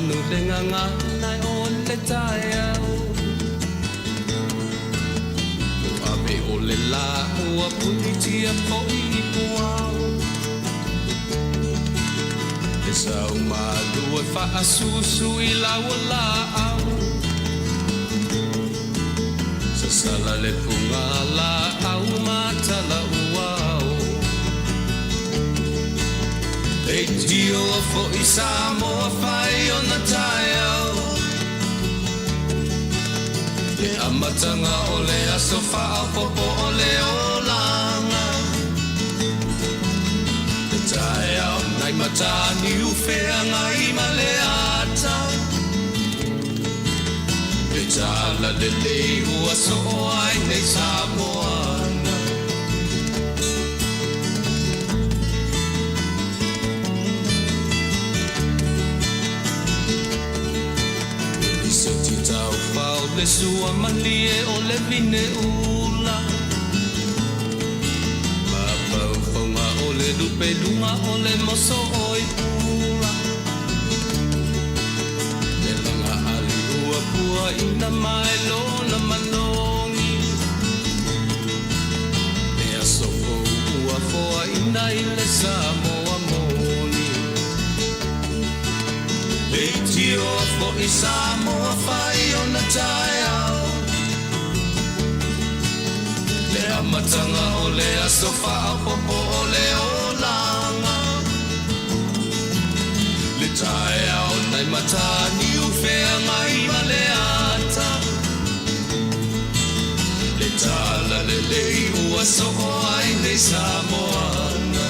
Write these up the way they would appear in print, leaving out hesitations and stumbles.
nu le nganga nai o le tai au ave o le la ua puni tia po I puau e sau malu e wha susu I lau la au sa sala le punga la au matala uau e tio fo I Samoa whai o na tai au e amatanga o le aso whao popo o le olanga e tai au nai matani uwhea ngai ma le ata e tala le lei ua so ai nei Samoana le sua malie o le vine ula ma pau fonga o le lupe lunga o le moso oi ula le langa ali ua pua ina mai lona manongi e aso ua foa ina I le Samoa moni le tio fo I Samoa whai o na tai au le amatanga o le aso whao popo o le olanga le tai au nai matani uwhea ngai ma le ata le tala le lei ua so ai nei Samoana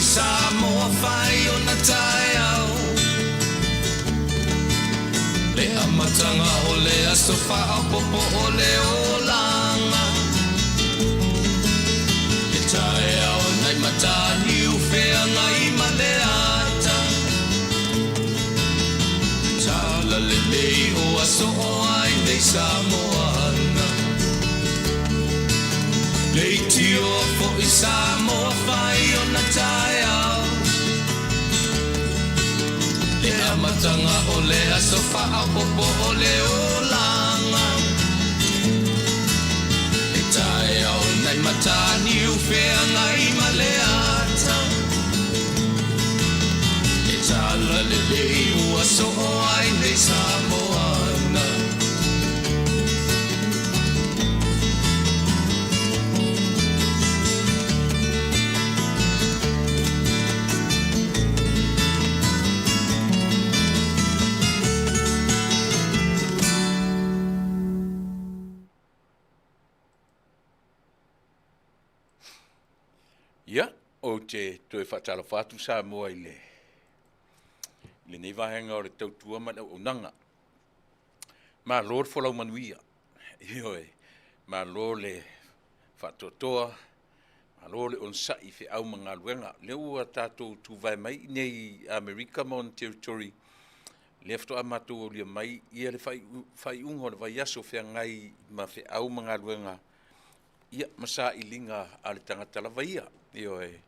Samoa whai o na tai au le amatanga o le aso whao popo o le olanga le tai au nai matani uwhea ngai ma le ata tala le lei o aso ai nei Samoana le tio fo I Samoa whai o na tai au le amatanga o le aso whao popo o le olanga le tai au nai matani uwhea ngai ma le ata le tala le lei ua so ai nei Samoana Ia, o te toe whaatala whātu Samoa I le nei wahenga o le tautua mana o nanga. Ma lor whalau manuia. Ioi, ma lor le whaatotoa, ma lor le onsai whi au mga luenga. Le ua tātou tu vai mai nei America Mon Territory. Le fto amatu o lia mai, ia le whai ungo le vai aso whea ngai ma whi au mga luenga. Ia, masa I linga a le tangata la vaia. Ioi,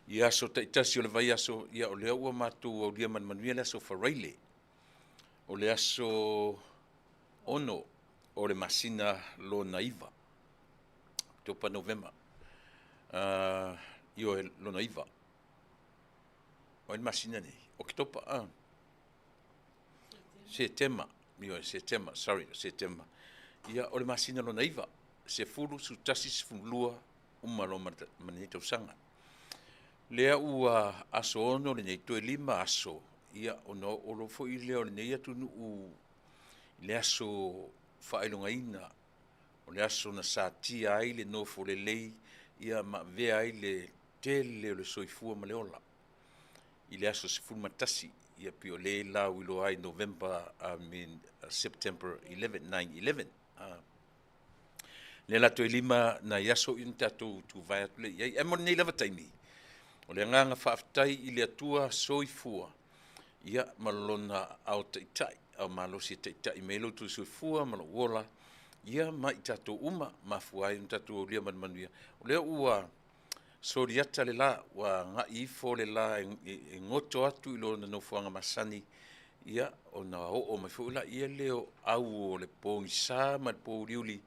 ia so taitasi o le vai aso, ia o le ua matu o lia manuia le aso whareile. O le aso ono o le masina lo naiva. Topa November. Ioi, lo naiva. O le masina nei. O ki topa, September, September. Ia o le masina lo naiva, se fulu su tasi se fulua umalo mani tausanga. Lea ua aso ono le nei toe 5 aso, ia ono olo fo i leo le nei atunu le aso whaelunga ina, o le aso na sa tia ai le nofo le lei, ia ma vea ai le tele o le soifua ma le ola. I le aso se fulu matasi, ia pio le la wilo ai November, September 11, 9/11. Le la toi 5 na yaso in tatou tu vai atu le ia e mo nei lava taimi. O le nganga whaafitai i le atua soifua, ia malona au taitai, au malosi taitai melo tu soifua malo wola, ia ma i tatou uma mafuai in tatou o lia manuia. O lea ua soriata le la, wa nga ifo le la e ngoto atu ilo na nofuanga masani, ia o na o mai fuila ia leo au o le po isa ma le po riuli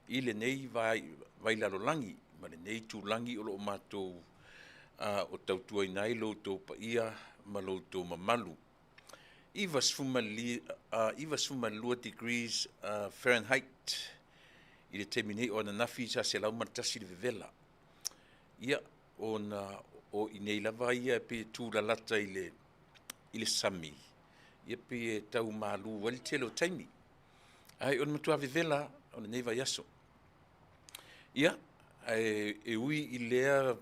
i le nei vai lalo langi, ma le nei tu langi o lo matou o tautua inai lo tau pa ia ma lo tau mamalu. Iwa sfuma lua degrees Fahrenheit i le temine o na nafi sa se lau matasi le vevela. Ia o inei lava ia pe tu la lata i le sami. Ia pe tau malu wali telo taimi. Ai on matua vevela o le neiva yaso. Ia e ui i lea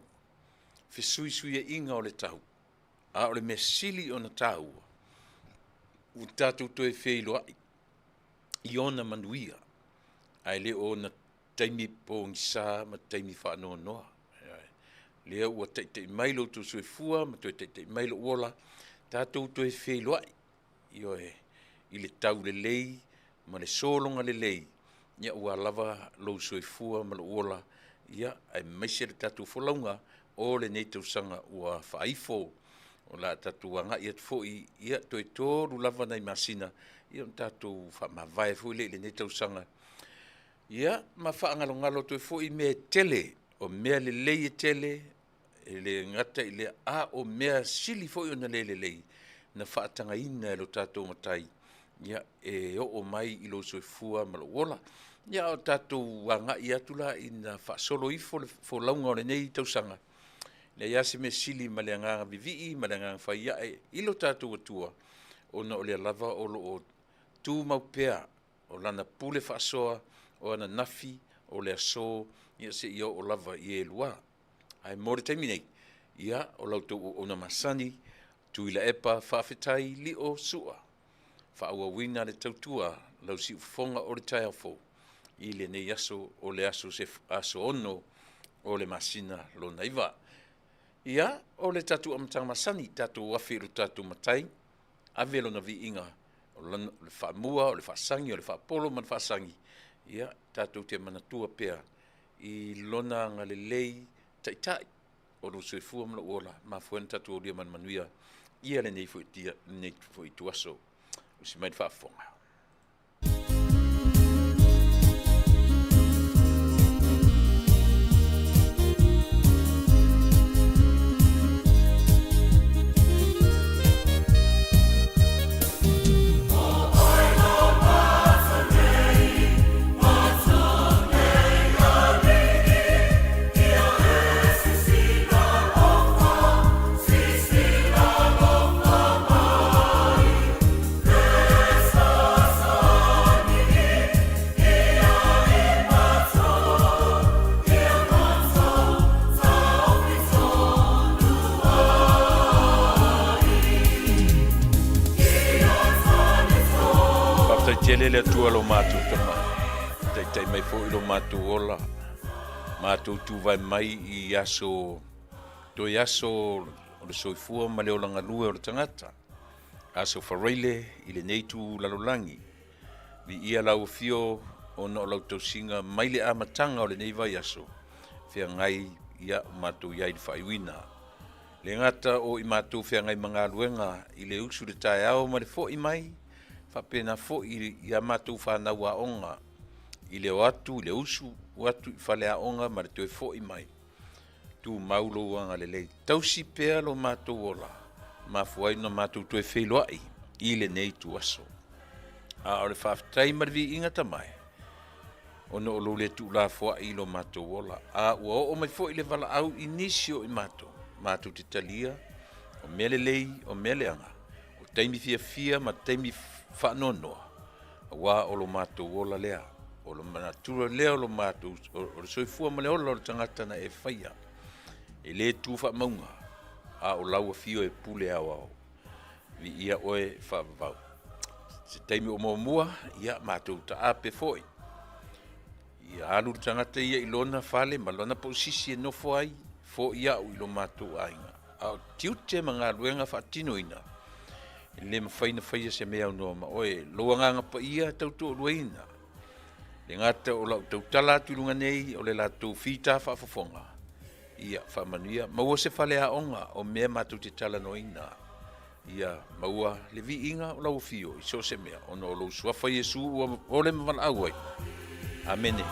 fesui inga o le tau. A o le mesili o na tau. U tātou toe wheiloa i ona manuia. Ai le o na taimi po ngisa ma taimi whaanoa noa. Lea ua teitei mailo tu sui fua, ma toi teitei mailo uola, tātou toi wheiloa i le tau le lei, ma le solonga le lei, ia ua lava lo sui fua ma le uola, ia ai maise le tātou wholaunga o le nei tausanga ua whaifo, o la tātou anga ia tfoi, ia toi tōru lava nei masina, ia tātou whamawai fui le nei tausanga, ia ma whaangalongalo toi foi me tele, o mea le lei e tele, le ngata i le a o mea sili foi o na le lei, na whaatanga ina e lo tātou matai, ia e o mai i lo soifua ma lo wola, ia o tātou wanga i atula i na whaasolo i fo launga o le nei tausanga, le iase me sili ma le nganga vivi, ma le nganga whaia i lo tātou atua, o na o le lava o lo o tū maupea, o lana pule whaasoa, o ana nafi, o le aso, ia se ia o lava i e lua. Ai mōre taimi nei, ia o lautou o na masani, tuila epa whaafetai li o sua. Whaua wina le tautua, lau si ufonga o le tai afo, i le nei aso o le aso se aso ono o le masina lo naiva. Ia o le tatu amatanga masani, tatu wafiru tatu matai, avelo na vi inga, o le whaamua, o le whaasangi, o le whaapolo man whaasangi. Ia tatu te manatua pea, i lona ngale lei taitai o lo soifua mla ola ma fuen tatu o lia manuia ia le nei foi tuaso o si mai whaafonga. Tele le tua lo matu tama. Tai mai fo lo matu ola. Matu tu vai mai i aso. To yaso o le soifua ma le ola ngalue o le tangata. Aso whareile i le neitu lalolangi. Vi ia lau fio o na o lau tausinga mai le amatanga o le neiva yaso. Fia ngai ia matu iai whaiwina. Le ngata o i matu fia ngai mga luenga i le usu le tae au ma le fo i mai. Whapena fo i amatu whanau a onga, i leo atu, i leo usu, watu i whale a onga, ma le toi fo i mai. Tu maulo wanga le lei. Tausi pea lo mātou ola, ma fuai na mātou toi wheloai, i le nei tu aso. A o le whawhtai marvi inga tamai. Ono o lo le tu la fua i lo mātou ola. A ua o mai fo i le wala au inisio i mātou. Mātou te talia, o mele lei, o mele anga. O taimi fia ma taimi whanonoa. A wā o lo mātou ola lea. O lo manatura lea o lo mātou. O le soifua ma le ola o le tangata na e whaia. E le tu wha maunga. A o laua fio e pule au au. Vi ia oe wha se taimi o mua ia mātou ta ape foi. Ia alu tangata ia ilona fale malona po sisi e nofo ai fo ia u ilo mātou ainga. A tiute mga luenga whaatino ina. Le mawhaina whaia se mea unoa ma oe loanganga pa ia tautu o lueina. Le ngata o lau tautala tulunga nei o le lātou whita whaafafonga. Ia whamanuia maua se whale a onga o mea mātou te tala noina. Ia maua le vi inga o lau fio i so se mea ono o lau suafa Yesu o le mawala auai. Amene.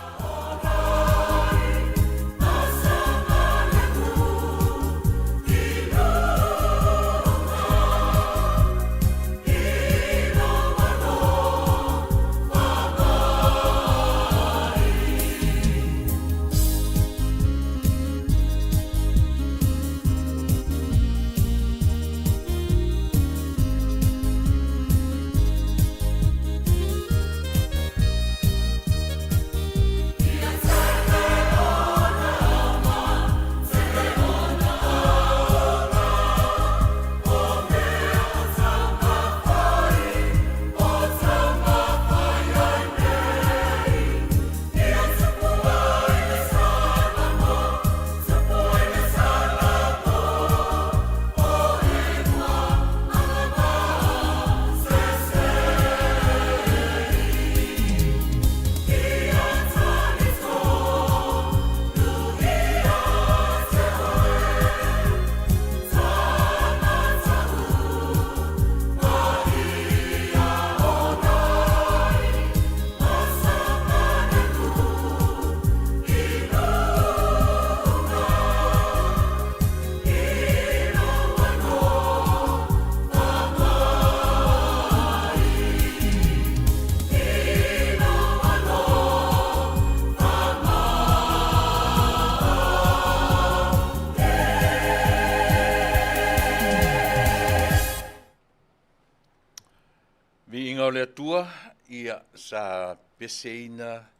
Le atua ia sa peseina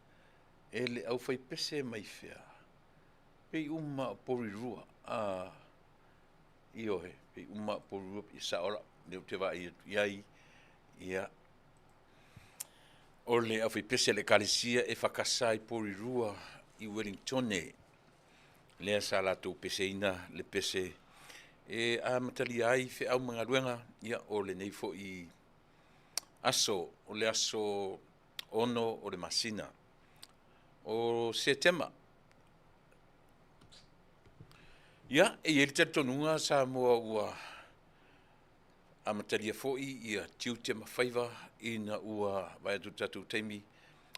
ele au fai pese mai fea. Pei uma porirua a iohe, pei uma porirua i sa ora leo te wa iai ia ole au fai pese le kalisia e whakasai porirua i Wellingtone. Lea sa lato peseina le pese e a matali ai fe au mga luenga ia ole nei fo i aso, o le aso ono o le masina. O Setema. Ia, e ele tatonunga sa moa ua amatalia foi ia tiute mawhaiva ina ua vai atu tatu teimi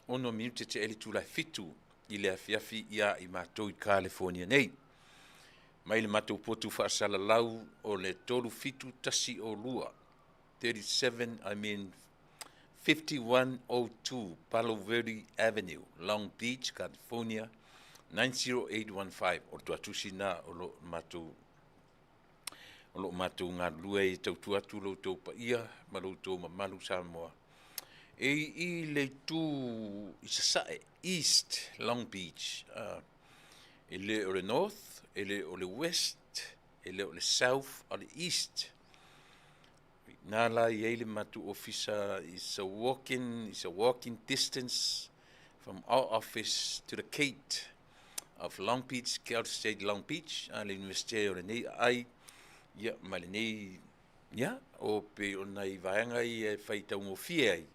ono minute te ele tula fitu i le afiafi ia i mātou i California nei. Mai le mātou potu whaasala lau o le tolu fitu tasi o lua. 5102 Palo Verde Avenue, Long Beach, California, 90815. O tua tusina o lo mātou ngā lue i tau tuatu lo tau pa ia, ma lo tau mamalu Samoa. E i le tu i sasae, East Long Beach, e le o le North, e le o le West, e le o le South, o le East. Nala yele matu officer is a walking distance from our office to the gate of Long Beach, Cal State Long Beach, a le universite o le nei ai, ia ma le nei, ia, o pe o nei vaenga i e whaitau ngofie ai,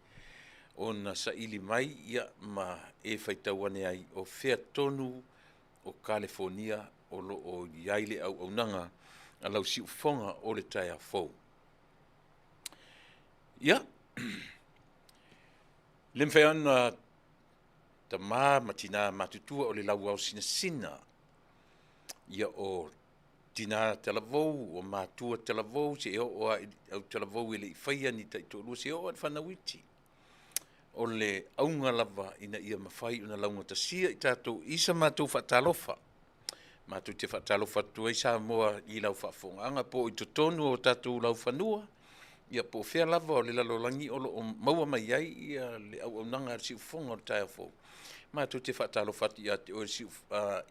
o na sa ili mai, ia ma e whaitau ane ai, o whea tonu o California, o iaile au nanga, a lau si ufonga o le tai a fau. Ia, le mwhaiana ta matina matutua o le lau au sina. Ia o tina telavou, o matua telavou, se eo o au telavou ele i whaia ni taitolua, se eo at whanawiti. o le aunga lava ina ia mawhai una launga tasia I tātou isa mātou whaatalofa. Mātou te whaatalofa tua I Samoa I lau whaafonga po I totonu o tātou lau whanua. Ia po whea lava o le lalolangi o lo maua mai ai ia le au nanga ar siu whonga o taia fo. Mātou te whaatalofa ia te o siu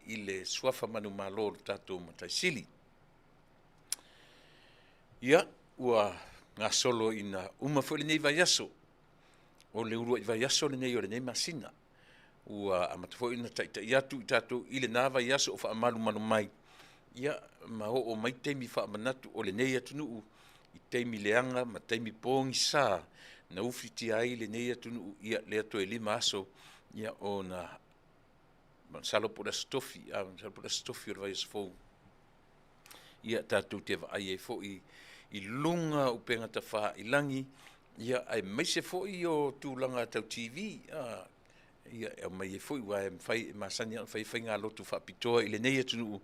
I le suafa manu malo o tātou matai sili. Ia ua ngā solo ina umawhuli nei vai aso. O le urua I vai aso le nei o le nei masina. Ua amatafo ina taita I atu I tātou I le nā vai aso o wha amalu manu mai. Ia ma o mai teimi wha amanatu o le nei atunuu. I teimi leanga ma teimi pōngi sā. Na ufiti ai le nei atunuu ia le atu e lima aso. Ia o na salopo da stofi. Salopo da stofi o le vai aso fōu. Ia tātou te wa ai e fo I lunga upenga ta wha I langi. Ia ai meise foi o tūlanga tau TV. Ia mai e foi wa e mwhai masani an whai ngā lotu whapitoa I le nei atunu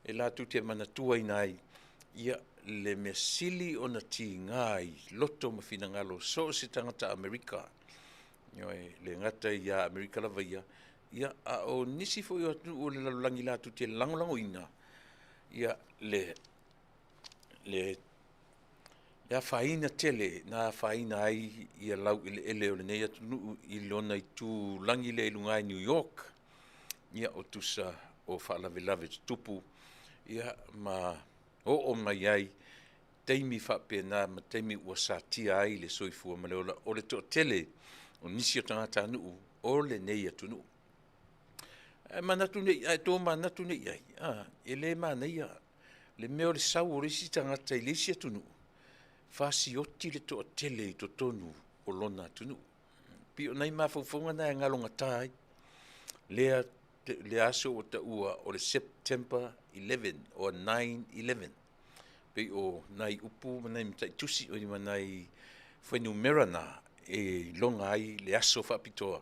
e lātu te manatua I nai. Ia le mesili o na ti ngai loto mawhina ngalo so se tangata Amerika. Ia le ngata I a Amerika lava ia. Ia a o nisi foi o atunu o le lalulangi lātu te langolango ina. Ia Ia whaina tele, nā whaina ai ia lau ele o le nei atunu I lona I tū langi le lunga I New York. Ia o tusa o whaalavelave tupu. Ia ma o mai ai teimi whapena ma teimi ua sātia ai le soifua ma leola. O le to tele o nisi o tangata anu o le nei atunu. Manatu nei, tō manatu nei ai. E le manei a. Le meo le sau o resi tangata I lesi atunu. Fasi oti le to tele I to tonu o lona tunu. Pio nei mawhauwhaunga na ngalonga tai. Le aso o ta ua o le September 11 o 9/11. Pe o nai upu manai mtai tusi o ni manai whainu merana e longa ai le aso whapitoa.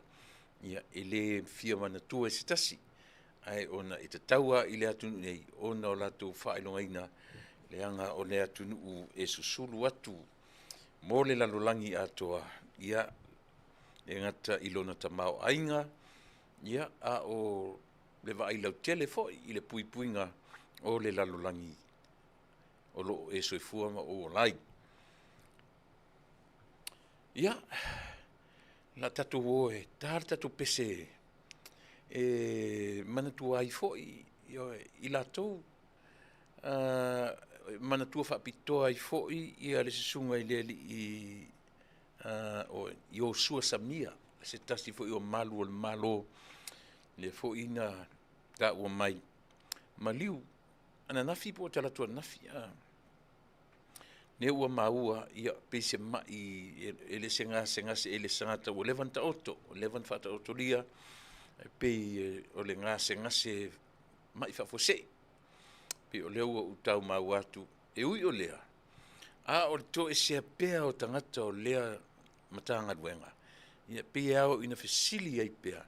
Ia e le fia mana tua e sitasi. Ai ona I te taua I le atunu nei ona o lato whailonga ina. Le anga o le atunu e susulu atu mo le lalolangi atoa ia le ngata I lona tamao ainga ia a o le vai lau tele foi I le puipuinga o le lalolangi o lo e soifua ma o lai ia la tatu o e tar tatu pese e manatu ai foi I latou manatua whapitoa I fo'i ia le sisunga I leli o Iosua Samia se tasi fo'i o malu o le malo le fo'i na ta ua mai maliu ana nafi po talatua nafi ne ua maua ia pese mai ele senga se ele sangata o levan ta oto fata otolia pe o le nga senga se mai fa fose o leo o tau mau atu e ui o lea. O to e sea pea o tangata o lea matanga duenga. Ia pea au ina fesili ai pea.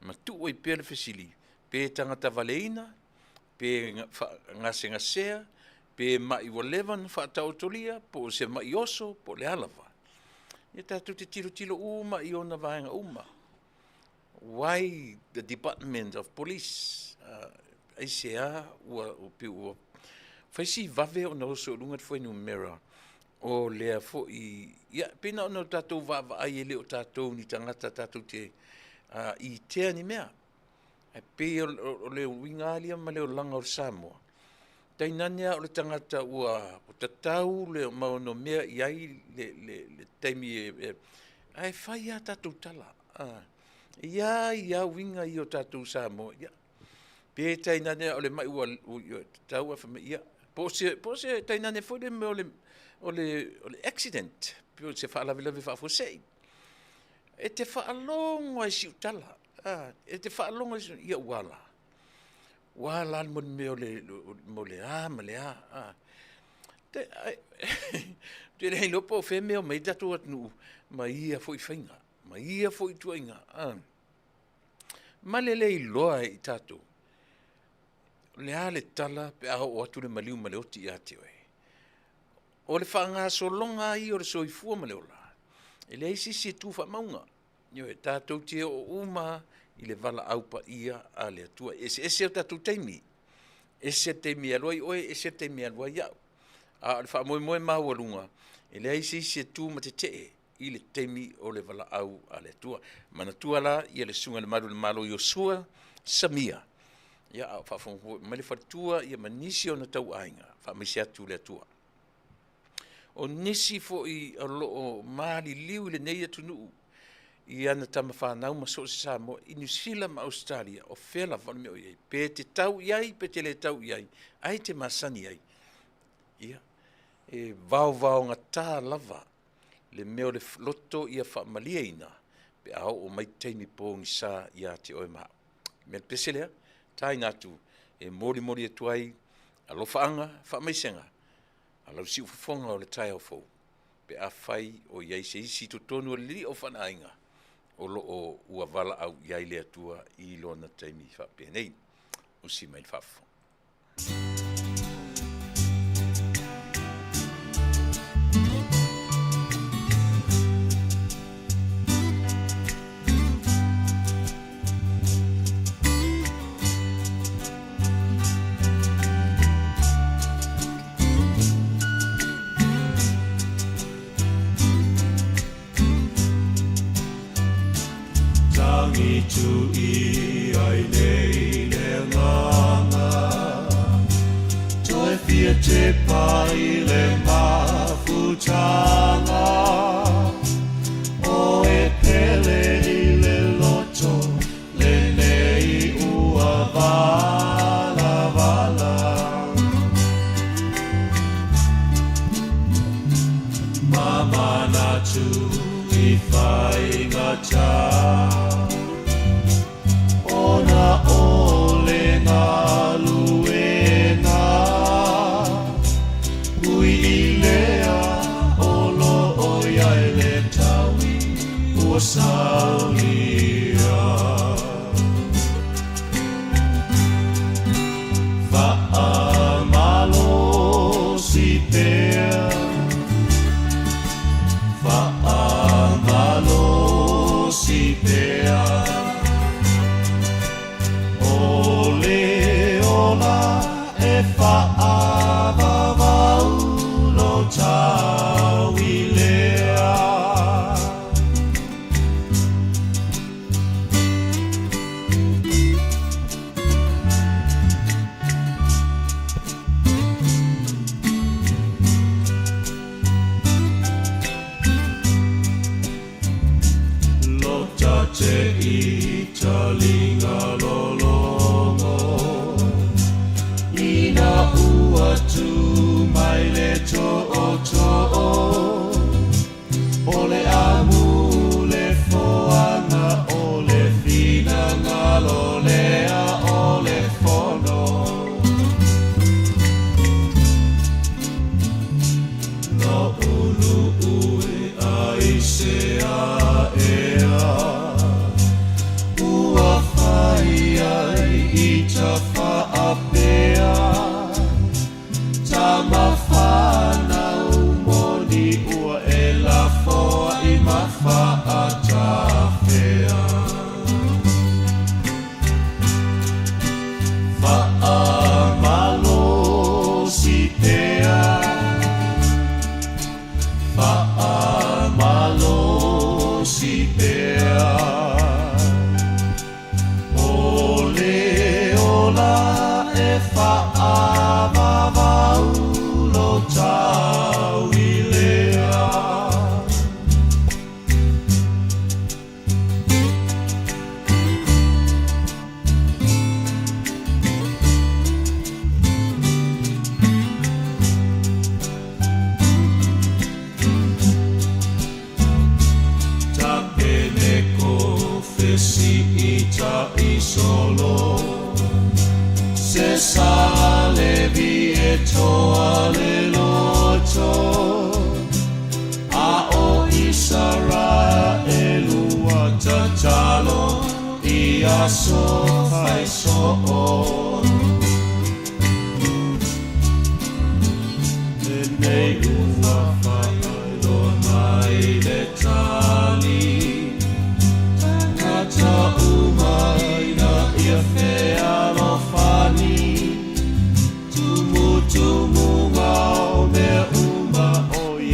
Matu o I pea le fesili. Pe tangata valeina, pe ngase ngasea, pe mai o levan whaata otolia, po se mai oso, po le alava. Ia tatu te tilo uma I ona vaenga uma. Why the Department of Police ai se a ua ua faisi vave o na oso lunga foi no mera o lea foi ia pena no tatou va ai ele o tatou ni tangata tatou te I te ani mea e pe o le wingalia ma le o langa o Samoa tainania o le tangata ua o tatau le mau no mea iai le taimi ai fai a tatou tala ia winga I o tatou Samoa ia pe tainane o le mai ua tau fa ia po se tainane foi le o le accident pe se fa la fa fosei e te fa longo ai siutala e te fa longo ia wala mo me o le te le no po fe me o mai tatu atnu mai ia foi fainga mai ia foi tuinga malele I loa I tatu le ale tala pe a o atu le maliu male oti ia te oe. O le whanga solonga I o le soifua male ola. E le isi si tu wha maunga. Nio e tātou te o uma I le vala aupa ia a le atua. Ese o tātou teimi. Ese teimi aloi oe, ese teimi aloi iau. A le wha moe moe mawarunga. E le aise isi tu ma te tee. I le teimi o le vala au a le atua. Mana tua la, ia le sunga le maru le malo Yosua, Samia. Ia a whafongo, mai le whatua, ia manisi o na tau ainga. Wha misi atu le atua. O nisi fo I alo maali liu le nei atu nuu. I ana tama whanau ma so se Samoa I New Zealand ma Australia o whela whanu meo iai. Pe te tau iai, pe te le tau iai. Ai te masani iai. Ia. E vau ngā tā lava. Le meo le loto ia whaamalia ina. Pe au o mai teimi pōngi sā ia te oe maa. Mea pese lea, tai ngātu. E mori e tuai. Alofaanga, whaamaisenga. Alau si ufafonga o le tai au fau. Pe a whai o iai se isi to tonu o li o whanainga. O lo o ua wala au iai lea tua I lona taimi whapenei. Usi mai whafo. Tu I ai nei le nganga Toi fia te pai le mafutanga O e pele I le loto Le nei ua vala Mama na tu I whai ngata Ona ole ngā luenga Ui I lea olo o iai le taui Ua saulia Whaamalo si pea Whaamalo si pea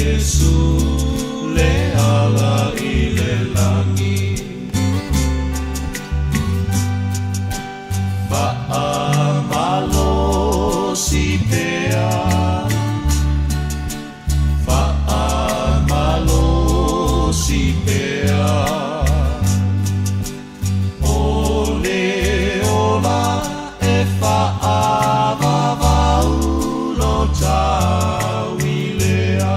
Yesu le ala i le langi Malo si pea malo si pea ole ola e vavau lo tawilea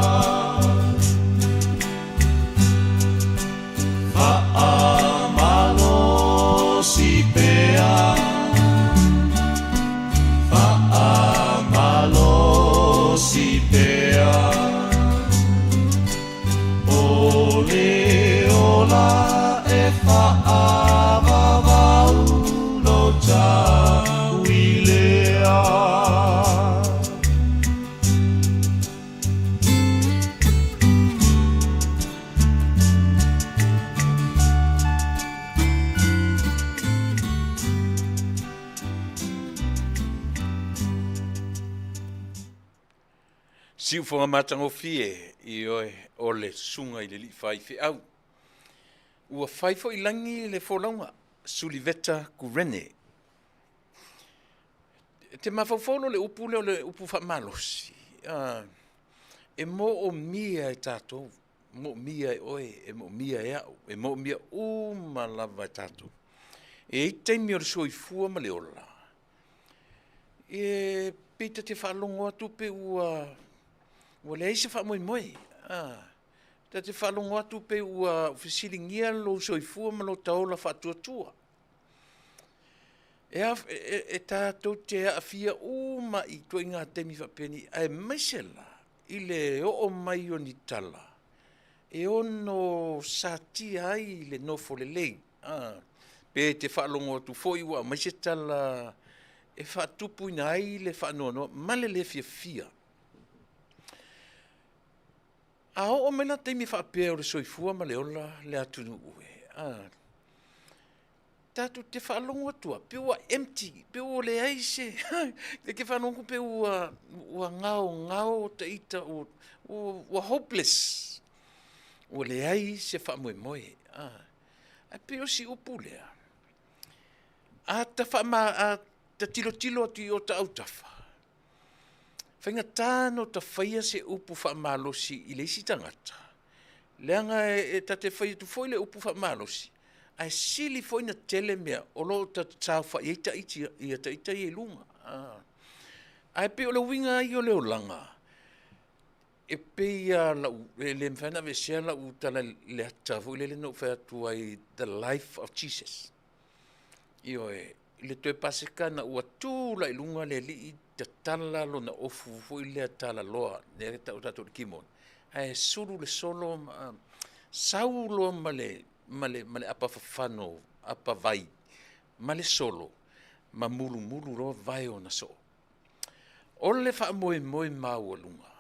malo si pea si pea ole ola e whaavavau lo tawilea Siu whanga matango fie i oe o le sunga i le li whai whi au. Ua whaifo i langi le wholaunga, Suliveta Kurene. Te mawhauwhono le upu leo le upu whamalosi. E mo o mia e tātou, mo mia e oe, e mo mia e au, e mo mia lava e tātou. E i teimi o le soifua ma le ola. E pita te whalongo atu pe ua le eise wha moi moi. Ta te whalongo atu pe ua whisiringia lo soifua ma lo taola whatuatua. E tātou te awhia ma i toi ngā temi whapeni ai maisela i le o mai o ni tala. E ono sati ai le nofo le lei. Pe te whalongo atu foi ua maise tala e whatupu ina ai le whanono male le fia. A o mena teimi whapea o le soifua ma le ola le atunu ue. Tātu te whalongo atua, pe ua empty, pe ua le aise. Te ke whanongu pe ua ngao te ita, ua hopeless. Ua le aise whamoe moe. A pe o si upu lea. A ta tilo ati o ta autafa. Whainga tāno ta whaia se upu whamalosi i leisi tangata. Leanga e ta te whaia tu whaile upu whamalosi. Ai sili whaina tele mea o lo ta tau whaia i ta ita i lunga. Ai pe o le winga i o leo langa. E pe ia le mwhana ve sea la u tala le atafu le no whea tu ai The Life of Jesus. Io le toe pasekana ua tūla i lunga le li te tala lo na ofu fo i le tala loa ne ta o tato kimon ai suru le solo saulo male apa fafano apa vai male solo ma mulu ro vai ona so o le fa moi mau lunga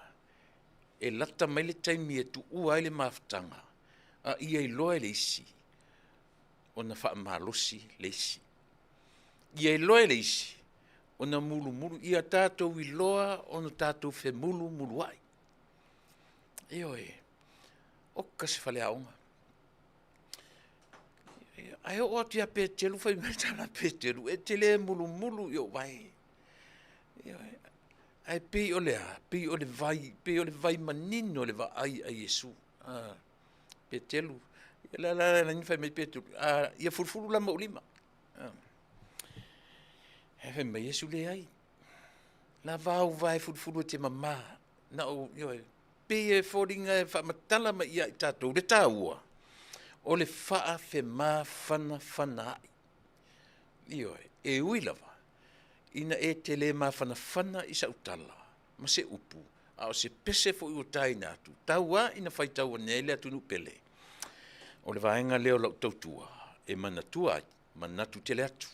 e lata mai le taimi e tu ua le maftanga ia i loa le isi ona fa malosi le isi ia i loa le isi ona mulu ia tātou i loa ona tātou fe mulu ai. O kasi whale aonga. Ai o ati a petelu whai metana petelu, e te le mulu i o vai. Ai pe o le vai manino le vai a Yesu. Petelu. La ni whai me petelu. Ia furfuru la maulima. Hewe mai Yesu le ai. La vau vai furfuru te mama. Na o, pe e whoringa e whamatala ma ia i tātou. Le tāua. O le wha fe mā whana ai. E uilava. Ina e te le mā whana i sa utala. Ma se upu. A o se pese fo i o tai nātu. Taua ina whai taua nele atu nu pele. O le vaenga leo lau tautua. E manatua ai. Manatu tele atu.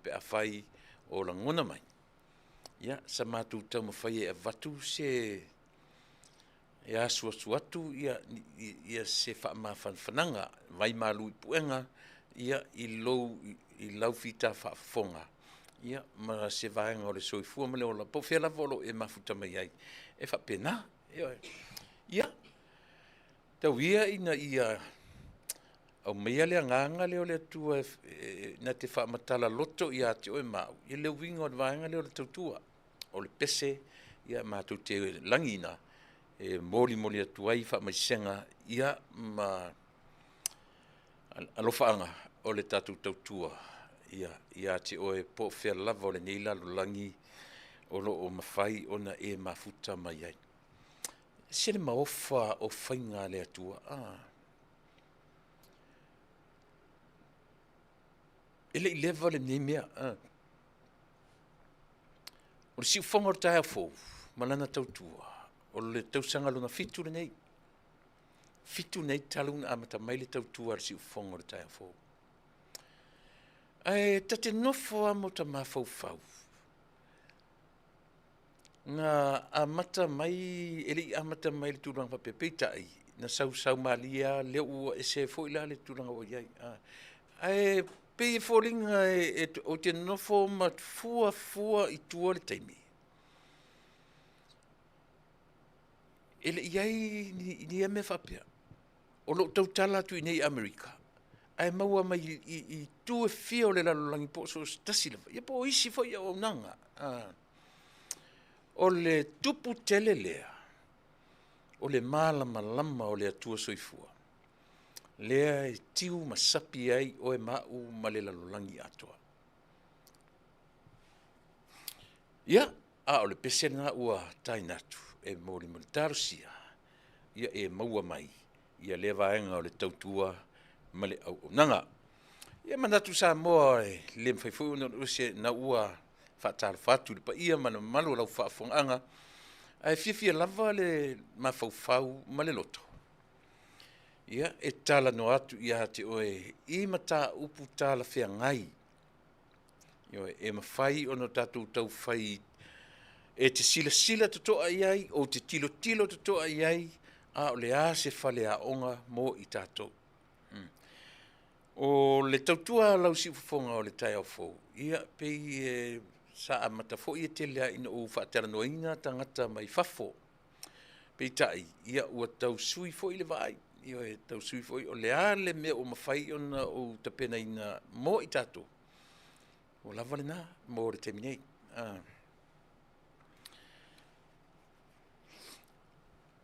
Pe a whai o la ngona mai. Ia, sa mātou tau mawhai e vatu se ia suasu atu, ia se whananga, vai malu i puenga, ia i lau fita whaafonga. Ia, ma se vaenga o le soifua ma le ola, po whela volo e mafuta mai ai. E whapena, Ia, tau ia ina ia, au mea lea nganga leo le tua na te whaamatala loto ia te oe mau. Ia leo winga o le vaenga leo le tautua. O le pese, ia mātou te langina, moli atuai whaamaisenga, ia ma alofaanga o le tātou tautua. Ia te oe po whea lava o le neila lo langi o lo o mawhai ona e mafuta mai ai. Sele maofa o whainga le atua. Ele I leva le nei mea. O le siu whonga o tae fōu, malana tautua. O le tausanga luna fitu le nei. Fitu nei taluna amata mai le tautua le siu whonga o le tae fōu. Ai, tate nofo amo ta mawhau whau. Nga amata mai, ele amata mai le tūranga papepeita ai. Na sau malia leo ua e se fo ila le tūranga o iai. Ai, pe fōringa o te nofo mat fua I tua le taimi. Ele iai ni ame whapea. O lo tautala tu I nei Amerika. Ai maua mai I tue fia o le lalolangi po so stasi lava. Ia po isi fo ia o nanga. O le tupu tele lea. O le malama o le atua soifua. Lea e tiu masapi ai o e mau ma le lalolangi atoa. Ia, o le pese nga ua tainatu e mori tarusia. Ia e maua mai. Ia le vaenga o le tautua ma le au nanga. Ia manatu sa moa e le mwhaifu na ua whaatara whatu le pa ia mana malu lau whaafonga. Ai fia lava le mawhauwhau ma le loto. Ia e tala no atu ia te oe I mata upu tala whea ngai. Ia e mawhai ono tātou tau whai e te sila totoa iai o te tilo totoa iai a o le a se whale a onga mo I tātou. O le tautua lau si ufonga o le tai au fōu. Ia pei sa amata fo ia te lea ina o whaatara noina tangata mai fafo. Pei tai, ia ua tau sui fo I le vai. Ia e tau sui fo I o le a le mea o mawhai ona o tapena ina mo I tātou. O lava le nā, mo le teminei.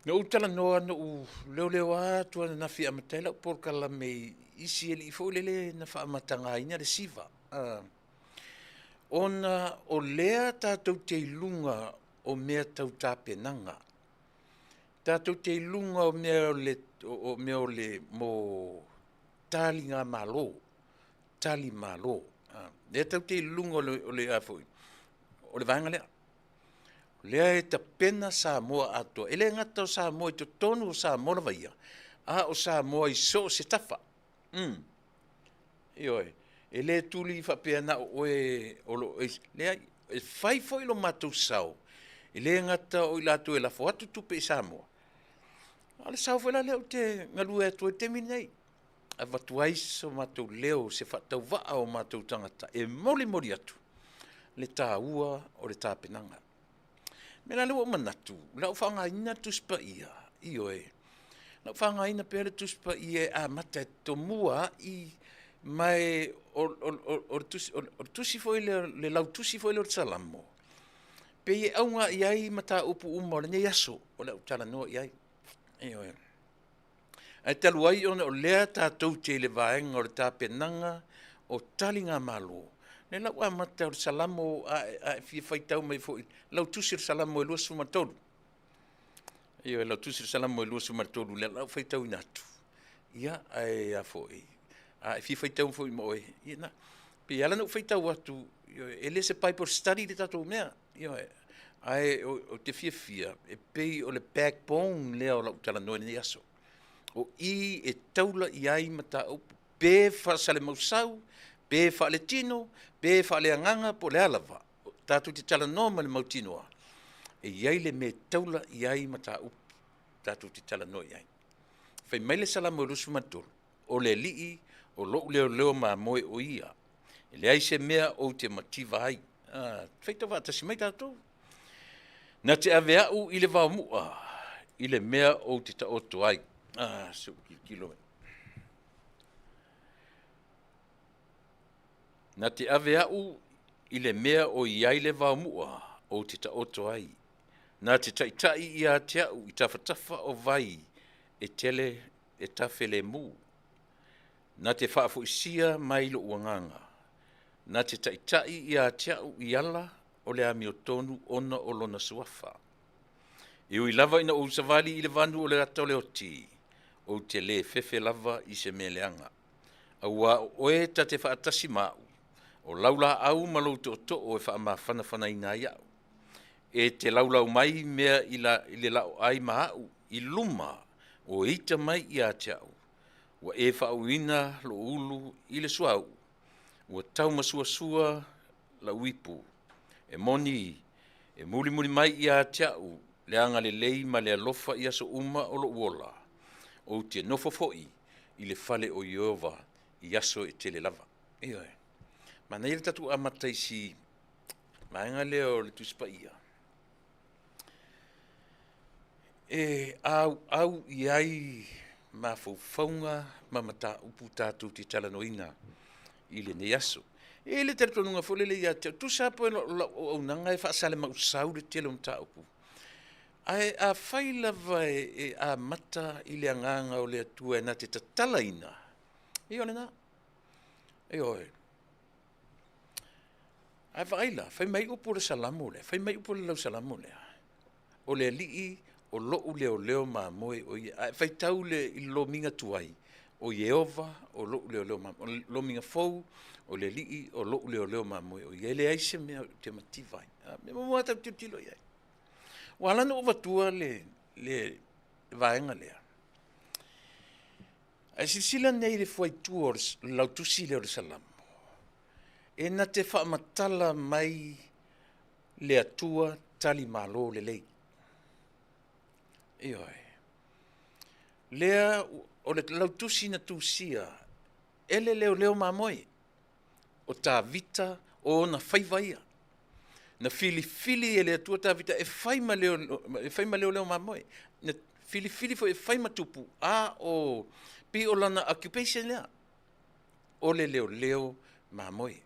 Na utala noa na u leo atua na nafi amatela porkala me isi eli fo lele na fa amatanga ina le siva. Ona o lea tātou te ilunga o mea tau tāpenanga. Tātou te ilunga o mea o le mo tali ngā malo. Tali malo. Lea tau te ilunga o le afoi. O le vanga lea. Lea e ta pena sa moa atua. Ele ngata o sa moa I to tonu o sa moa vaia. O sa moa I so se tafa. Ioi. Ele tuli whapea na oe olo. Lea e whai foi lo matou sao. Ele ngata o ilato e la foatu tupe I sa moa. Ale sao whela leo te ngalua atua te minei. A watuai so matou leo se whatau waa o matou tangata. E moli atu. Le tā ua o le tā penanga. Mena lewa manatu, lau whangaina tuspa ia, ioe. Lau whangaina pere tuspa ia a mata to mua I mai or tusi foi le lau tusi foi le salamo. Pe ia aunga iai mata upu uma le ne yaso, o lau tala noa iai. Ioe. Ai talu ai ona o lea tātou te le vaenga o le tā penanga o talinga malo. Ne lau a mata o salamo a fia whaitau mai fo lau tusi o salamo e lua sumatolu. Ia lau tusi o salamo e lua sumatolu le lau whaitau inatu. Ia ai a fo e. A fia whaitau fo I moe. Ia na. Pe ala na whaitau atu. E le se pai por study le tatou mea. Ia ai o te fia. E pei o le backbone lea o lau tala noe ni aso. O I e taula I ai mata o pe whasale mausau. Pe fa le tino, pe fa le anganga po le alava. Tātou te tala noma le mautinoa. E iai le me taula iai mata up. Tātou te tala no iai. Fai mai le salamo lusu matoro. O le lii, o lo leo ma moe o ia. E le ai se mea o te mativa ai. Fai tawa atasi mai tātou. Na te ave au I le vau mua. i le mea o te taoto ai. So kilo. Na te ave au i le mea o iai le vaumua o te taoto ai. Na te taitai i a te au i tawhatafa o vai e tele e tawhele mu. Na te whaafuisia mai lo uanganga. Na te taitai i a te au i ala o le ami o tonu ona o lona suafa. I ui lava ina o savali i le vanu o le atau le oti. O te le fefe lava i se meleanga. Aua oe ta te whaatasi mau. O laula au malau to o e wha whana ina iau. E te laulau mai mea i le lau ai mahau i luma o ita mai i a te au. Wa e whauina lo ulu i le suau. Wa tau masua la wipu. E moni, e muli mai i a te au. Le anga le lei ma le alofa i aso uma o lo uola. O te nofo foi i le fale o Iova i aso e tele lava. Eo e. Ma nei le tatu amatai si maenga leo le tuspa ia. E au iai ma faufaunga ma mata upu tatu te talanoina i le ne aso. E le tertonunga fole le ia te tu sapo o nanga e whaasale mausau le tele umta upu. Ai a whailava e a mata i le anganga o le atua e na te tatalaina. E ole na. E oe. Ai whaila, whai mai upo le salamu le, whai mai upo le lau salamu le. O le lii o loo leo ma moe o ia. Ai whai tau le i lo minga tuai. O Yehova o loo leo ma moe. O lo minga fau o le lii o loo leo ma moe o ia. Le aise mea te mativai. Me mua tau tilo iai. Wala no vatua le vaenga lea. Ai sila nei le foi tours lau tusi le o salam. E na te whaamatala mai le atua tali malo le lei. Eo e. Lea o le lau tusi na tusia ele leo mamoe. O ta vita o na whaivaia. Na fili ele atua ta vita e whaima leo mamoe. Na fili fo e whaima tupu a o pi o lana occupation lea. O le leo mamoe.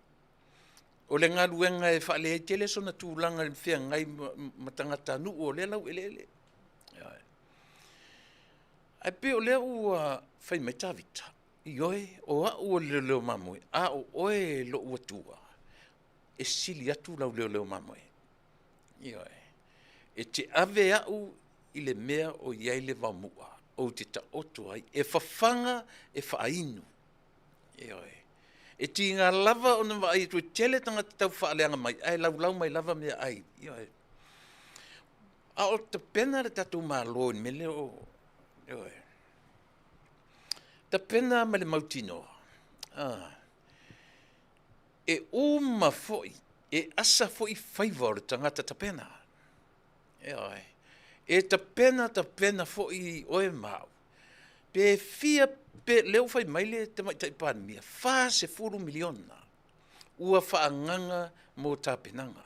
O le ngā luenga e whaale e tele so na tūlanga le whia ngai matangata nu o le lau ele. Ai pe o lea ua whaima i ta vita. I oe o a ua leo mamoe. A o oe lo ua tua. E sili atu lau leo mamoe. Ioe. E te ave au i le mea o iai le vamua. O te ta oto ai. E whawhanga e whainu. Ioe. E ti ngā lava o na vai tu tele tanga te tau whaaleanga mai. Ai lau mai lava mea ai. Ioe. A o te pena le tatu mā loin me leo. Ioe. Ta pena me le mautino. E uma foi, e asa foi whaiva o le tangata ta pena. E ta pena foi oe mau. Pe fia, pe leo whai maile te mai taipani mia, se 4 miliona. Ua whaanganga mo ta penanga.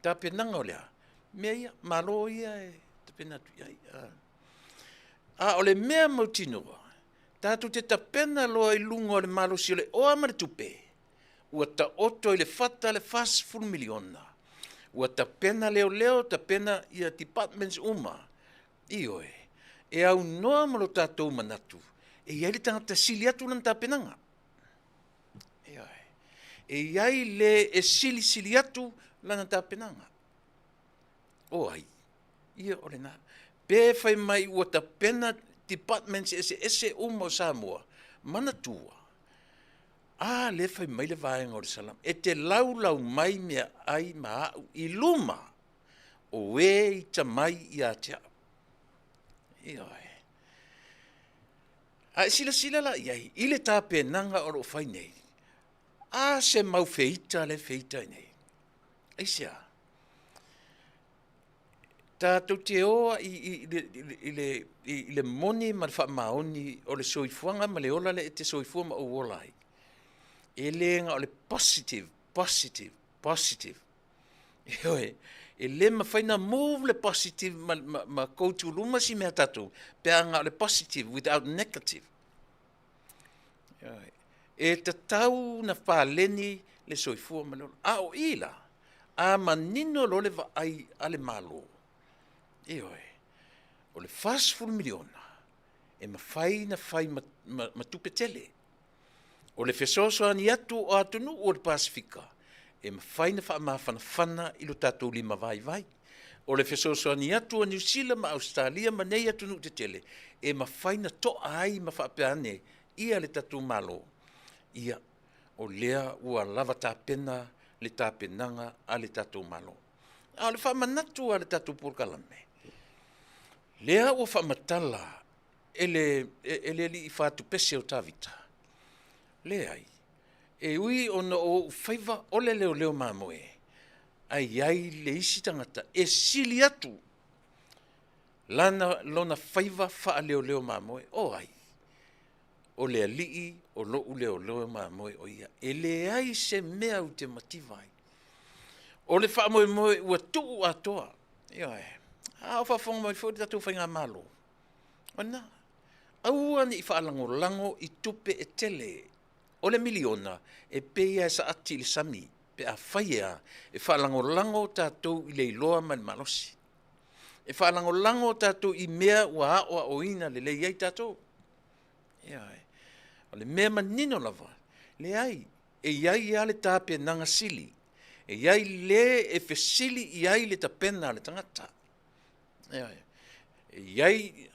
Ta penanga o lea, mea ia, malo ia e ta pena tu iai. O le mea mautinoa, tatu te ta pena loa i lunga o le malo si o le oa mare tupe. Ua ta oto i le fata le fast 4 miliona. Ua ta pena leo, ta pena ia departments uma. Ioe. E au noa malo tātou manatu. E iai le tangata sili atu lan ta penanga. Ioe. E iai le e sili atu lan ta penanga. O ai. Ia ole na. Pe fai mai ua ta pena departments ese uma o Samoa. Manatua. Le fai mai le vaenga o le salam. E te lau mai mea ai maau i luma. O e i ta mai i a te au. Ioe. Sila la iai. I le tā penanga o lo fai nei. Se mau feita le feita nei. Aisea. Tātou te oa i le moni ma le wha maoni o le soifuanga ma le ola le e te soifuanga o olai. E lenga o le positive. Ioe, e le mawhaina move le positive ma koutu luma si mea tatou, pe anga le positive without negative. E te tau na whaaleni le soifua malolo. A o ila, a manino lo le vaai ale malo. E oe, o le fast full miliona, e mawhai na whai matupetele. O le fesoso ani atu o atunu o le Pasifika, e mawhai na whaamawhanawhana ilo tatou lima vai. O le fesoso ani atu o New Zealand ma Australia ma nei atunu te tele, e mawhai na toa ai ma whaapeane ia le tatou malo. Ia, o lea ua lava tāpena le tāpenanga a le tatou malo. A le whaamanatu a le tatou pōrkalame. Lea ua whaamatala ele li i whātu pese o tāvita. Lea ai, e ui ona o whaiva o le leo mamoe. Ai le isi tangata, e sili atu. Lona whaiva wha leo mamoe, o ai. O le alii, o lou leo mamoe o ia. E le ai se mea u te mativai. O le wha moe ua tuu atoa. Ia e. A o whafonga mai fōi tatu whainga malo. O na. Aua ni i whaalango i tupe e tele. O le miliona e peia sa ati le sami. Pe a whaia e whaalango tātou i le iloa man malosi. E whaalango tātou i mea ua aoa o ina le iai tātou. Ia e. O le mea manino lava. Le ai. E iai ale tāpe nanga sili. E iai le e fesili iai le tapena le tangata. Ia e. E iai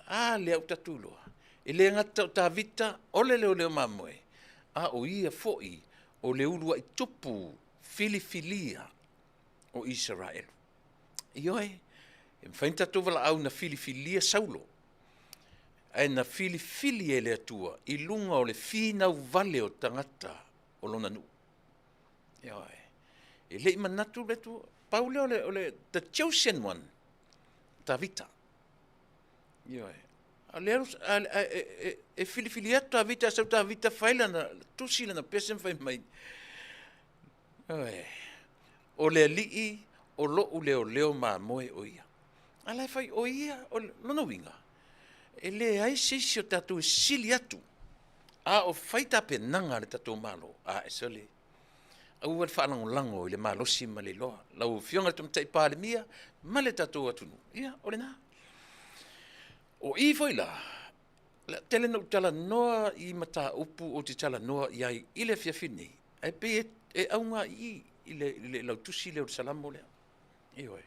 le au tatuloa. E le ngata o tā vita o le leo mamoe. A o ia foi o le ulua i tupu filifilia o Israel. Ioe, e mwhainta tuwala au na filifilia saulo. Ai na filifili e le atua i lunga o le finau vale o tangata o lona nu. Ioe, e le imanatu le tua, paule o le the chosen one, ta vita. Ioe. E filifili atu a vita sau ta vita whaila na tusila na pesen whai mai. O le alii o loo leo mamoe o ia. Alai whai o ia o lono winga. E le ai sisi o tatu e sili atu. A o whaita pe nanga le tatu malo. A e sole. A ua le whaalango lango i le malosi ma le loa. Lau fionga tum tai pāle mia ma le tatu atunu. Ia, o le nā. O i foila, tele no tala noa i mata upu o te tala noa i ai i le fiafini. Ai pe e aunga i le lautusi le o salamo lea. Ioe.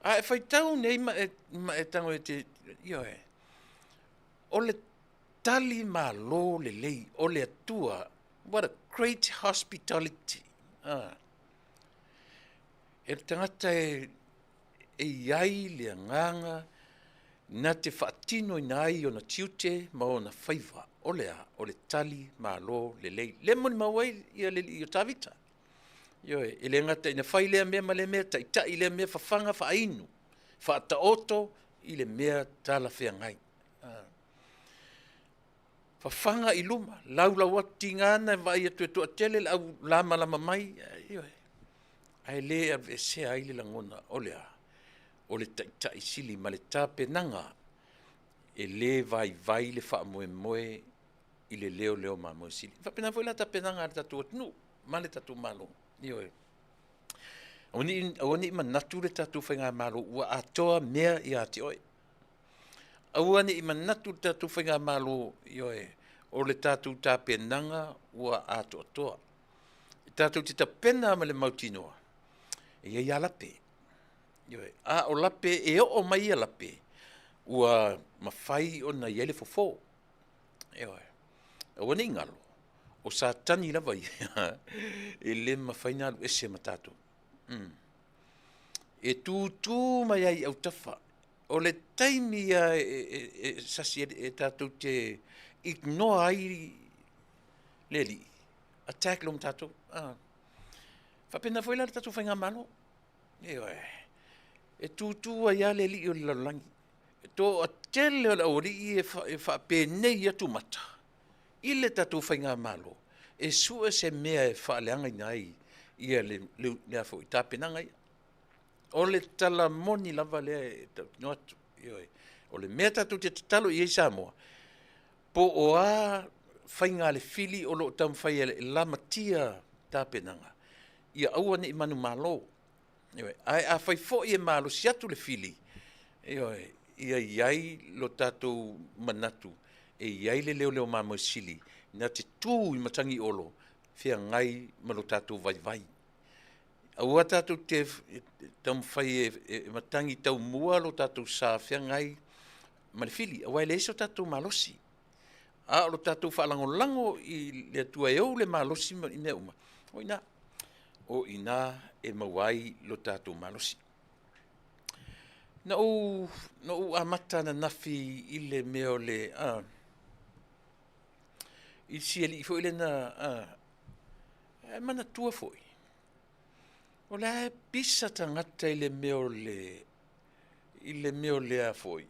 A e whaitau nei ma e tango e te, ioe. O le tali ma lo le lei, o le atua, what a great hospitality. E tangata e iai le nganga, na te whaatino i nai o na tiute ma o na whaiva o lea o le tali ma lo le lei. Le moni mawai i o tawita. Ioe, e le ngata ina whai lea mea ma le mea ta i lea mea whawhanga whaainu. Whaata oto i le mea tala whea ngai. Whawhanga i luma. Lau ati ngana vai atu e tua tele au lama mai. Ioe. Ai lea ve se aile langona o lea. O le tai sili ma le tape nanga e le vai le wha moe i le leo ma moe sili. Whapena foi la tape nanga le tatu atunu, ma le tatu malo. Ioe. Awani ima natu le tatu whainga malo, ua atoa mea i ati oe. Awani ima natu le tatu whainga malo, ioe, o le tatu tape nanga, ua atoa. I tatu te tapena ma le mautinoa. E ia lape. Ioe, o lape e o mai a lape, ua mawhai o na iele fofo. Ioe, awane ingalo, o sa tani lava i, e le mawhai nga alu ese matatu. E tūtū mai ai au tawha, o le taimi a sasi e tātou te ignoa ai le li, attack lom tātou. Whapena foi la tātou whainga malo. Ioe, e tūtū a ia le li o lalangi. E tō a tele o la ori e whapene i atu mata. I le tatu whainga malo. E sua se mea e whaaleanga i nai i le afo i tāpenanga ia. O le tala moni lava lea e tau atu. O le mea tatu te tatalo i Samoa. Po o a whainga le fili o lo tam whai e lama tia tāpenanga. Ia aua ni manu malo. Ai a whai fo i e malo si atu le fili. Ia iai lo tatou manatu. E iai le leo mamo sili. Na te tū i matangi olo. Fia ngai ma lo tatou vai vai. Aua tatou te tam whai e matangi tau mua lo tatou sa fia ngai ma le fili. Awa le iso tatou malosi. A lo tatou whalango i le atua e au le malosi ma ina uma. O ina e mawai lo tatou malosi. Na o amata na nafi i le meo le i sieli i fo ile na mana tua foi. O la pisa tangata i le meo le a foi.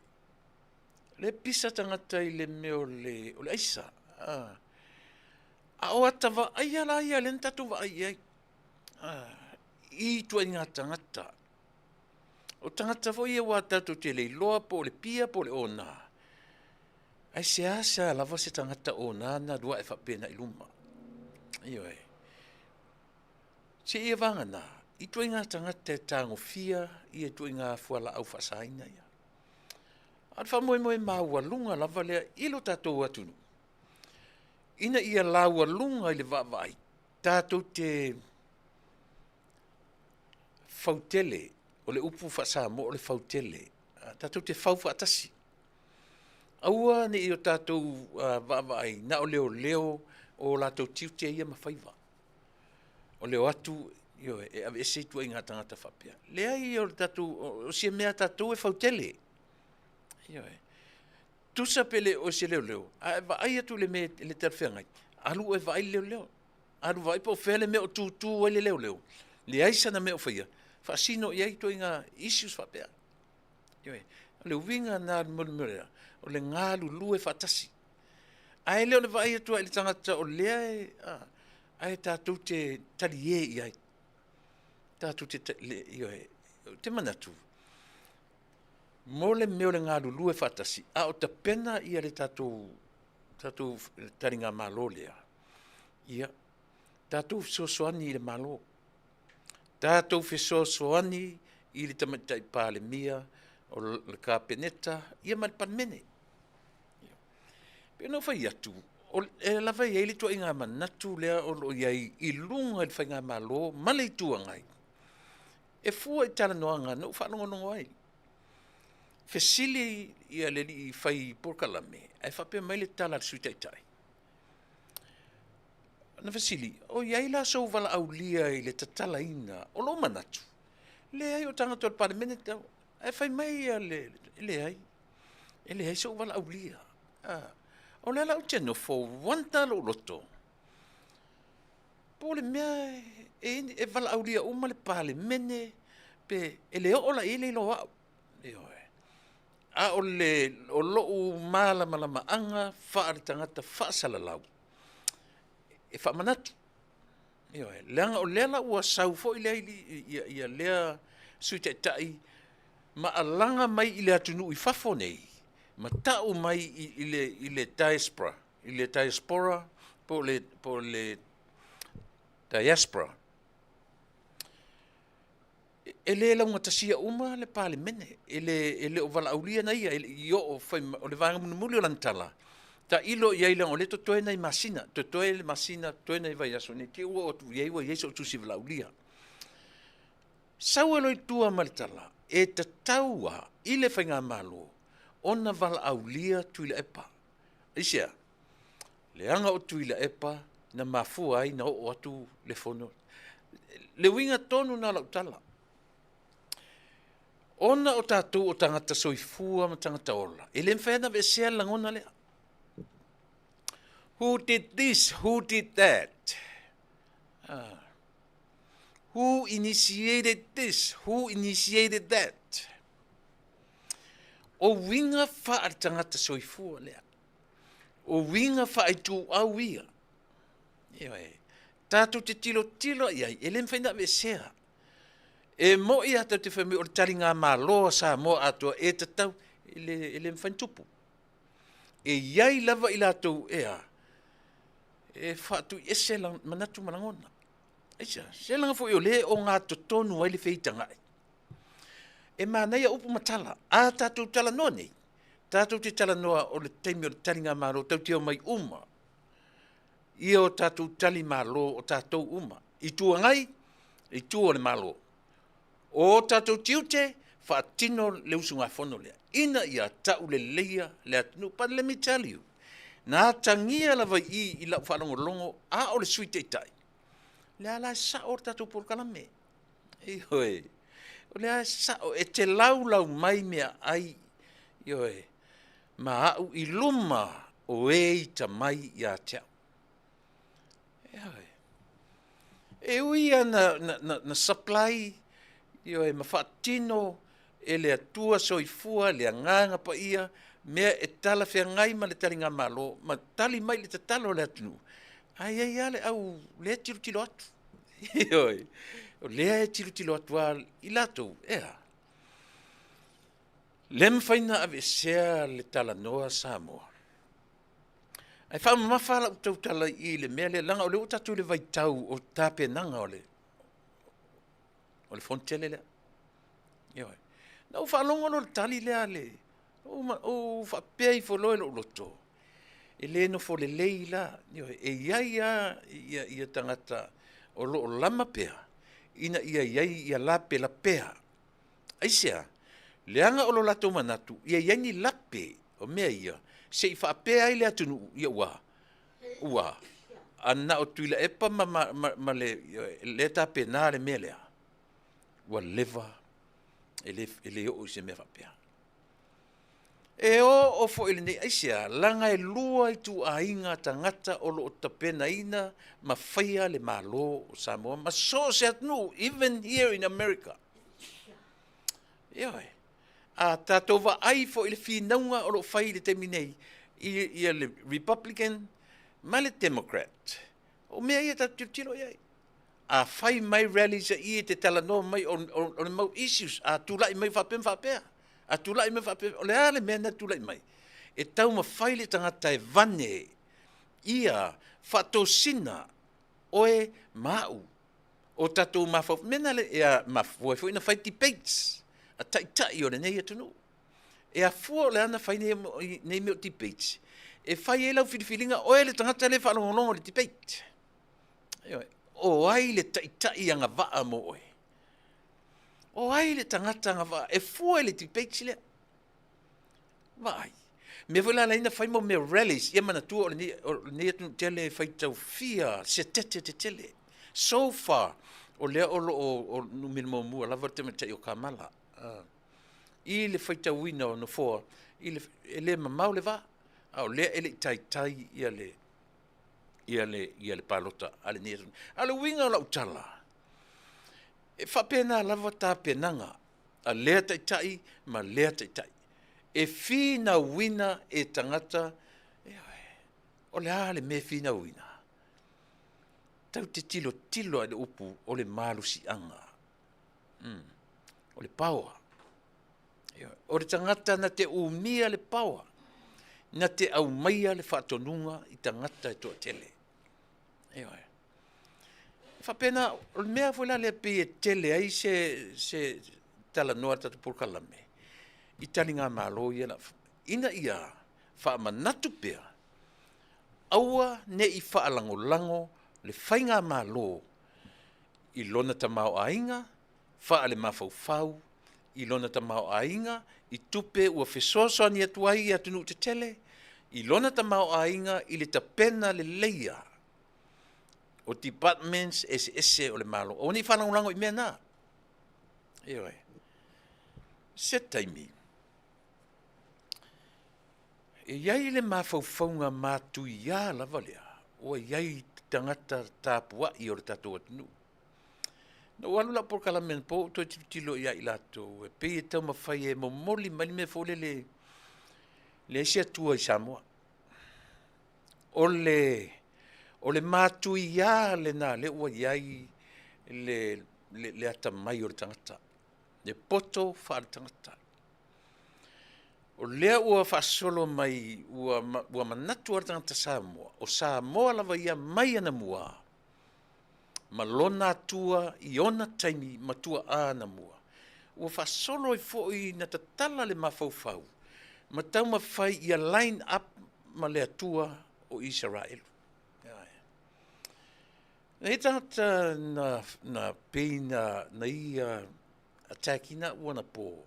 Le pisa tangata i le meo le o le aisa. A o atava aia la ia le ntatu va ai. I tua inga tangata. O tangata foi e wa tatu te le loa po le pia po le ona. Ai se asa lava se tangata ona na dua e whapena i luma. Se ia vanga na. I tua inga tangata e tango fia i e tua inga fuala au whasaina ia. Alfa moe maua lunga lava lea ilo tatou atunu. Ina ia laua lunga i le vavai. Tatou te fautele o le upu whasa mo o le fautele. Tatou te fau whaatasi. Aua ni i o tatou vavai na o leo o latou tiu te ia mawhaiva. O leo atu e ave ese tua inga tangata whapea. Lea i o tatou o sia mea tatou e fautele. Tusa pele o se leo. A vai atu le me le terfengai. Alu e vai leo. Alu vai po fele me o tu le leo. Le aisa na me o fia. Fasino ia to inga issues fa pea. Le winga na mulmura. O le ngalu lue fatasi. Ai leo le vai atu le tangata o le ai tatu te talie ia. Tatu te te manatu. Mole meo le ngāru lue whatasi, a o ta pena ia le tatou taringa malo lea. Ia, tatou fisosoani i le malo. Tatou fisosoani i le tamatai pāle mia, o le kāpeneta, ia ma le panmene. Pena whai atu, e lawa iai le tua inga manatu lea o lo iai i lunga i whainga malo, male i tua ngai. E fua i tala noanga, no whanongonongo ai. Fesili ia le li fai porkalame, ai whape mai le tala sui taitai. Na fesili, o iai la so wala au lia i le tatala ina, o lo manatu. Le ai o tanga tol parlemene tau, ai fai mai ia le ai so wala au lia. O le ala u teno fo wanta lo loto. Po le mea e wala au lia uma le parlemene, pe e le o la ile lo au. A o loo malama anga whaare tangata whaasalalau. E whaamanatu. Leanga o lela ua saufo i lea ia lea suitaitai ma alanga mai i le atunu i whafo nei. Ma tau mai i le diaspora. I le diaspora po le diaspora. E le launga tasia uma le pale mene. E le o wala aulia na ia. O le vanga muli o lantala. Ta ilo ia ilang o le totoe na i masina. Totoe le masina, totoe na i vai aso. Ne te ua o tu iaiwa iesa o tu si wala aulia. Sau alo i tua malitala. E ta taua i le whainga malo. Ona wala aulia tuila epa. Isia. Le anga o tuila epa na mafua ai na o atu le fono. Le winga tonu na lautala. Ona o tātou o tangata soifua ma tangata ola. E le mwhena ve sea langona lea. Who did this? Who did that? Who initiated this? Who initiated that? O winga wha tangata soifua lea. O winga wha ai tu au ia. Tātou te tilo iai. E le mwhena ve sea. E mo ia tau te whamui o le taringa māloa sa mo atua e tatau ele mwhaintupu. E iai lava i lātou ea, e whātu ese lang manatu manangona. Aisa, se langa fo i o le o ngā totonu ai le whitanga ai. E mānei a upu matala, a tātou tala noa nei. Tātou te tala noa o le teimi o le taringa mālo, tau te o mai uma. I o tātou tali mālo o tātou uma. I tua ngai, i tua le mālo. O tātou tiute, whaatino le usunga whono lea. Ina ia tau le leia le atinu. But let me tell you, nā tangia lava i lau whanongo longo, a o le sui te tai. Lea la sa o tātou porkalame. I hoi. Lea sa o e te lau mai mea ai. I hoi. Ma au i luma o e i ta mai i a teau. E hoi. E uia na supply, i hoi ma whaatino, e le atua soifua, le nganga pa ia, mea e tala whea ngai ma le taringa malo, ma tali mai le tatalo le atunu. Ai ale au le tilo atu. Ioi, o le tilo atu i lato, ea. Le mwhaina ave sea le tala noa Samoa. Ai wha mawhala utau tala i le mea le langa, o le utatu le vaitau o tape nanga o le fontele lea. Ioi. Nau whalonga no le tali lea le. O whapea i wholoe lo loto. E le no fo le leila. E ia tangata o lo lama pea. Ina ia lape la pea. Aisea, leanga o lo lato manatu. Ia ni lape o mea ia. Se i whapea i le atunu ia ua. Ua. Ana o tuila epa ma le tape nā le mea lea. Ua leva. Ele o se me whapea. E o fo ele nei aisia, langa e lua i tu ainga tangata o lo o tapena ina, ma whaia le malo o Samoa, ma so se atnu, even here in America. Ioi. A tātou wa ai fo ele whinaunga o lo whai le temi nei, i le Republican, ma le Democrat. O mea ia tātou tilo iai. A whai mai rallies i te tala no mai on the mau issues. A tūlai mai whapea. A tūlai mai whapea. O le ale mea na tūlai mai. E tau ma whai le tangata e vane. Ia whatosina oe mau. O tatou mawhau. Mena le ea mawhau. Fo ina whai debates. A tai o le nei atunu. E a fua le ana whai nei meo debates. E whai e lau whiriwhiringa oe le tangata le whalongolongo le debate. Ioi. O ai le tai anga waa mo oe. O ai le tangata anga waa. E fua le debate le. Vai. Me wala la ina whai mo me rallies. Ia mana tua o le atu tele whai tau fia. Se tete te tele. So far. O lea o numilmo mua. Lava te me te o Kamala. I le whai tau wina o no fua. I le mamau le waa. O lea ele tai ia le. Ia le palota ale ni ale winga la utala e fa pena lava ta penanga a le tai ma le tai e fina wina e tangata o le ale me fina wina tau te tilo ale upu o le malusi anga o le pawa o le tangata na te umia le pawa na te au maia le whatonunga i tangata e toa tele. Ewa. Whapena, o mea whala le pe e tele ai se tala noa tatu purkalame. I tali ngā mālo i ala. Ina ia whaamanatu pea. Aua ne i whaalango le whai ngā mālo i lona ta mao ainga, whaale mawhau, i lona ta mao ainga, i tupe ua whesoso ani atuai i atunu te tele, i lona ta mao ainga i le tapena le leia o departments ese o le malo. O ni whanangulango i mea nā. Ewe. Se taimi. E iai le mawhauwhaunga mātu ia lava lea. O iai tangata tāpua i o le tatou atunu. Na walula por kalamen po to tilo ia ilato e pe tau mawhai e momoli mali me fole le sia tua i Samoa. O le mātu ia le nā le ua iai le le ata mai o le tangata. Le poto wha le tangata. O lea ua whaasolo mai ua manatu o le tangata Samoa. O Samoa lava ia mai ana mua. Ma lona atua I ona taimi matua ana mua. Ua whaasolo I fo'i na tatala le mafaufau. Ma tau mawhai ia line up ma le atua o Israel. E tangata na pei na ia atakina ua na po.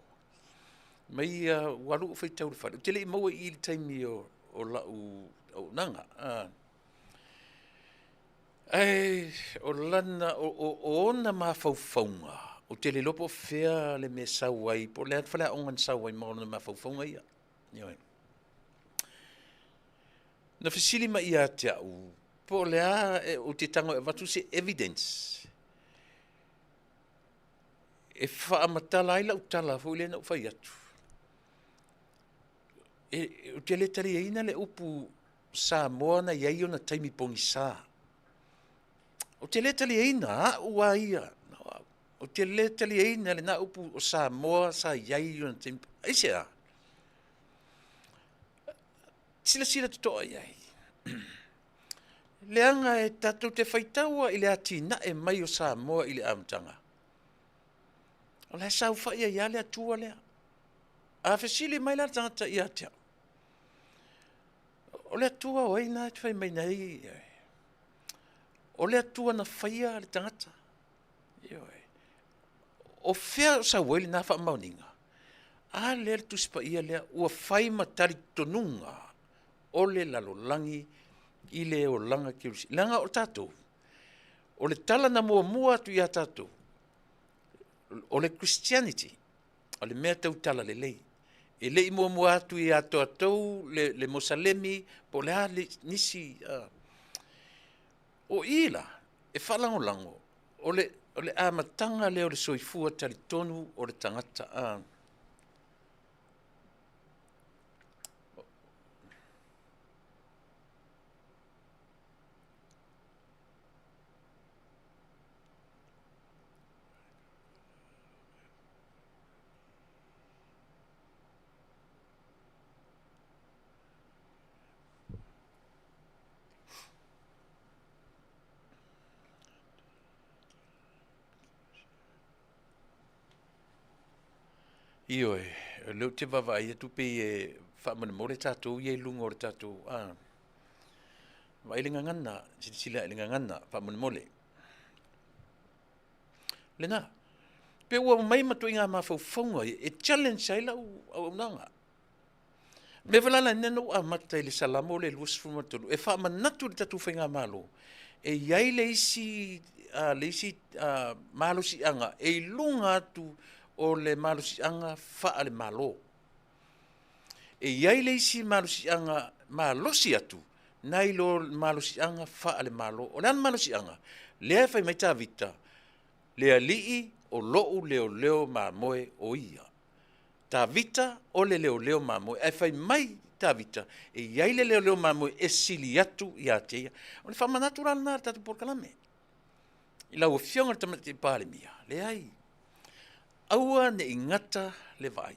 Mai walu o whaitau le whare. Tele I maua I le taimi o lau o nanga. O lana, o ona mawhauwhaunga. O tele lopo whea le me sauai. Po le whale ongan sauai ma ona mawhauwhaunga ia. Na whisili ma ia te au. Po lea o te tango e watu se evidence. E whaamatala ai lau tala fo le na whai atu. O te le tari eina le upu Samoa na iai o na taimi pongi sā. O te le tali eina ua ia. O te le tali eina le na upu o Samoa sa iai o na taimi. Aise a. Sila tutoa iai. Leanga e tatou te whaitaua I le atina e mai o Samoa I le amtanga. O le sau whaia ia le atua lea. A whesili mai la tangata I atea. O le atua o eina te whai mai nei. O le atua na whaia le tangata. O whea o sa weli na wha mauninga. A le tuspa ia lea ua whai matari tonunga. O le lalolangi I le o langa kirusi. Langa o tatou. O le tala na mua atu ia tatou. O le Christianity. O le mea tau tala le lei. E lei mua atu ia atou le Mosalemi. Po le ha le nisi. O ila. E whalango lango. O le amatanga leo le soifua tali tonu o le tangata. Ioe, leo te wawai e tupe e whaamana mo le tātou i e lunga o le tātou. Wai linga ngana, sila linga ngana, whaamana mo le. Lena, pe ua mai matu inga mawhauwhaunga e challenge ai lau au nanga. Me walala nena ua mata I le salamo le luas fumatulu. E whaamanatu le tatu whainga malo. E iai le isi malo si anga. E lunga atu o le malusianga faa le malo. E iai le isi malusianga malosi atu, nai lo malusianga faa le malo. O lean malusianga, lea fai mai tā vita, lea lii o lou leo mamoe o ia. Tā vita o le leo mamoe, e fai mai tā vita, e iai le leo mamoe e sili atu I atea. O le whamanatu rana nā tatu porkalame. I lau o fionga tamate I pāle mia, le ai. Aua ne ingata le vai.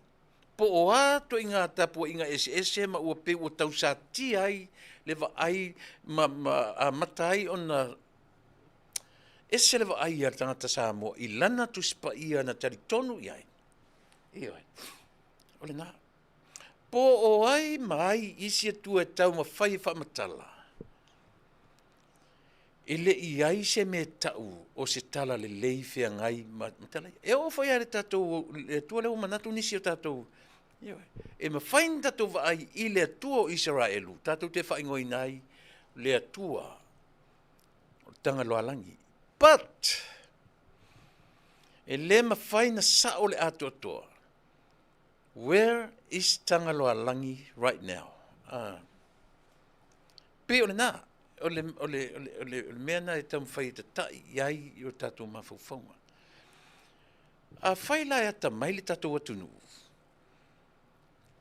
Po o ato ingata po inga ese ma ua pe ua tau sa ti ai le vai matai ona ese le vai ar tangata Samoa I lana tuspa ia na tari tonu iai. Ioi. Ole na. Po o ai mai isi atu e tau ma whai whamatala. Ele iai se me tau o se tala le leifea ngai matala. E o whai are tatou, le tua leo manatu nisi o tatou. E ma whain tatou vai I le atua o Israelu. Tatou te whai ngoi nai le atua o tanga loalangi. But, e le ma whai na sa o le atua toa. Where is tanga loalangi right now? Pe o le nā. O le mea na e tam whai ta tai iai I o tatou mawhauwhaunga. A whai lai ata mai le tatou atunu.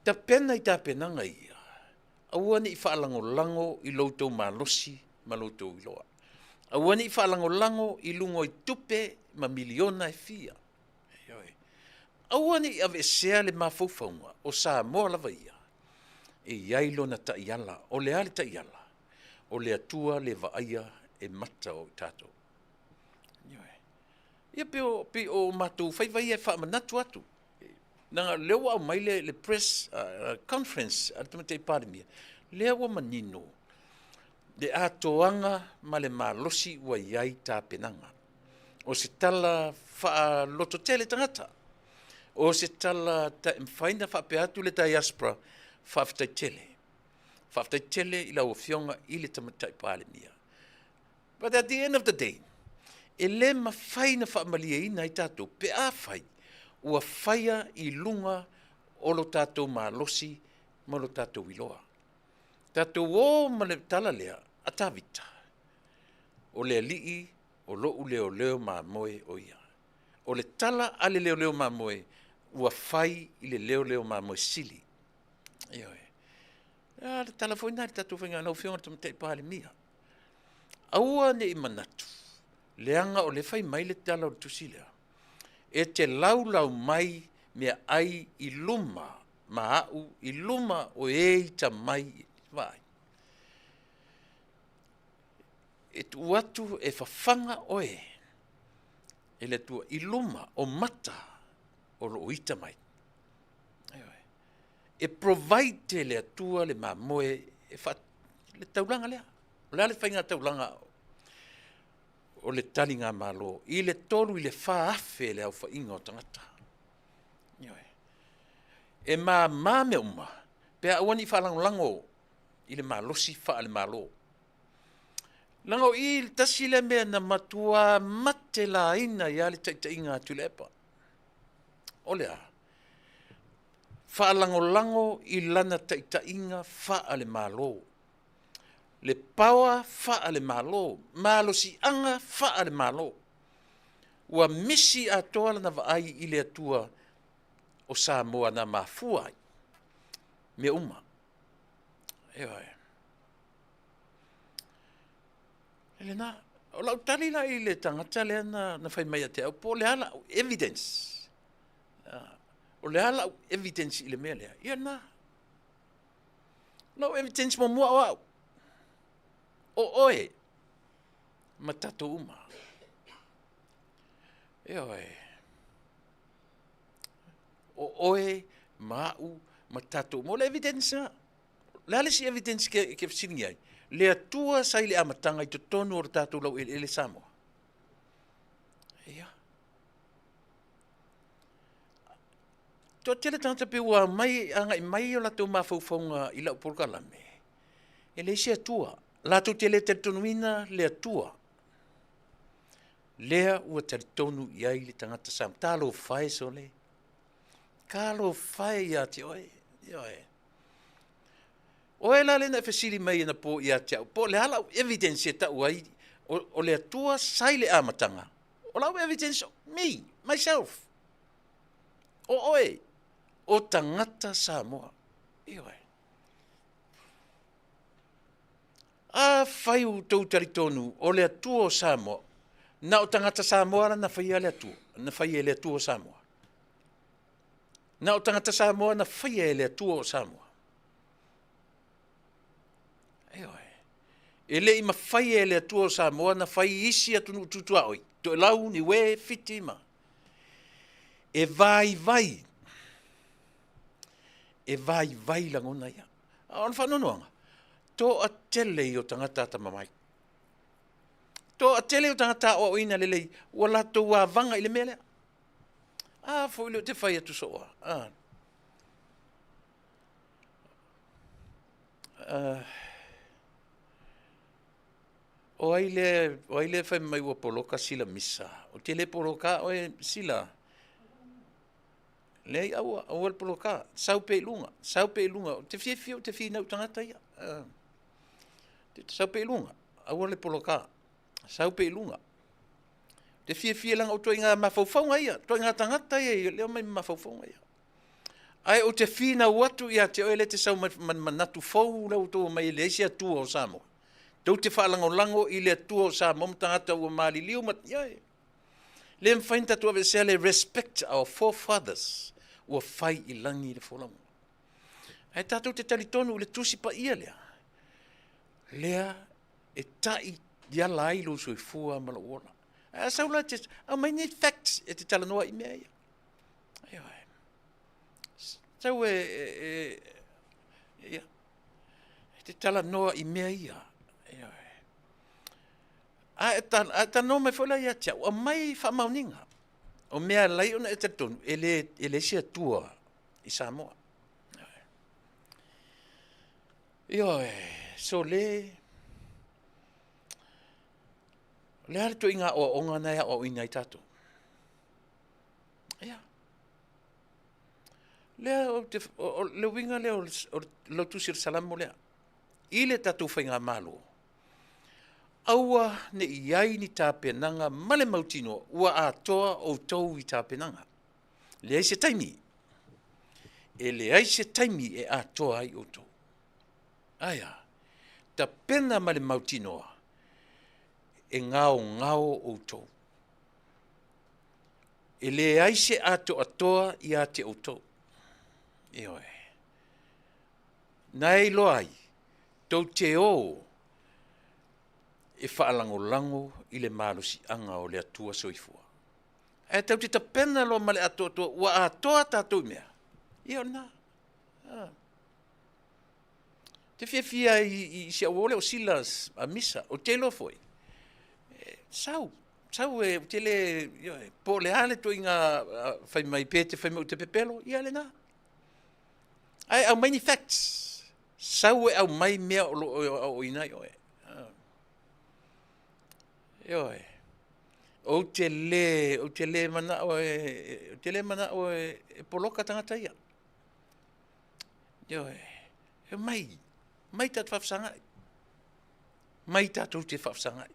Ta pena I ta penanga ia. Aua ni I whaalango lango I loutou malosi ma loutou iloa. Auani whaalango I lungo I tupe ma miliona e fia. Auani ave sea le mafaufaunga o Samoa lava ia. E yailo na taiala, o le ale taiala, o le atua le vaaya e mata o tato. Ia pe o matou whaiwai e whaamanatu atu. Nanga leo au mai le press conference, atamate parimia, leo wa manino, le atoanga ma le malosi wa iai tā penanga. O se tala wha loto tele tangata. O se tala whaina whapeatu le diaspora whaftai tele. Whaftai tele I lau fionga I le tamatai parimia. But at the end of the day, e le mawhaina whaamalia ina I tātou pe a whai, ua whaia I lunga o lo tātou malosi ma lo tātou iloa. Tātou o ma le tala lea a tāwita. O le alii o lo leo leo ma moe o ia. O le tala ale leo leo ma moe, ua whai I le leo leo ma moe sili. Ioe. Le tala foina le tātou whainga nau whionga tamatai pāle mia. Aua ne I manatu. Leanga o le whai mai le tala o tusilea. E te laulau mai mea ai I luma, ma au I luma o e ta mai vai. E tu atu e whawhanga oe. E le tua I luma o mata o lo ita mai. E provide le atua le mamoe e le taulanga lea. Lea le whainga taulanga o le talinga malo. I le toru I le whaafe le au whainga o tangata. E me uma. Pea awani whalangolango I le malosi wha le malo. Lango I le tasi le mea na matua mate la ina I ale taitainga tulepa. O lea. Whaalangolango I lana taitainga wha le malo. Le pawa wha le malo. Malo si anga wha le malo. Ua misi atoa lana vaai I le atua o Samoa na mafua. Me uma. Ewae. Elena, o lau tali la I le tangata lea na whai mai a te au. Po le hala evidence. O le hala evidence I le mea lea. Ia na. Lau evidence mo mua wau. O oe. Matato uma. Eoe. O oe, mau, matato. Mo le evidence na. Le hala si evidence ke fsiringi ai. Le atua sai le amatanga I tonu o tato lau ele Samoa. Ia. To tele tangata pe ua mai anga I mai o lato mawhauwhaunga I lau porkalame. E le si atua. Lato tele te tonuina le atua. Lea ua tari tonu iai le tangata Samoa. Talo whae so le. Kalo whae ia te oe. Ioe. Oe la le na whesiri mai na po ia te au. Po le hala evidence e tau ai. O le atua sai le amatanga. O lau evidence me, myself. O oe. O tangata Samoa. Ioe. A whai u tau taritonu o le atua o Samoa. Na o tangata Samoa na whai le atua. Na whai le atua o Samoa. Na o tangata Samoa na whai le atua o Samoa. Eoe. E le ima whai le atua o Samoa na whai isi atunu tutua oi. To lau ni we fitima. E vai vai. E vai vai langona ia. Aon whanonoanga. To a tele I o tangata tamamai. To a tele o tangata o ina lelei. Wala to wa vanga I le mele. Fo ilo te whai atu soa. O ai le whai mai ua poloka sila misa. O tele poloka oe sila. Lei au al poloka. Sau pe lunga. Te fie te fie nau tangata ia. Sau pe lunga. Au le poloka. Sau pe lunga. Te fie lang o toi ngā mawhauwhaunga ia. Toi ngā tangata ia. Leo mai mawhauwhaunga ia. Ai o te fie na watu ia te oele te sau manatu fau lau tō mai le isia tua o Samoa. Tau te whaalango i le atua o Samoa ma tangata ua maliliu mat iai. Le mwhainta tua vesea le respect our forefathers ua whai i langi i le wholango. Ai tātou te talitonu le tusi pa ia lea. Lea e tai dia lai lo soi fua ma la ola. A saula te, a mai ni facts e te talanoa i mea ia. Ai ai. Sau ia. Te talanoa i mea ia. Ai ai. A ta no me fola ia tia, a mai fa mauninga. O mea lai ona e te tonu, ele sia tua i Samoa. Ioi, so le ale tu inga o onga nei o inai tatu. Ia. Le winga le o tu sir salam le. Ile tatu whainga malo. Aua ne iai ni tāpenanga male mautino ua atoa o tau i tāpenanga. Le aise taimi. E le aise taimi e atoa ai o tau. Aia, ta pena male mautinoa e ngao o tau. E le aise ato atoa i ate o tau. Ioe. Nai loai, tau te o e whaalango i le malusi anga o le atua soifua. E tau te ta pena lo male ato atoa, ua atoa tātou mea. Io na. Te fia i sia ole o silas a misa, o telo foi. Sau e tele, po le ale to inga fai mai pete, fai mai te pepelo, ia le na. Ai, au maini facts. Sau e au mai mea o inai oe. Ioe. O te le mana o e poloka tangata ia. Ioe. E mai tat whafsangai. Mai tatou te whafsangai.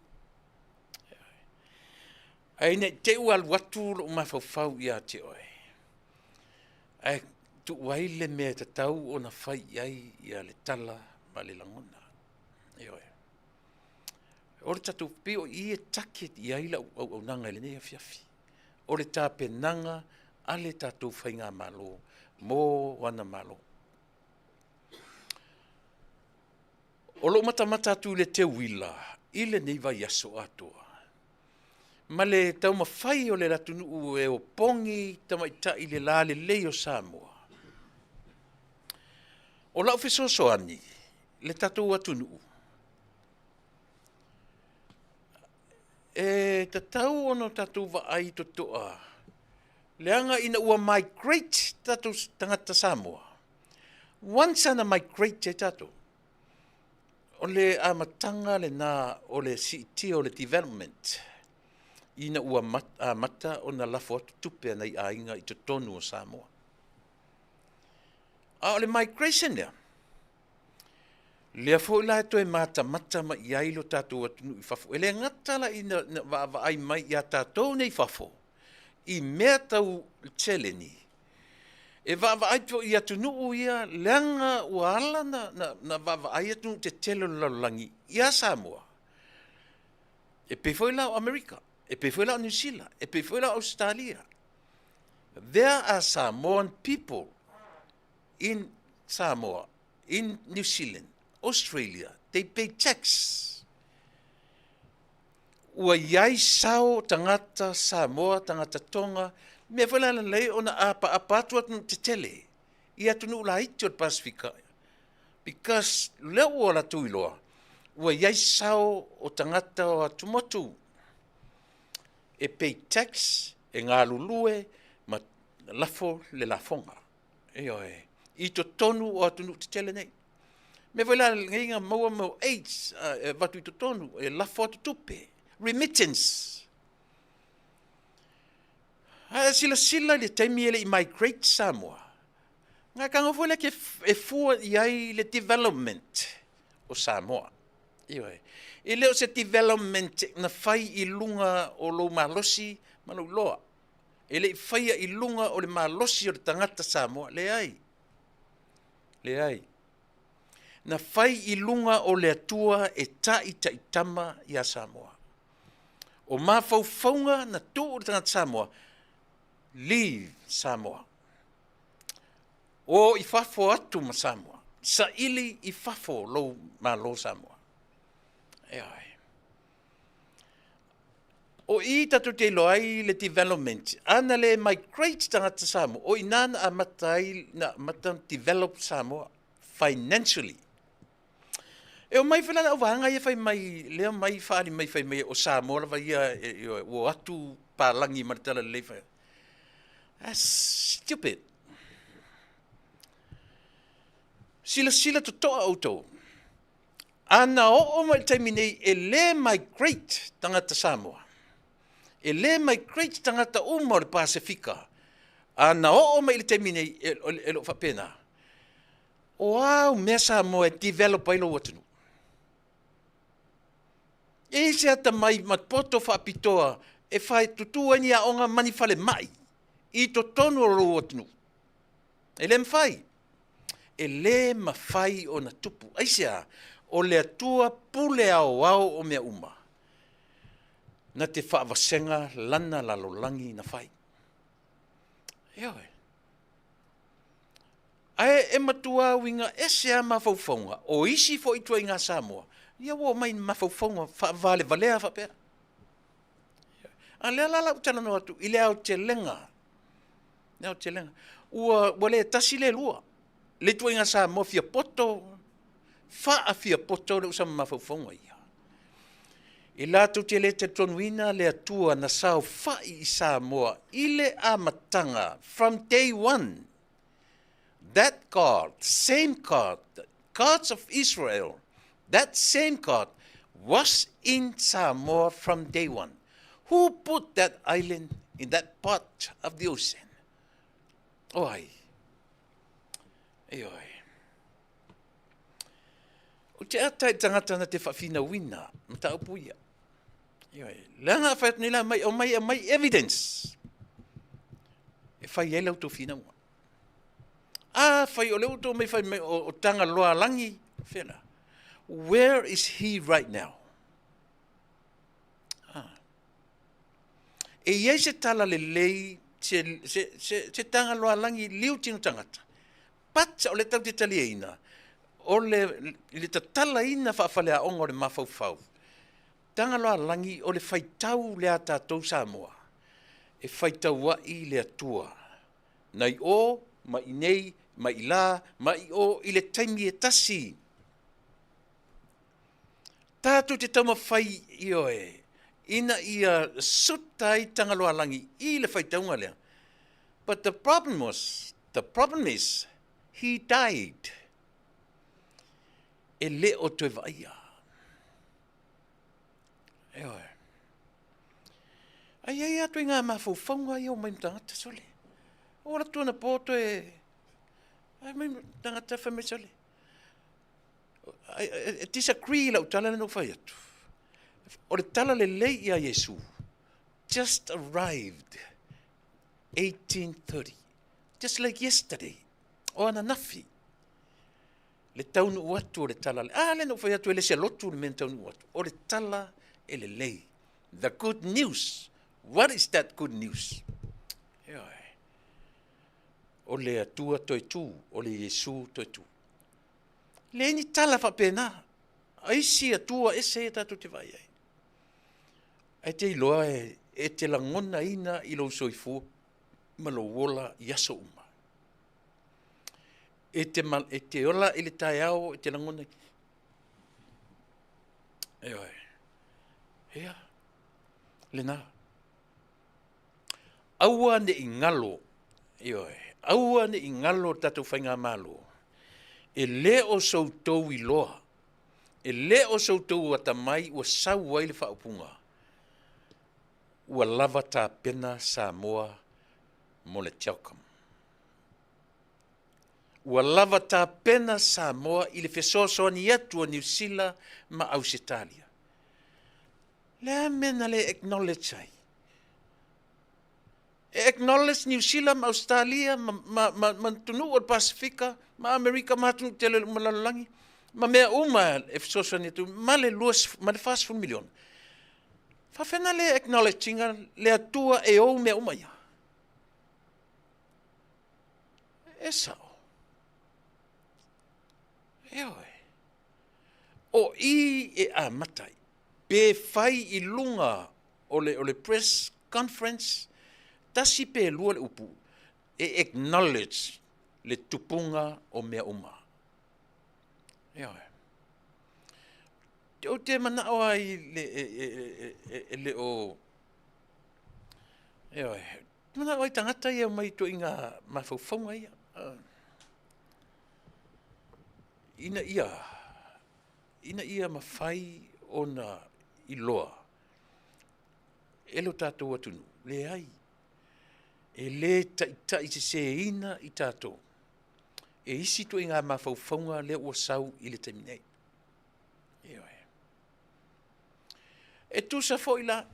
Ai ne te ual watu lo mawhawhau ia te oe. Ai tu waile mea te tau o na whai ai ia le tala ma le langona. Ioe. Ore tatou pio i e take i aila au nanga le nea fiafi. Ore tape nanga ale tatou whainga malo. Mo wana malo. O lo mata tu le te wila, i le neiva yaso atoa. Ma le tau mawhai o le ratunu e o pongi tamaita i le la le leo Samoa. O lau fisoso ani, le tatou atunu. E tatau ono tatou wa ai to toa. Le anga ina ua migrate tatou tangata Samoa. Once ana migrate tatou. O le amatanga le na o le CT o le development. Ina ua mata o na lafo atu tupe nei a inga i te tonu o Samoa. A o le migration lea. Lea fo la to e mata ma i ailo tatou atunu i fafo. E le ngatala ina va ai mai i a tatou nei fafo. I mea tau tseleni. E va ai to i atunu ia leanga ua ala na va ai atunu te telo langi ia Samoa. E pe foi la America, e pe foi la New Zealand, e pe foi la Australia. There are Samoan people in Samoa, in New Zealand, Australia. They pay tax. Ua iai sao tangata Samoa, tangata Tonga, me whala lei ona apa atu atu te tele. Ia tunu la iti o Pasifika. Because leo o la tuiloa, ua iai sao o tangata o atumotu. E pay tax, e ngā lulue, ma lafo le lafonga. Eoe. I to tonu o atunu te tele nei. Me whala nginga maua mau AIDS, watu i to tonu, e lafo atu tupe. Remittance. Sila le taimi ele i migrate Samoa. Ngā kanga fwela ke e fua i ai le development o Samoa. Iwe. E leo se development na whai i lunga o lo malosi malu loa. E le i whai i lunga o le malosi o le tangata Samoa. Le ai. Le ai. na fai I lunga o le atua e taitama ia Samoa. O mafaufaunga na tu o tangata Samoa, leave Samoa. O I fafo atu ma Samoa, sa ili I fafo lo Samoa. Ai. O I tatu te loai le development, ana le migrate tangata Samoa, o inana a matai na matan develop Samoa financially. E o mai whanana o wahanga ia whai mai, lea mai whaari mai whai mai o Samoa, wa ia o atu pālangi maritala le whai. That's stupid. Sila to toa auto. Ana o mai taimi nei e le migrate tangata Samoa. E le migrate tangata uma o le Pasifika. Ana o mai le taimi nei e lo whapena. O au mea Samoa e develop ai lo watunu. E se ata mai matpoto whapitoa e whai tutua ni a onga manifale mai. I to tonu o lo watunu. E le mwhai. E le mawhai o na tupu. Aisea, o le atua pule au o mea uma. Na te whaavasenga lana lalolangi na whai. Eoe. Ae e matua winga esea mawhauwhaunga. O isi fo itua inga Samoa. Ia wo mai mawhauwhaunga whaavale valea whapea. A lea lala utana no atu. Ile au te lenga. Nea au te lenga. Ua le tasi le lua. Le tua inga Samoa fia poto. Faa fia poto le usama mawhauwhaunga ia. I lātou te le te tonuina le atua na sao fai I Samoa. Ile a matanga from day one. That God, same God, the gods of Israel, that same God was in Samoa from day one. Who put that island in that part of the ocean? Oi. Oi. O te atai tangata na te whawhina wina, mta upuia. Langa whaet nila mai o mai evidence. E whai e lau tō whina mua. Whai o leu tō mai whai o tanga loa langi. Whena. Where is he right now? E iei se tala le lei, se tanga loa langi liu tino tangata. Patsa o le tau te talia ina. O le tatala ina whaafalea ongo le mawhauwhau. Tanga loa langi o le whaitau le a tātou Samoa. E whaitau wa I le atua. Nai o, mai nei, mai la, mai o I le taimi e tasi. Tātou te tauma whai I oe. Ina ia sutai tanga loa langi I le whaitaunga lea. But the problem is, he died. E le o te vaia. Eoe. Ai atu inga mawhauwhaunga I o mai mtangata sole. Ora tuana poto e... Ai mai mtangata whame sole. E disagree lau tala no whai atu. O le tala le lei ia Yesu. Just arrived. 1830. Just like yesterday. O ana nafi. Le taunu watu o le tala le. Le no whai atu e le se lotu le men taunu watu. O le tala e le lei. The good news. What is that good news? O le atua toi tu. O le Yesu toi tu. Le ni tala whapena. Aisi atua e se tatu te vai ai. Ai te iloa e te langona ina I lo soifu. Ma lo wola yaso uma. E te ola I le tai au e te langona. Eoe. Ea. Lena. Aua ne ingalo. Eoe. Aua ne ingalo tatu whainga malo. E le o soutou I loa. E le o soutou ata mai ua sau wai le whaupunga. Ua lava tā pena Samoa mo le Telkom. Ua lava tā pena Samoa I le fesoasoani atu o New Zealand ma Australia. Le mena le acknowledge ai. E acknowledge New Zealand ma Australia ma tunu o Pasifika ma Amerika ma tunu tele malalangi. Ma mea uma, e fisosani tu, ma le fast food million. Whawhena le acknowledginga, le atua e o mea uma ia. E sao. E oi. O I e a matai. Pe fai I lunga o le press conference, tasi pe lua le upu, e acknowledge le tupunga o mea uma. E oi. O te mana o ai le o... E oi. Mana o ai tangata ia mai to inga mawhauwhaunga ia. Ina ia mawhai o na iloa. E lo tātou atunu. Le ai. E le ta I se ina I tātou. E isi to inga mawhauwhaunga le ua sau I le taiminei. E oi. E tu sa fo ila,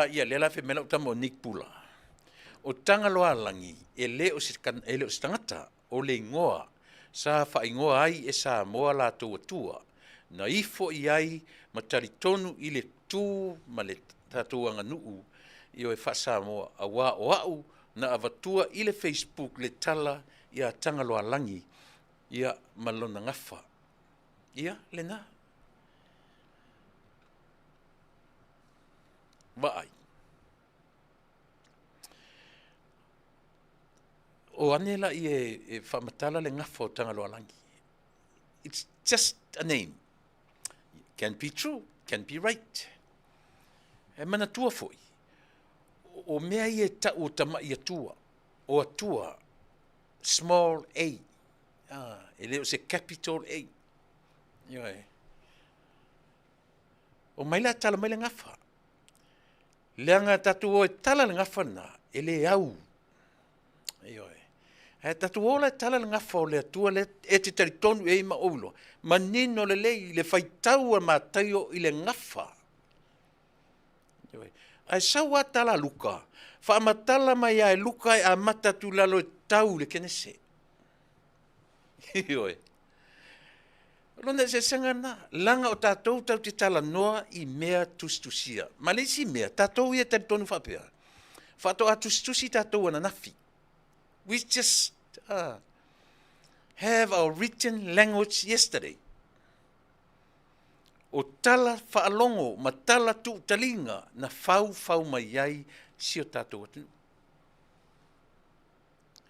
ia le la fe mela utamo Nick Pula. O tanga loa langi, e le o tangata, o le ingoa, sa fa ingoa ai e sa moa la tua, na ifo I ai, ma taritonu I le tu, ma le tatua nganuu, I o e fa sa moa, a wā o au, na avatua I le Facebook le tala, ia tanga loa langi, ia malona ngafa. Ia, le na. Vai. O anela I e whamatala le ngafo o tanga loa langi. It's just a name. Can be true, can be right. E mana tua foi. O mea I e tau tama I atua. O atua, small a. E leo se capital A. Ioe. O maila tala maila ngafa. Leanga tatu o e tala le ngafa na, e le au. Ioe. E tatu o le tala le ngafa o le atua le e te taritonu e ima oulo. Ma nino le lei le faitau a mātaio I le ngafa. Ioe. Ai sawa tala luka. Fa matala mai ai luka e a matatu lalo e tau le kenese. Ioe. Lona se senga na, langa o tātou tau te tala noa I mea tustusia. Ma le si mea, tātou ia taritonu whapea. Whato a tustusi tātou ana nafi. We just have our written language yesterday. O tala whaalongo, ma tala tu talinga, na whau mai ai si o tātou atu.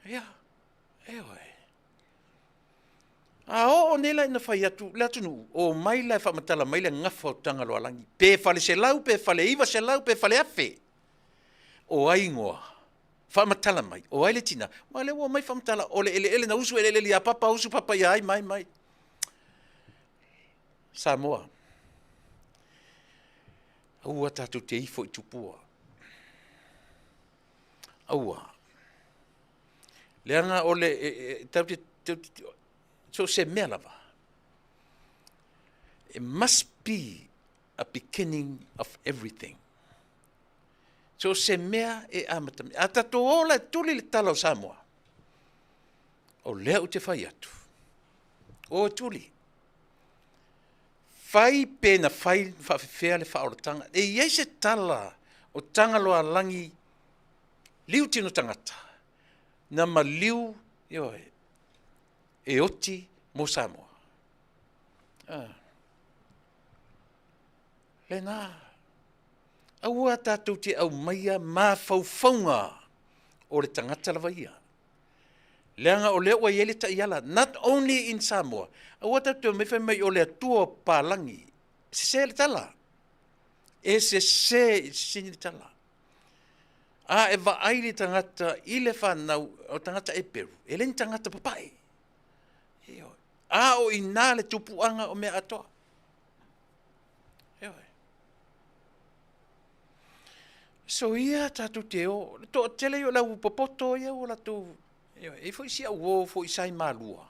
Ia, eoi. O nela ina whai atu, le atu nu, o mai lai whamatala mai le ngafa o tanga loa langi. Pe whale se lau, pe whale iwa se lau, pe whale afe. O ai ngoa, whamatala mai, o ai le tina. Ma le o mai whamatala, o le ele na usu ele li a papa, usu papa ia ai, mai. Samoa. Aua tātou te ifo I tupua. Aua. Leanga o le, tau te, so se mea lava. It must be a beginning of everything. So se mea e amatami. A tato ola e tuli le tala o Samoa. O lea u te whai atu. O tuli. Whai pe na whai whawhewhea le whaoratanga. E iei se tala o tanga loa langi liu tino tangata. Na ma liu, ioe, e oti mo Samoa. Le nā. Aua tātou te au maia mā whauwhaunga o le tangata lawa ia. Leanga o leo iele ta iala, not only in Samoa. Aua tātou me whai mai o le atua pālangi. Se le tala. E se sini le tala. A e wa aile tangata I le whanau o tangata e peru. E len tangata papai. A o ina le tupuanga o mea atoa. So ia tatu te o, to tele yo la upopoto ia o la tu. E foi sia o foi sai malua.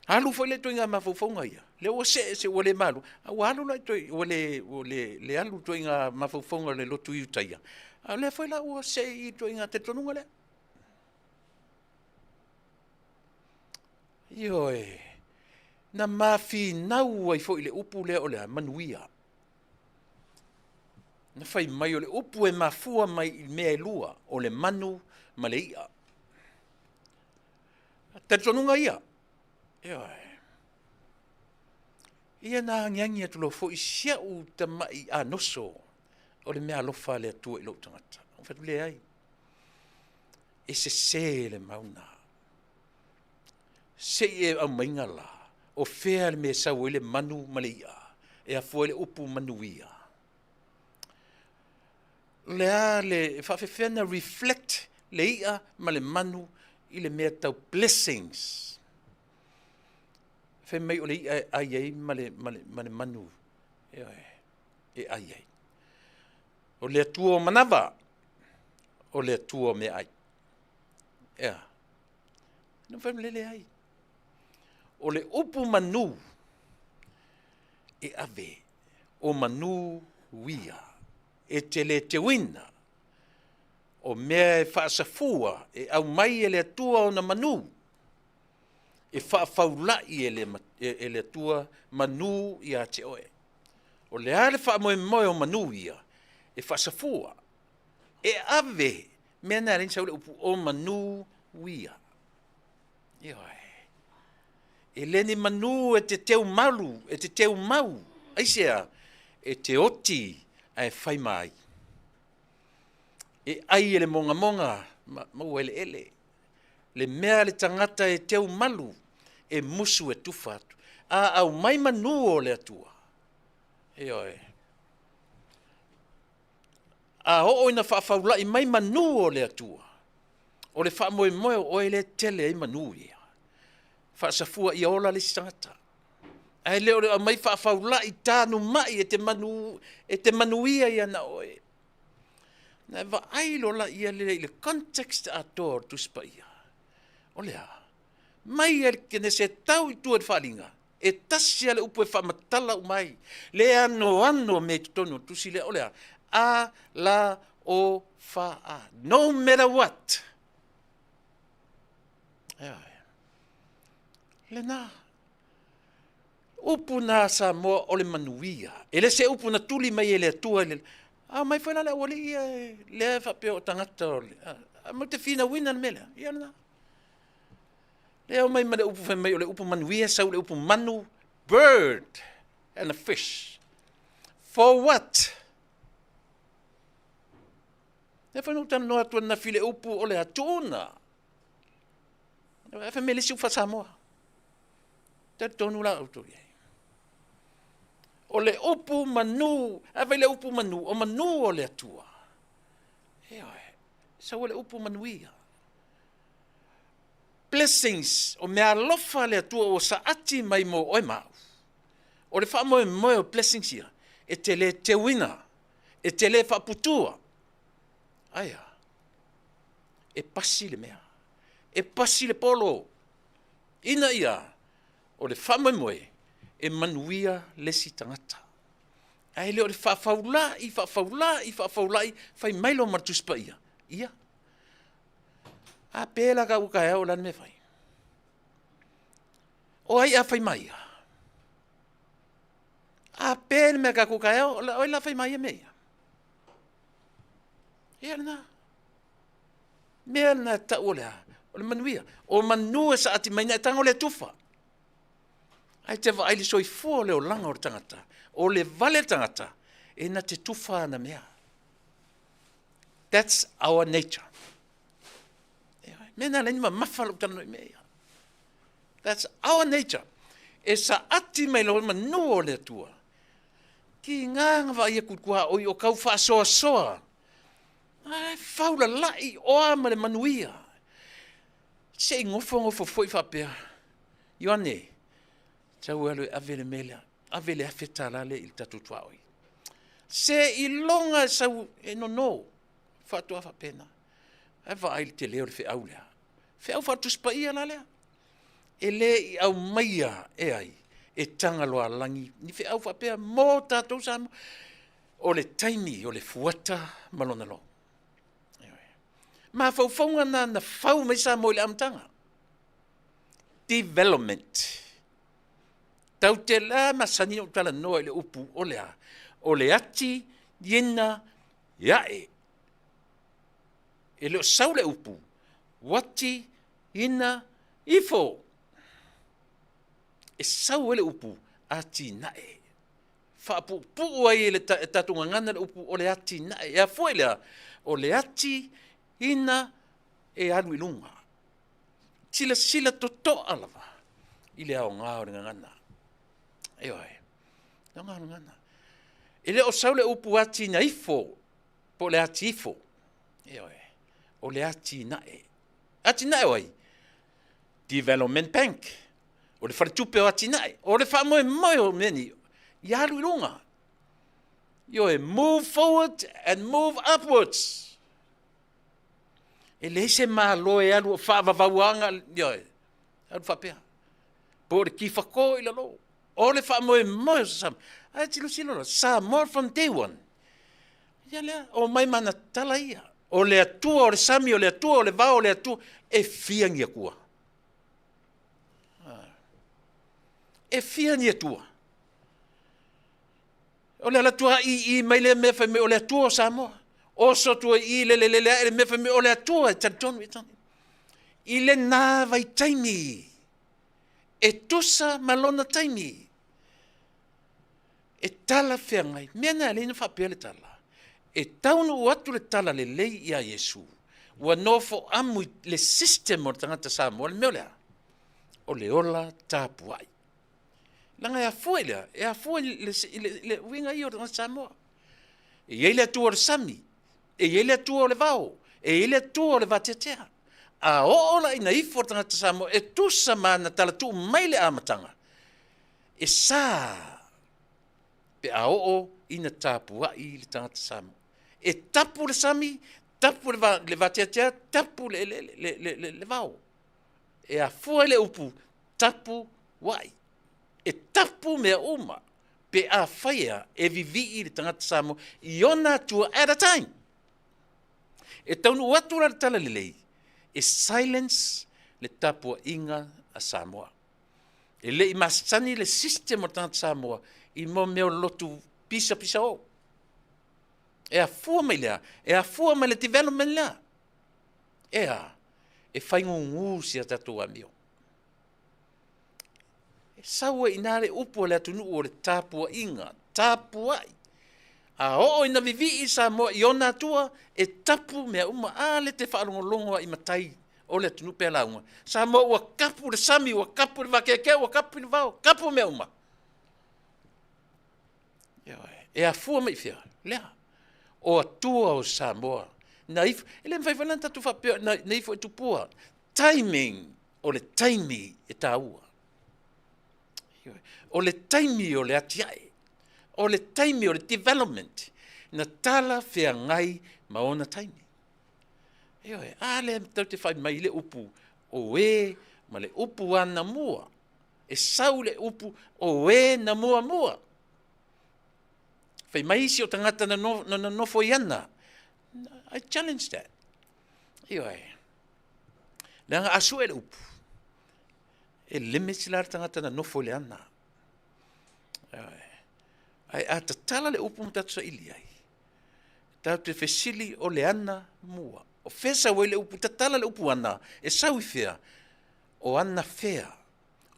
Alu foi le toinga mafofonga ia. Le o se o le malu. A alu la toi o le alu toinga mafofonga le lotu utaia. A le foi la o se I toinga te tonunga le. na mafinau ai fo'i le upu lea o le manuia. Na fai mai o le upu e mafua mai i mea e lua o le manu ma le ia. Te tonunga ia. Ia na ngiangi atu lo fo'i sia u ta mai a noso o le mea alofa le atua i lo tangata. O fatu le ai. E se le mauna. Se e au mainga la. O fea le me sau le manu ma le ia. E a fua le upu manuia. Lea le whawhewhena reflect le ia ma le manu i le mea tau blessings. Whe mai o le ia ai ai ma le manu. E ai ai. O le atua o manawa. O le atua o me ai. Ea. No whaim lele ai. O le upu manu. E ave. O manu wia. E te wina. O mea e whaasafua. E au mai e le atua o na manu. E whaafaulai e le atua manu i a te oe. O le ale whaamoe moe o manu ia. E whaasafua. E ave. Mea nā rin sau le upu o manu wia. Ioi. E leni manu e te teu malu. E te teu mau. Aisea. E te oti. Ai whai mai. E ai ele monga monga. Mau ele ele. Le mea le tangata e teu malu. E musu e tufatu. A au mai manu o le atua. Ioi. A o ina whaafawla i mai manu o le atua. O le whaamoe moe o ele tele i manu ia. Whaasafua i ola le tangata. Ai leo le mai whaafawla i tānu mai e te manuia ia na oe. Na wa ailo la ia le context a tōr tu spaia. O lea. Mai e kene se tau i tua whalinga. E tasia le upu e whamatala umai. Le ano me tono tusi le o lea. A la o fa'a. No matter what. Le na. Upu na sa mo o le manuia. E le se upu na tuli mai e le atua. Mai whaina le wali ia le whape o tangata o le. Mo te whina wina na mele. Ia na. Le au mai ma le upu whai mai o le upu manuia sau le upu manu. Bird and a fish. For what? E whanau tana noa tua na file upu o le atona. E wha mele siu whasamoa. Ta tonu la auto ye. O le upu manu, awai le upu manu, o manu o le atua. E oe, sa o le upu manuia. Blessings, o mea lofa le atua o sa ati mai mo oi mau. O le wha moe o blessings ia, e te le te wina, e te le wha putua. Aia, e pasi le mea, e pasi le polo. Ina ia, o le wha moe, e manuia lesi tangata. Ai leo le whaafaulai, whai mailo martuspa ia. Ia. A pēla ka uka eo lan me whai. O ai a whai mai ia. A pēla me ka uka eo, oi la whai mai ia mea. Ia na. Mea na ta olea, o le manuia. O manua sa ati mai na tanga o le tufa. Ai te wa aile soi fua leo langa o le tangata. O le vale tangata. E na te tufa na mea. That's our nature. Mena leni ma mawhalo tano i mea. That's our nature. E sa ati mai lo manu o le atua. Ki nganga wa ia kukua oi o kau wha soa soa. Ai whaula lai oa ma le manuia. Se ngofo foi whapea. Ioane. Tau alo avele mele, avele afetalale il tatutua oi. Se ilonga sau no, fatua fa pena. Ava ai te leo le fe au lea. Fe au fatu spaia la lea. E le i au maia e ai, e tanga loa langi, ni fe au fa pea mo tatou samo. O le taimi, o le fuata malona lo. Ma faufonga na fau mai sa mo le amtanga. Development. Tau te la masani o tala noa le upu o le a. O le ati yena yae. E leo sau le upu. Wati ina ifo. E sau le upu ati nae. Whaapu pu ai le tatunga ngana le upu o le ati nae. E a fwoi lea o le ati ina e alu ilunga. Sila toto alava. Ile au ngā o ngana. E oi. Ngā o ngana. Ele o sau le upu ati na ifo. Po le ati ifo. E oi. O le ati nae. Ati nae oi. Development Bank. O le wharetupe o ati nae. O le wha moe o meni. Ialu ilunga. Oi. Move forward and move upwards. Ele se malo e alu o whaavavauanga. Oi. Alu whapea. Po le ki whako ila lo. O le wha moe o sam. Ai tilo silo. Sa more from day one. Ia lea. O mai mana tala ia. O le atua, o le sami, o le atua, o le vao, o le atua. E fiangi a kua. E fiangi a tua. O le alatua i mai le mefa me o le atua o Samoa. O sotua i le mefa me o le atua e talitonu i tani. I le nā vai taimi. E tusa malona taimi. E tala whiangai. Mea nā leina whapea le tala. E taunu o atu le tala le lei ia Yesu. Ua nofo amu le system o tangata Samoa le meo lea. O le ola tāpuai. Langa e afua lea. E afua le winga i o tangata Samoa. E iei le atua o le sami. E iei le atua o le vao. E iei le atua o le vatetea. A oola ina ifo o tangata Samoa. E tusa mana tala tu mai le amatanga. E sa pe a oo ina tāpuai le tangata Samoa. E tapu le sami, tapu le vatetea, tapu le vao. E a fua le upu, tapu wai. E tapu mea uma, pe a whaia e vivi le tangata Samoa, i ona tua at a time. E taunu watura le tala le lei, e silence le tapua inga a Samoa. E le i masani le system o tangata Samoa, i mo meo lotu pisa o. E a fua mai lea, e a fua mai le development lea. E whaingungu si a tatu amio. E saua inare upu le atunu o le tāpua inga, tāpuai. A oo ina vivi i Samoa i ona atua, e tapu mea uma le te whaalongolongoa i matai o le atunu pe launga. Samoa ua kapu le sami, ua kapu le wakekea, ua kapu le vao, kapu mea uma. E a fua mai fia, lea. O atua o Samoa. Naif, ele mwhaiwhanan tatu whapea, naif o tupua. Timing, o le taimi e tāua. O le taimi o le atiae. O le taimi o le development. Na tala whea ngai maona taimi. Le tau te whai mai le upu o e, ma le upu ana mua. E sau le upu o e na mua. Fai mai si o tangata na nofo iana. I challenge that. Langa asu e le upu. E limits la tangata na nofo le ana. Ai a tatala le upu mtatu sa ili ai. Tau te fesili o le ana mua. O fesa wei le upu, tatala le upu ana. E sawi fea. O ana fea.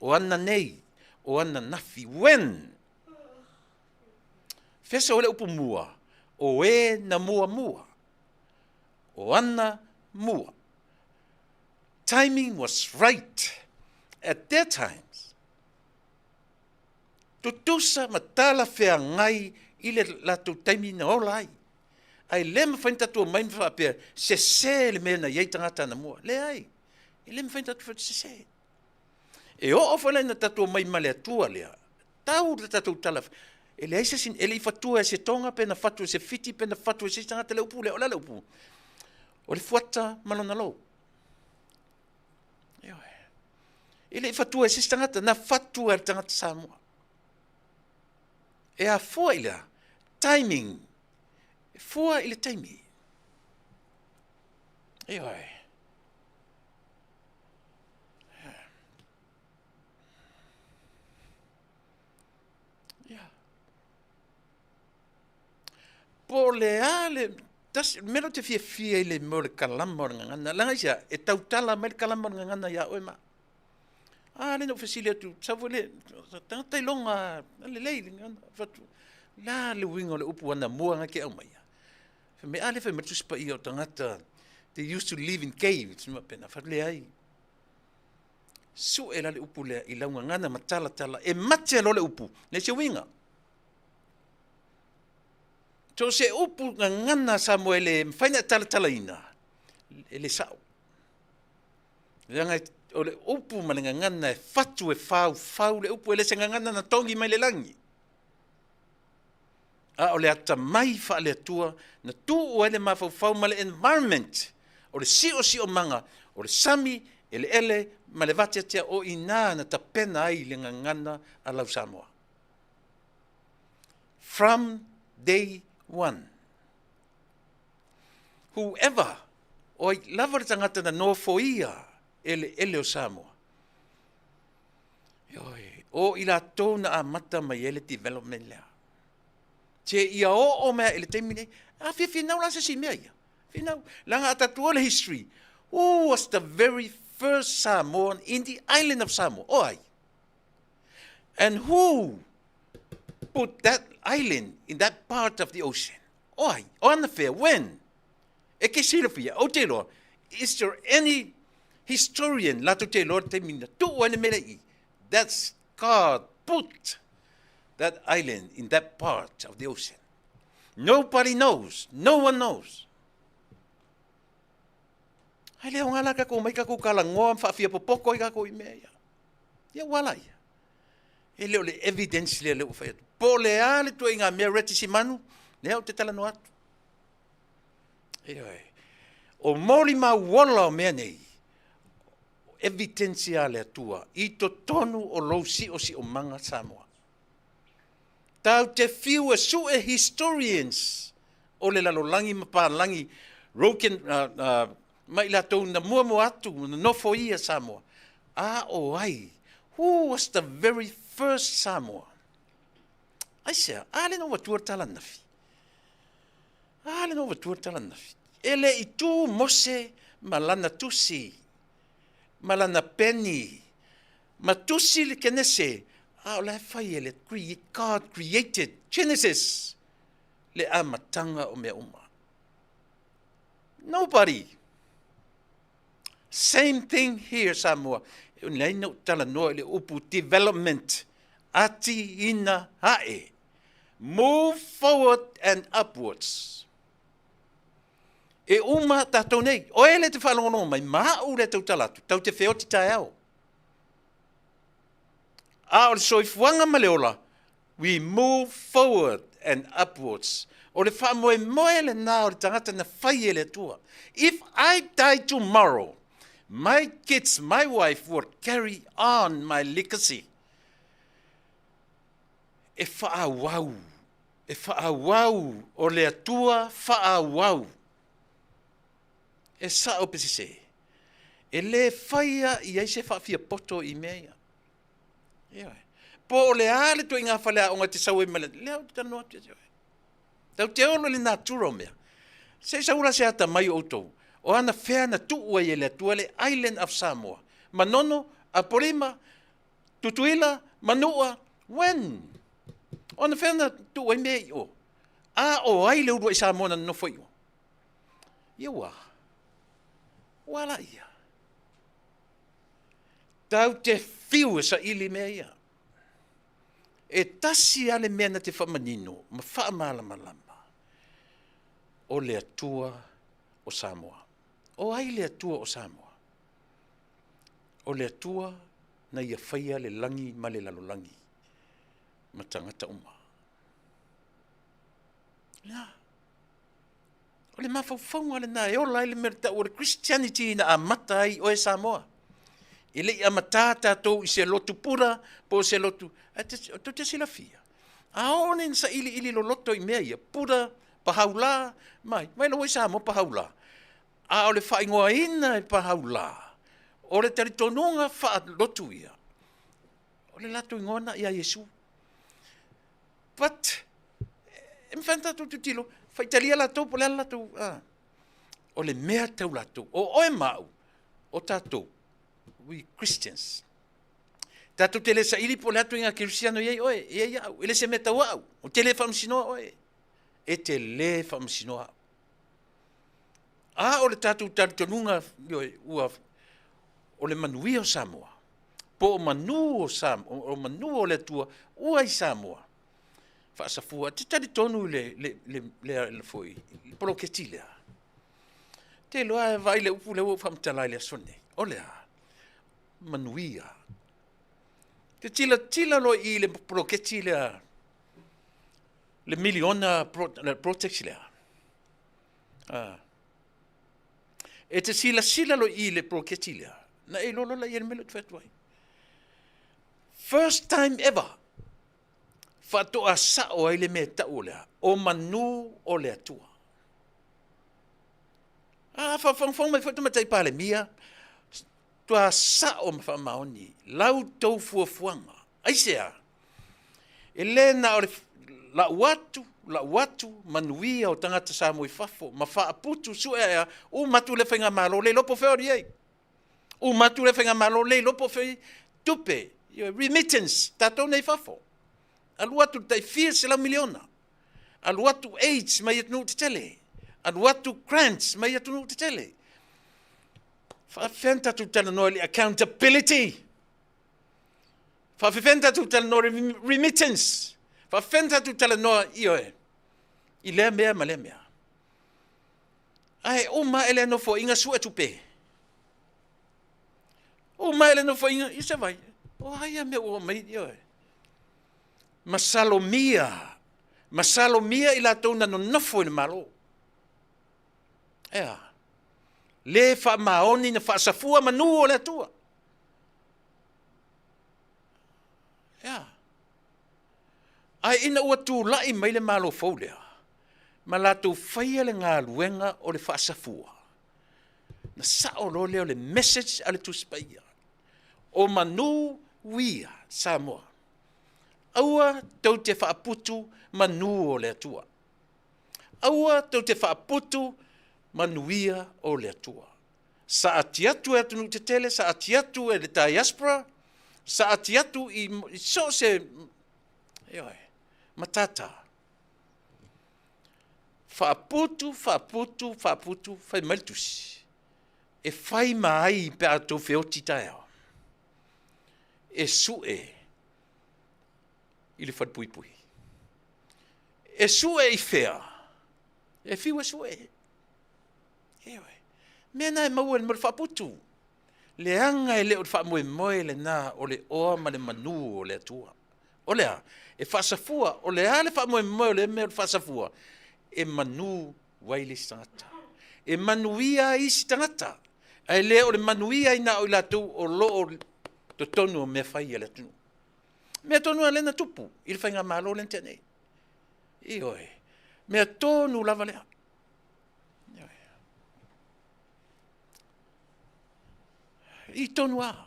O ana nei. O ana nafi. When? Fesa o le upu mua. O e na mua. O ana mua. Timing was right at their times. Tutusa matala fea ngai ile latu taimi na olai. Ai lema fainta tu mai fa pe se le mena ye tangata na mua. Le ai. Ile me fainta tu se. E o fa na tatu mai male tua le. Tau tatu tala. Ele aisa sin ele fatua se tonga pe na fatua se fiti pe na fatua se tangata le upu le ola le upu. O le fuata malona lo. Ele fatua se tangata na fatua tangata Samoa. E a fua ila timing. Fua ila timing. Po le ale, tas melo te fia le mo le kalama ngana. Langa ia, e tautala mai le kalama ngana ia oe ma. Le no fasilia tu, sa vole, tai longa, le leili ngana, fatu. La le wingo le upu ana mua ngake au mai. Me ale fe matu spa i o tangata. They used to live in caves, ma pena fale ai. Su e la le upu le i launga ngana matala tala, e mate lo le upu, le se winga. So se upu ngana Samuele, mfaina tala tala ina, ele sao. Langa o le upu malinga ngana e fatu e fau le upu ele se ngana na tongi mai le langi. O le ata mai fa le tua, na tu o ele mafau ma le environment, o le si o manga, o le sami, ele, ma le vatia o ina na tapena ai le ngana a lau Samoa. From day one. Whoever, o i lava tangata na no foia, ele o Samoa. O ila tōna a mata mai ele development lea. Te ia o mea ele teimine, whiwhinau la se si mea ia. Whiwhinau, langa atatua le history. Who was the very first Samoan in the island of Samoa? Oi. And who put that island in that part of the ocean? Oi, on the fair, when? E ke silafia, o te loa, is there any historian, lato te loa te mina, tu ane mele I, that's God put that island in that part of the ocean. Nobody knows, no one knows. Hai leo ngala ka ko mai ka ko kala ngoa whaafia popoko I ka ko I mea ia. Ia wala ia. E leo le evidence le leo whaiatu. Po le ale tu inga mea reti si manu, leo te tala no atu. O mori ma wala o mea nei, evidence le atua, I to tonu o lo si o manga Samoa. Tau te fiu e su e historians, o le lalolangi mapalangi, roken, mai la tau na mua atu, na nofo ia Samoa. O ai, who was the very first Samoa? Ai sea, ale no watua tala nafi. Ale no watua tala nafi. Ele I tu mose malana tusi, malana peni, matusi le kenese, o le fai ele, God created, Genesis, le amatanga o mea uma. Nobody. Same thing here, Samoa. Nei no tala noa le upu development. Ati ina hae. Move forward and upwards. E uma tātou nei. O ele te whalongono mai maa u le tau talatu. Tau te wheo te tae au. O le soifuanga maleola. We move forward and upwards. O le whamoe moe le nā o le tangata na whai ele tua. If I die tomorrow, my kids, my wife would carry on my legacy. E whaawau. E whaawau. O le atua whaawau. E sa o pesi se. E le whaia I eise whaafia poto I mea. Po o le ale tu inga whalea o ngā te sau e mele. Leo te tanoa te te. Tau te ono le natura o mea. Se saura se ata mai o tou. O ana whea na tuua I le atua le Island of Samoa. Manono, Aporima, Tutuila, Manua, when? O ana whea na tuua I mea I o. O ai le urua I Samoa na nofo I o. Iwa. Wala ia. Tau te whiu sa ili mea ia. E tasi ale mea na te whamanino, ma whaamalama. O le atua o Samoa. O ai le atua o Samoa. O le atua na ia whaia le langi ma le lalolangi. Ma tangata uma. Ia. O le mawhauwhaunga le nā, e o lai le merita o le Christianity na amata ai o e Samoa. I le amata tātou I se lotu pura, po se lotu, to te sila fia. Aonen sa ili lo loto I mea ia, pura, pahaula, mai lo i Samoa pahaula. O le whaingoa ina I pahaula. O le taritononga wha lotu ia. O le lato ingona ia Yesu. But, mwhanta tu tilo, Faitalia latou po le latou. O le mea tau latou. O oe mau. O tatou. We Christians. Tatou tele sa ili po le atu inga Kristiano iei oe. Iei au. Ele se meta wau. O tele whamsinoa oe. E te le whamsinoa. O le tatou tarutonunga ua o le manui o Samoa. Po o manu o Samoa. O manu o le tua. Ua i Samoa. Whaasafua. Te tari tonu le foi. Polo ke tilea. Te loa e vai le upu le ua whamtalai le sone. O lea. Manuia. Te tila lo i le polo ke tilea. Le miliona proteksi lea. E te sila lo i le polo ke tilea. Na e lolo la i melo te whatuai. First time ever. Whatoa sao ai le mea tau lea. O manu o le atua. Whawhangwhang mai whatu matai pale mia. Tua sao ma whamaoni. Lau tau fuafuanga. Aisea. E le na o le la watu manuia o tangata sa mo i fafo. Ma whaaputu sua ea. O matu le whainga malo le lopo whiori ei. O matu le whainga malo le lopo whiori tupe. Remittance. Tatou nei fafo. Alu atu tai fia se la miliona. Alu atu AIDS mai atu te tele. Alu atu grants mai atu te tele. Whawhenta tu tala noa li accountability. Whawhenta tu tala noa remittance. Whawhenta tu tala noa ioe. I lea mea ma lea mea. Ai, o ma ele no fo inga sua tupe. O ma ele no fo inga, i se vai. O haia mea o mai ioe. Masalomia i la tau na no nofo i malo. Ea. Le wha maoni na wha safua manu o le atua. Ea. Ai ina ua tu lai mai le malo faulea. Ma la tau whaia le ngā luenga o le wha safua. Na sao lo leo le message ale tu spaia. O manu wia Samoa. Aua tau te whaaputu manu o le atua. Aua tau te whaaputu manuia o le atua. Sa atiatu e atunu te tele, sa atiatu e le diaspora, sa atiatu i so se matata. Whaaputu, whai maltusi. E whai mai pe ato whioti taeo. E sue i le whadpuipui. E sue i whea. E whiwa sue. Ewe. Mena e maua le mara whaputu. Le anga e leo wha moe le nā o le oa ma le manu o le atua. O lea, e whasafua, o le ale wha moe le mea whasafua. E manu waile tangata. E manuia isi tangata. E leo le manuia ina o la tu o loo to tonu o mea whai e le tunu. Mea tonu a lena tupu, i le whainga malo le tene. Ioi. Mea tonu lava lea. I tonu a.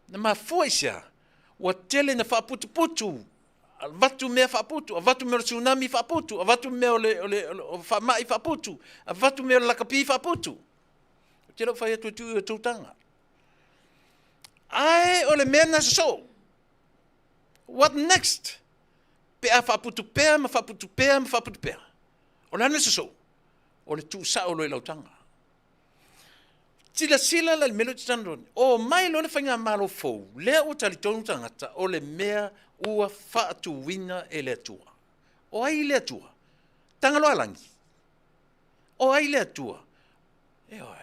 Na ma fuaisia, wa tele na whaputu-putu. A vatu mea whaputu, a vatu mea tsunami whaputu, a vatu mea o whamai whaputu, a vatu mea o lakapi whaputu. Telo whai atu tu i tūtanga. Ai, o le mea na so. What next? Pea whaputu pea, ma whaputu pea, ma whaputu pea. O le ane so. O le tu sa o lo i lautanga. Sila la melo tandon. O mai lo le whainga malo fou. Lea o tali tonu tangata o le mea ua whaatu wina e le atua. O ai le atua. Tangalo alangi. O ai le atua. E oi.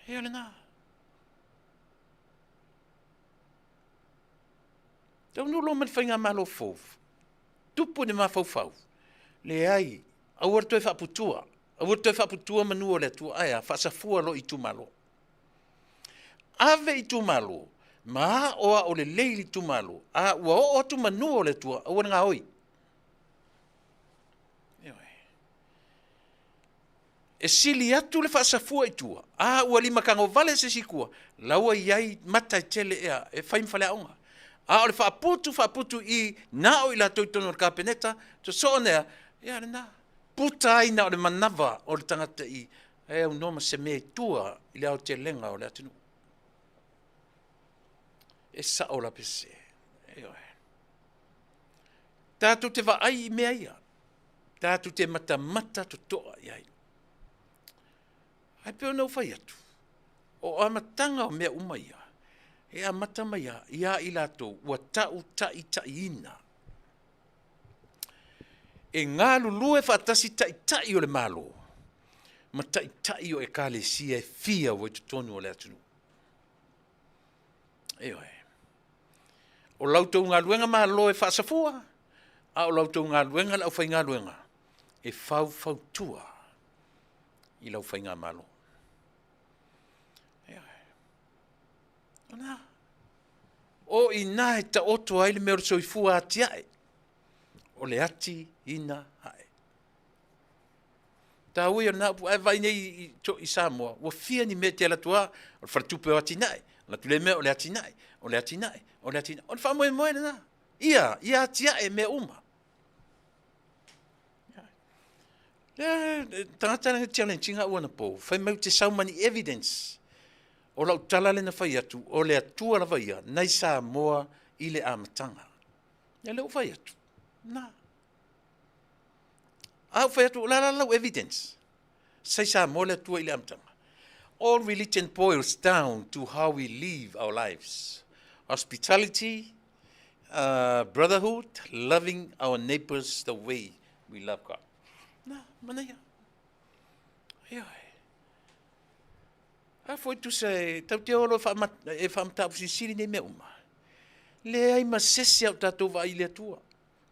E ole nā. Tau nulo man whainga malo fou. Tupu ni ma fau fau. Le ai. Awar toi whaaputua. Awar toi whaaputua manu o le atua. Aia, whaasafua lo i tu malo. Ave i tu malo. Ma oa o le leili tu malo. A ua o tu manu o le atua. Awar ngā oi. E sili atu le whaasafua i tua. A ua lima kango vale se sikua. Laua iai mata i tele ea. E whaim whale aonga. A ole whaaputu I na o I la tono o kapeneta, to so nea, ia na, puta aina o le manava o le tangata I, e au noma se me tua I le au te lenga o le atinu. E sa o la pese. E oe. Tātou te wa ai I mea ia. Tātou te mata to toa iai. Ai peo nau whai atu. O amatanga o mea umaia. E a mata mai ia I lato ua tau tai ina. E ngā lulue whaatasi tai o le malo. Ma tai o e kāle sia e fia o e tutonu o le atunu. E oe. O lautou ngā luenga malo e whaasafua. A o lautou ngā luenga lau whai ngā luenga. E fau tua I lau whai ngā malo. E oe. Ona. O I nā e ta oto ai le mea soifua ati ae. O le ati ina hae. Ta ui o nā pu ai vai nei I Samoa. Ua fia ni mea te ala tua. O le wharatupe o ati nae. La tu le mea o le ati nae. O le ati nae. O le ati nae. O le wha moe na. Ia ati ae mea uma. Tangata nga challenge nga ua na po. Whai mau te saumani evidence. O lau tala le na whai atu. O le atua la whai a. Nei Samoa I le amatanga. Ia leo whai atu. Na. Au whai atu. La lau evidence. Sei Samoa le atua I le amatanga. All religion boils down to how we live our lives. Hospitality, brotherhood, loving our neighbors the way we love God. Na, mana ia. Ia e. A foi tu se, tau te olo e whamata usi siri nei mea uma. Le ai masese au tatou wa I le atua.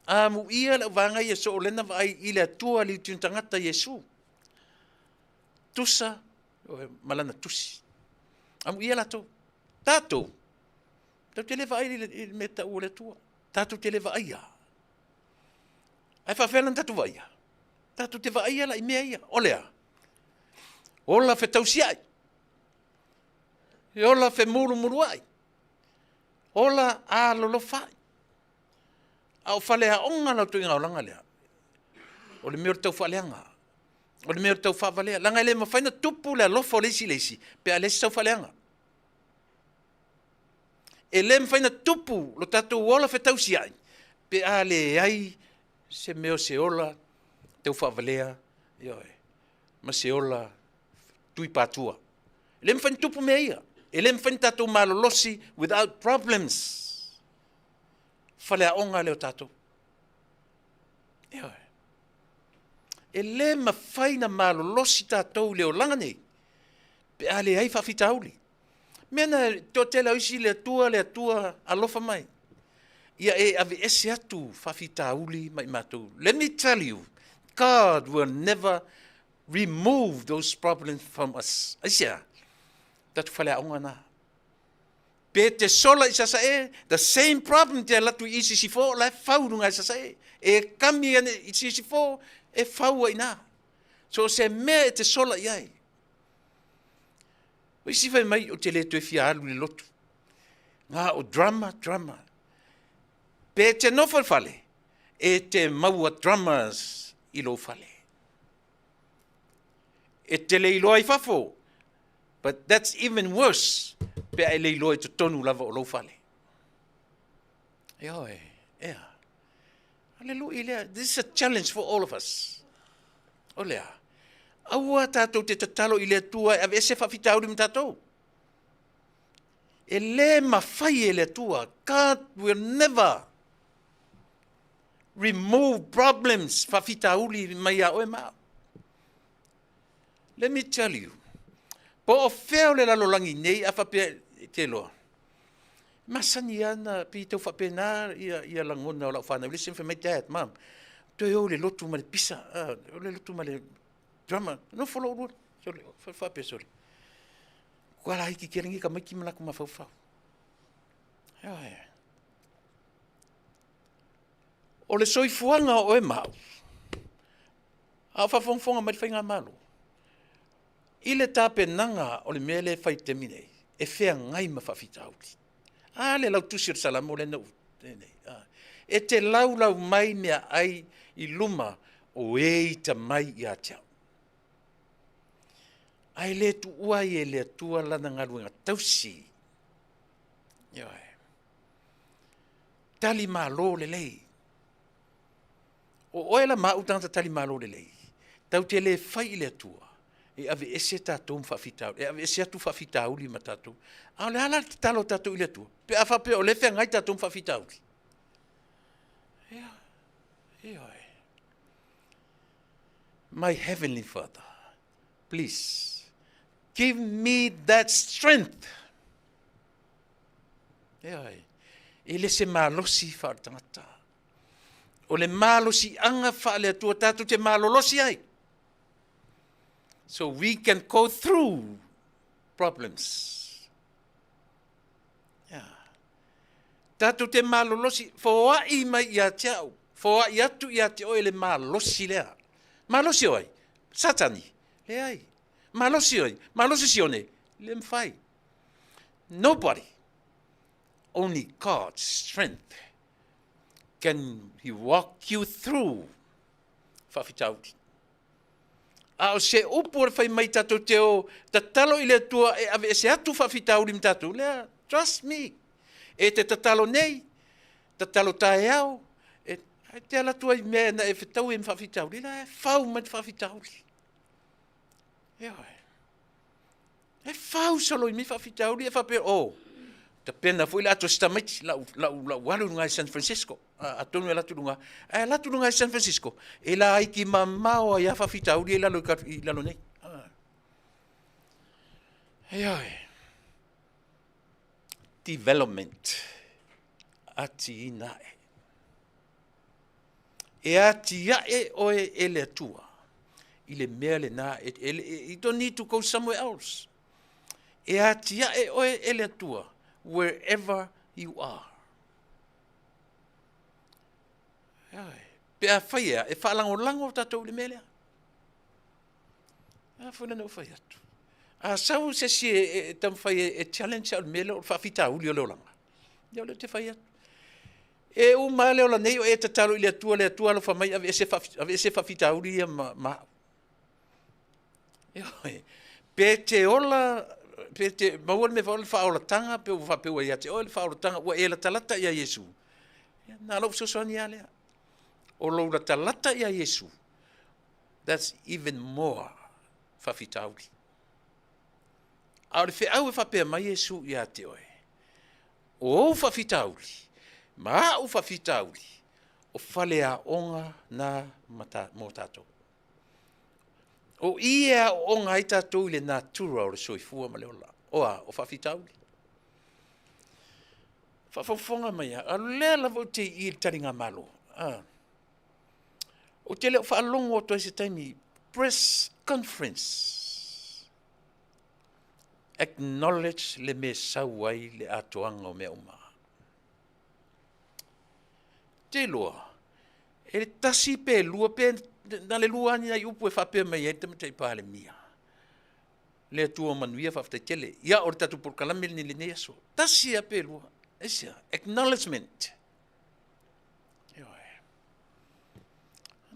A mu ia la vanga ia so olena wa I le atua li tangata Yesu. Tusa, malana tusi. A mu ia la tau. Tatou. Tau te lewa ai me ta ua le atua. Tatou te lewa ai a. Ai whawhelan tatou wa ia. Tatou te wa ai ala I mea ia. Olea. Ola fe tausi ai. Ola fe muru ai. Ola a lolo fai. Au whalea onga na tuinga o langa lea. O le mea tau whaleanga. O le mea tau whawalea. Langa le mawhaina tupu lea lofo leisi. Pe a lesi tau whaleanga. E le mawhaina tupu lo tatou ola fe tausi ai. Pe a le ai se meo se ola tau whawalea. Ioe. Ma se ola tui pātua. Le mawhaina tupu mea ia. E le mawhaina tatou malolosi without problems. Whalea onga leo tatou. Ioe. E le mawhaina malolosi tatou leo langa nei. Pe a le ai whawhitauli. Mena to tela isi le atua alofa mai. Ia e ave ese atu whawhitauli mai matou. Let me tell you, God will never remove those problems from us. Aisia, tatu whalea onga na. Pe te sola I sasa e, the same problem te latu I sisifo, la whaurunga I sasa e. E kami ane I sisifo, e whaua ina. So se mea e te sola iai. O isi whai mai o te le tue fia alu le lotu. Ngā o drama. Pe te nofal fale, e te maua dramas I lo fale. E te le iloa I fafo, but that's even worse. Pe ai le iloa I te tonu lava o lo fale. Ea. Hallelujah. This is a challenge for all of us. Olea. Aua tātou te tatalo I le atua, ave ese whawhitauri mi tātou. E le mawhai e le atua. God will never remove problems whawhitauri mai a oe mao. Let me tell you. Po o wheo le lalolangi nei a whapea te loa. Masani ana pi tau whapena ia langona o lau whanau. Listen for my dad, mom. Toi o le lotu ma le pisa. O le lotu ma le drama. No follow word. Sorry, whapea, sorry. Kua la hiki kerengi ka maiki malaku ma whau. O le soifuanga o e mau. A whawhongwhonga mai whainga malo. I le tāpe nanga o le mele whai temine. E whea ngai ma whawhitauti. Le lau tusi o salamo le nau. E te lau mai mea ai I luma o e ta mai I a tiau. Ai le tu ua I e le tua lana ngaruenga tausi. Ioi. Tali malo le lei. O oela mautanga tali malo le lei. Tau te le fai le tua. E ave ese tatou mwhawhitau. E ave ese atu whawhitau li matatou. A le ala te talo tatou I le tua. Pe a whape o le whea ngai tatou mwhawhitau li. Ioi. My Heavenly Father, please, give me that strength. Ioi. E le se malosi whaatangata. O le malosi anga wha le atua tatou te malolosi ai. So we can go through problems. Yeah. Tatou te malolosi, foa I mai ia tiau, foa I atu ia te oe le malosi lea. Malosi oi, satani, le ai. Malosi oi, malosi sione, le mwhai. Nobody, only God's strength can He walk you through whawhitauti. A o se upo le whai mai tatou te o, tatalo I le tua e ave se atu whawhitauri mtatou, lea, trust me. E te tatalo nei, tatalo tae au, e te ala tua I mea na e whetau e mwhawhitauri, lea, e whau mai whawhitauri. E whau solo I mi whawhitauri, e whape o. Ta pena foi la to stamait la walu nga San Francisco a tonu la tulunga la tulunga San Francisco e la ai ki mamao ya fa fita uri la lo nei development ati inae e ati ya e o e le tua ile mele na you don't need to go somewhere else e ati ya e o e le tua wherever you are. Pe a whaia, e whaalango tatou le melea. A whuna no whaia tu. A sau se si e tam whaia e challenge al mele o whawhita uli o leolanga. Leo le te whaia tu. E u maa leo la nei o e tatalo I le atua lo whamai ave ese whawhita uli ia maa. Pe te ola Pete mawal me fol faula tanga pe fa pe wa yate o faula tanga wa ela talata ya Yesu. Na lo so soni ale. O lo la talata ya Yesu. That's even more fa fitauli. Au fe au fa pe ma Yesu ya te oe. O fa fitauli. Ma o fa fitauli. O fale a onga na motato. O ia o ngai tatou I le natura o le soifua ma le ola. Oa, o whawhitauli. Whawhawhonga mai a lea lava o te I le taringa malo. O te leo whaalongo o toi se taimi press conference. Acknowledge le me sauai le atoanga o mea uma. Te loa. E tasi pe lua pe na le lua ni ai upu e whape mai e te matai pāle mia. Le tua manuia whaftai tele. Ia o tatu por kalamil ni le neaso. Tasi a pe lua. Esia. Acknowledgement.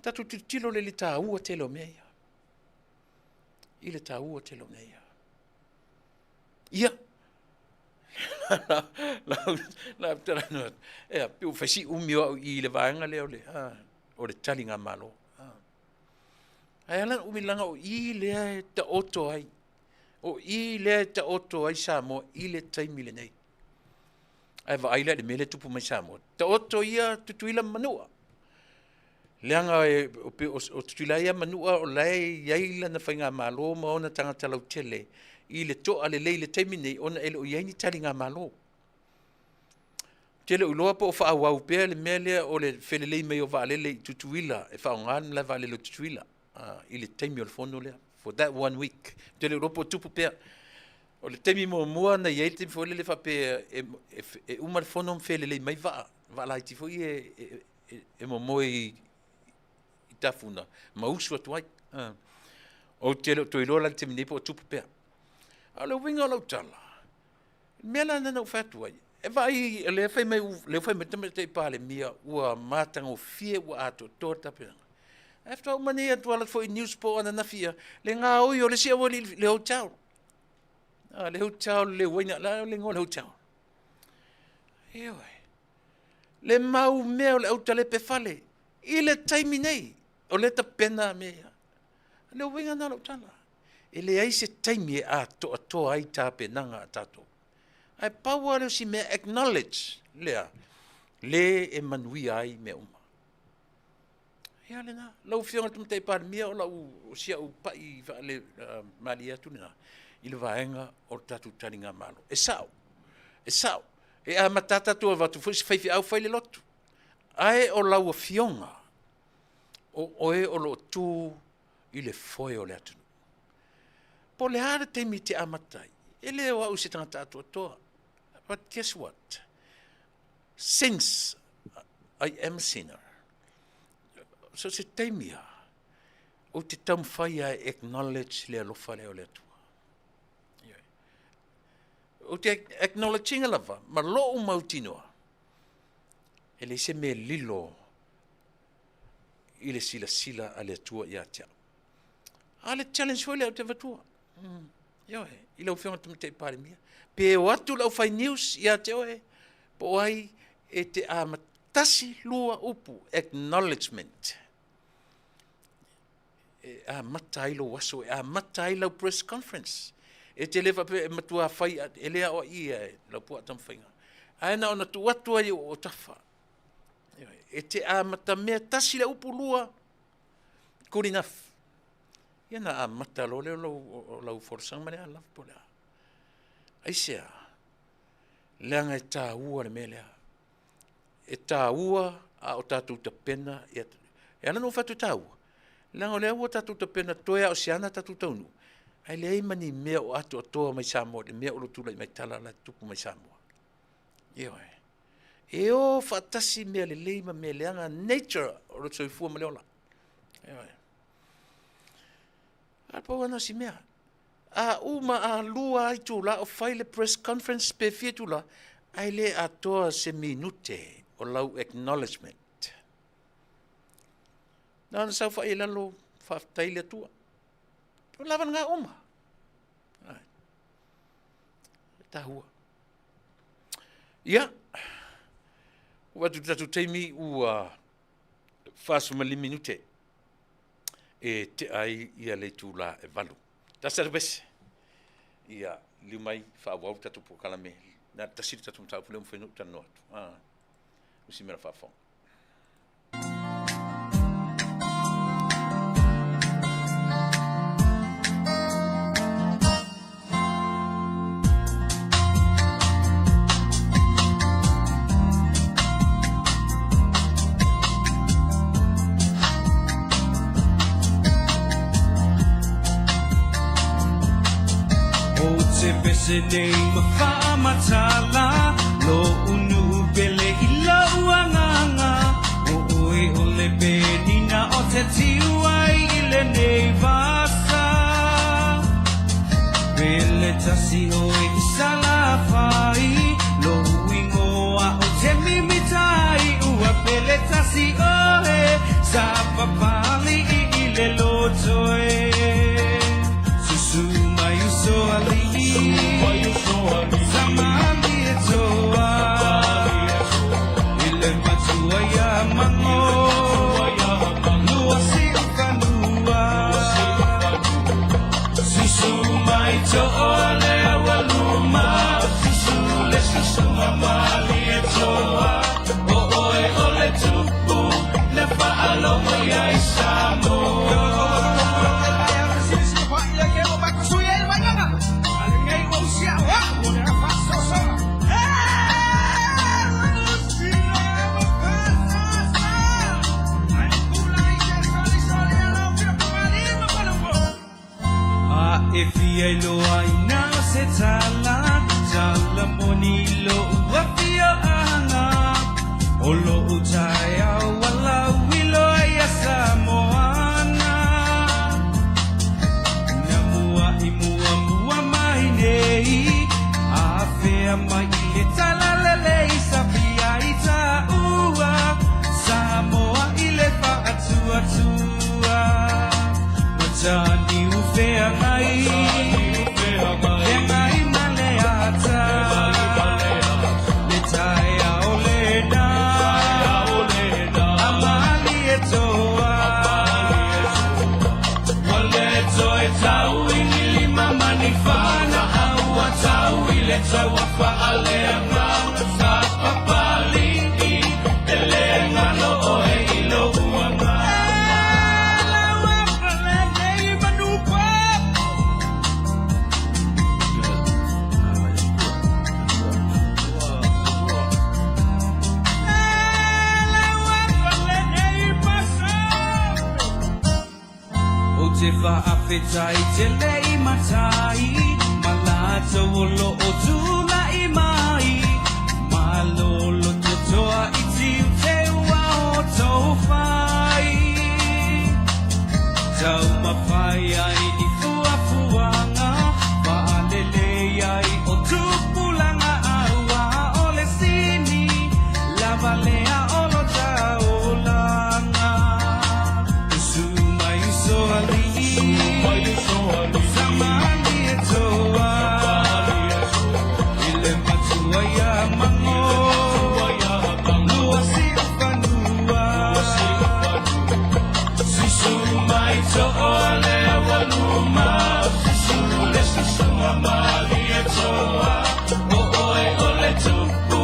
Tatu tilo le ta ua telo mea. I le ta ua telo mea. Ia. La tera no. E pe u fasi umio I le vaanga leo le. O le talinga malo. Ai ala umilanga o I le ta oto ai. O I le ta oto ai Samoa I le taimile nei. Ai va ai le mele tupu mai Samoa. Ta oto ia tutuila manua. Leanga o tutuila ia manua o lai iaila na whainga malo ma ona tangata lau tele. I le to ale le taimile nei ona ele o iaini talinga malo. Tele uloa po o whaawau pea le mele o le whelelei mei o vaalele tutuila. E whaongan la vaalele tutuila. I le taimi o le fono lea. For that 1 week. Tele ropo tupu pea. O le taimi mua na iei te fwele le whape e uma le fono mwhelelei mai vaa. Vaa iti fo e momoe I tafuna. Mausu atu ai. O tele to iloa la te minepo o tupu pea. A le winga lau tala. Mela nana u whatu ai. E vai le fai me te pale mia ua matanga o fie ua ato tota pe. After mani atu for news po ana na fia le nga o yo le sia o le hotel. Le hotel le wina la le ngol hotel. Eo. Le mau mea le hotel pe fale. Ile taimi nei o le ta pena mea. Le winga na lo tala. Ele ai se taimi a to ai ta penanga tato. Ai paua leo si mea acknowledge lea. Le e manui ai me uma. Ia le na. Lau fionga tumtei pāre mea o lau sia u pai le mali atu nina. Ile vaenga o tatu taringa malo. E sao. E sao. E a matata tua watu fuisi whaifi au whaile lotu. Ai o lau a fionga. O oe o lo tū i le foe o le atunu. Po le hara teimi te amatai. E le wa usi tangata atua toa. But guess what? Since I am a sinner, so se teimia, o te taumwhai a acknowledge le alofa leo le atua. O te acknowledging lava, ma loo mautinoa. E le se me lilo i le sila a le atua i atia. A le challenge foi le au te vatua. Ioe, i lau whionga tamate pare mia. Pe o atu lau whai news i ate oe, po ai e te amatasi lua upu, acknowledgement. E amatai lo waso, e amatai lau press conference. E te lewa pe matua whai, e lea o ia e lau pua tamwhainga. Aina ona tu atua i o tafa. E te amata mea tasi le upu lua, good enough. Ia na amata lo leo lau forsang mane a laf po lea. Aisea, leanga e tā ua le me lea. E tā ua a o tātou ta pena. E ana no whatu tā ua. Leanga o lea ua tātou ta pena toea o siana tātou taunu. Ai le mani mea o atu atoa mai Samoa, le mea o lo tula i mai tala la tupu mai Samoa. Ioe. E o whatasi mea le leima mea leanga nature o lo soifua ma leola. Ioe. Alpau ana si mea. A uma a lua ai tula o whaile press conference pe fie tula, ai le atoa se minute o lau acknowledgement. Nana sau whae lalo whaftaile atua. O lawan ngā uma. Tā hua. Ia. Watu tatu teimi ua whasuma minute. E te ai ia le tūla e valu. Tasa bese. Ia limai whaawau tatu po kalame. Nā tasiri tatu mtau pule mwhenu tanu atu. Usi mera whaafong. Se nei mawhaamatala lo unu pele I lauanganga o oe o le penina o te tiwai I le nei vasa pele tasi oe I salawhai lo uingoa o te mimitai ua pele tasi oe sa papali I le lotoe susu mai uso ali Zamani etoa Ile matua ya mango Lua sikanua Sisu mai toa lea waluma Sisu le sisu mamali etoa O oe ole tupu Le fa'alomo ya isamo If lo ai na se tala moni lo wapio anga olo utaya wala wilo ya samoana namua imua mua mai nei afe mai le tala le va afetai te lei matai malato lo ozula I mai malolo toa iti te wa o tofai tau mafai ai I fuafuanga va alele ai o tupulanga awa ole sini la valea olo taolanga sumai so ali samali etoa ile matua ya mango lua si ufanua sumai so ole waluma sule sumali etoa o oi ole tupu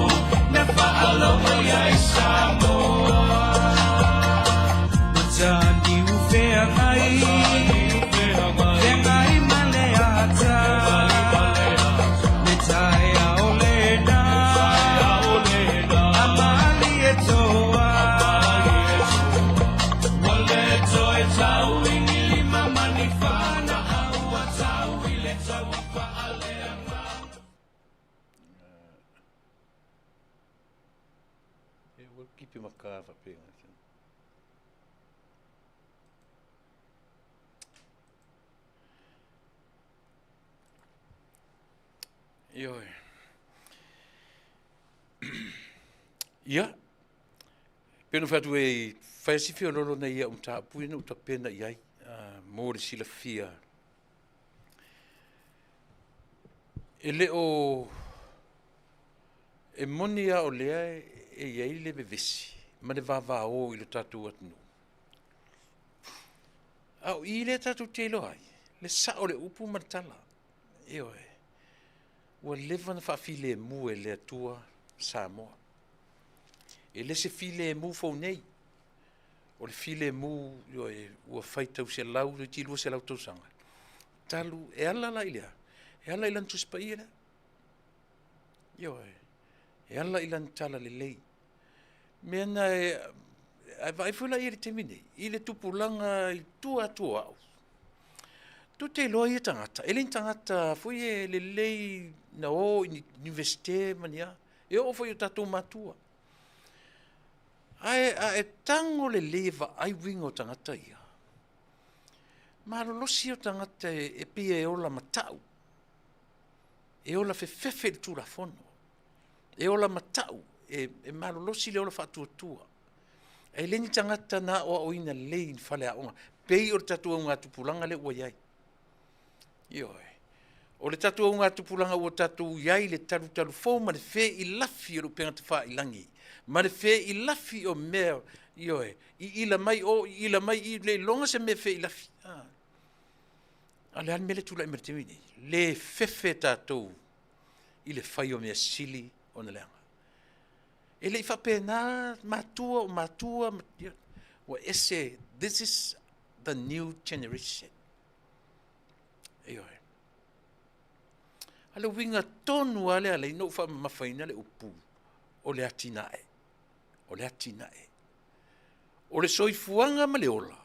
na faalo ya isamoa matani ufea ngai vengai maleata metaya olena amali etoa wale toe tau ingili mama ni fana aua tau ile tau pa aleanga We'll keep him a car for paying. Ioi. Ia. Peno fatu e faisi fio lolo na ia umta puina uta pena iai. Mo le sila fia. Ele o e monia o lea e iai le bevesi. Ma le vava o ilo tatu atnu. Au I le tatu te ilo ai. Le sa o le upu martala. Ioi. Ua lewa na whaafile mu e le atua Samoa. E le se file mu fau nei. O le file mu ua whaitau se lau, le tilua se lau tausanga. Talu e ala la ilea. E ala ilan tuspa i ela. E ala ilan tala le lei. Mena e vaifula i le temine. I le tupulanga I tua au. Tu te loa I tangata. E le tangata foi e le lei na o universite mania. E o foi o tatou matua. E tango le leva ai wingo tangata ia. Malolosi o tangata e pia e ola matau. E ola fefe le tura fono. E ola matau. E malolosi le ola fatuatua. E leni tangata na o ina lei fale aonga. Pei o tatua unga tupulanga le ua iai. Ioi. O le tatu o ngā tupulanga o tatu iai le talu fō ma le whē I lafi o rupenga te wha I langi. Ma le whē I lafi o mea, ioi, I ila mai I le longa se mea whē I lafi. A le mele tula I meretewini. Le whewhe tātou I le whai o mea sili o na leanga. E le I whapena matua, o ese, this is the new generation. Ioi. Ale winga tonu ale no fa mafaina le upu o le atinae o le soifuanga ma le ola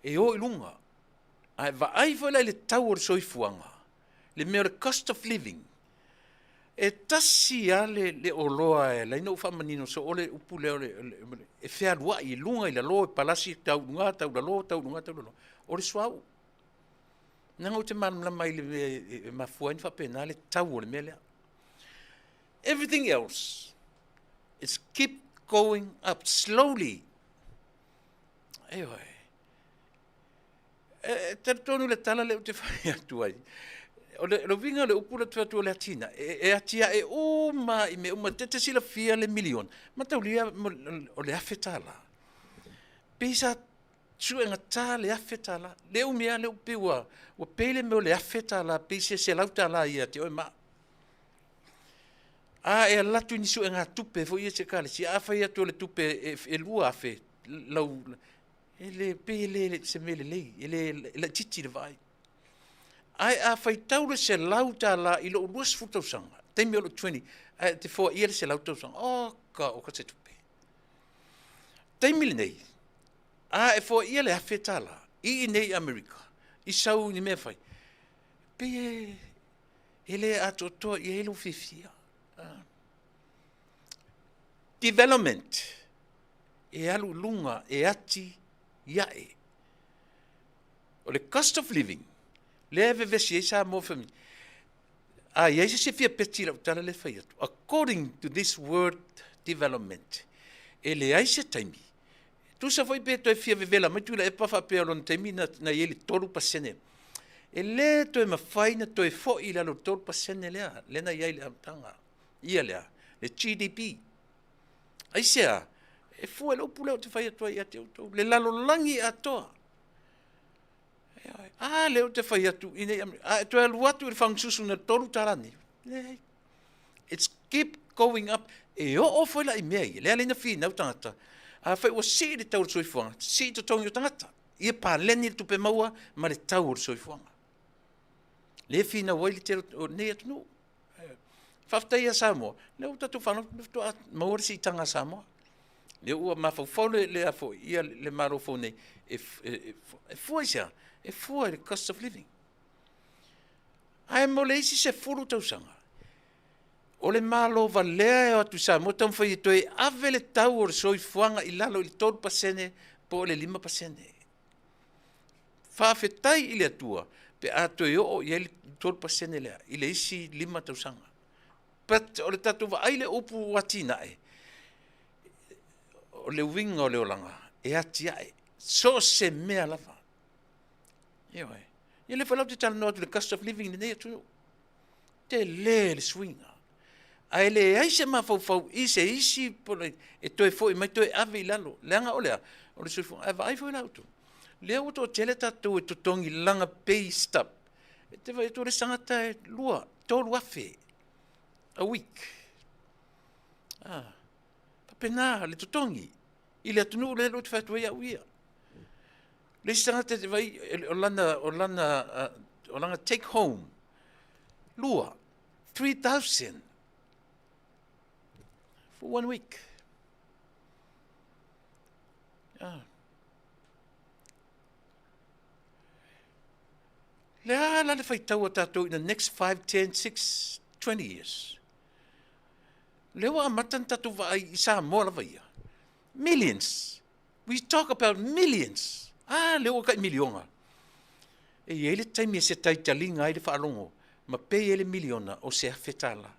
e o ilunga ai va ai fa le tau o le soifuanga le mea le cost of living e tasi ale le oloa e le no fa manino so o le upu le e fea lua I lunga I la lo e palasi tau lunga o le suau Nanga o te manamla mai le mafuain whapena le tau o le mea lea. Everything else is keep going up slowly. Eoi. Tonu le tala le o te whai atu ai. O le winga le upula tu atu le atina. E atia e uma I me uma tete sila fia le milion. Matau lia o le afetala. Pisa Su enga tā le afetala, le umea le upewa, wa pele meo le afetala, pese se lautala ia te oi maa. E alatu ni su enga tupe, fo ia se kale, si awhai atu le tupe e lua afe, lau, e le pele se mele lei, e le titi le vai. A awhai taule se lautala I lo uruas futausanga, teimi o lo 20, te fo ia se lautausanga, o ka se tupe. Teimi le nei, e fo ia le afetala, I nei Amerika. I sau ni mea whai. Pe e le ato toa i elo fifia. Development. E alu lunga e ati iae. O le cost of living. Le ave vesi e sa mo fami. Ia se fia peti la utala le whai atu. According to this word development. E le aise taimi. Tu sa foi pe to fia vevela, mai tu la e pafa pe alon taimi na yeli tolu pasene. E le to e mawhai na to e fo i lalo tolu pasene lea. Le na iai le amtanga. Ia lea. Le GDP. Aisea. E fua le upu leo te whai atua i ate utou. Le lalo langi atoa. Leo te whai atu. To e luatu i whangsusu na tolu tarani. It's keep going up. E o foi la i mea i. Lea lena fi nau tangata. Whai ua si le tau soifuanga. Si to tongi o tangata. Ia pa leni tu pe maua ma le tau soifuanga. Le fi na wai le te o nei atu nu. Whaftai a Samoa. Leo tatu whanau maua si tanga Samoa. Le ua mawhau le afo, ia le maro fau nei, e fua isa, e fua le cost of living. Ai mo le isi se furu tausanga. O le malo valea e atu sa, mo tau whai e toe ave le tau o le soifuanga i lalo i tolu pasene po le 5%. Whawhetai i le atua, pe a toe o i le 12% lea, i le isi 5 tausanga. But o le tatu wa aile upu watina e, o le winga o le olanga, e ati ae, so se mea lava. Ioi, ia le whalau te tala noa tu le cost of living ni nei atu. Te le swinga. Ai le aise ma fau i se isi, e toe fo i mai toe ave i lalo. Leanga o lea, o le suifunga, e vai fo i lautu. Lea uto o tele tatu e tutongi langa pay stub. E te vai tu le sangata e lua, tolu afe. A week. Papena, le tutongi. I le atunu le lo te whatua ia uia. Le sangata te vai, o lana take home. Lua, 3,000 for 1 week. Le le whai taua tātou in the next 5, 10, 6, 20 years. Le wa matan tātou vai i sa mola vai. Millions. We talk about millions. Le wa kai milionga. E ele taimi se tai talinga ai le whaalongo. Ma pe ele miliona o se hawhetala.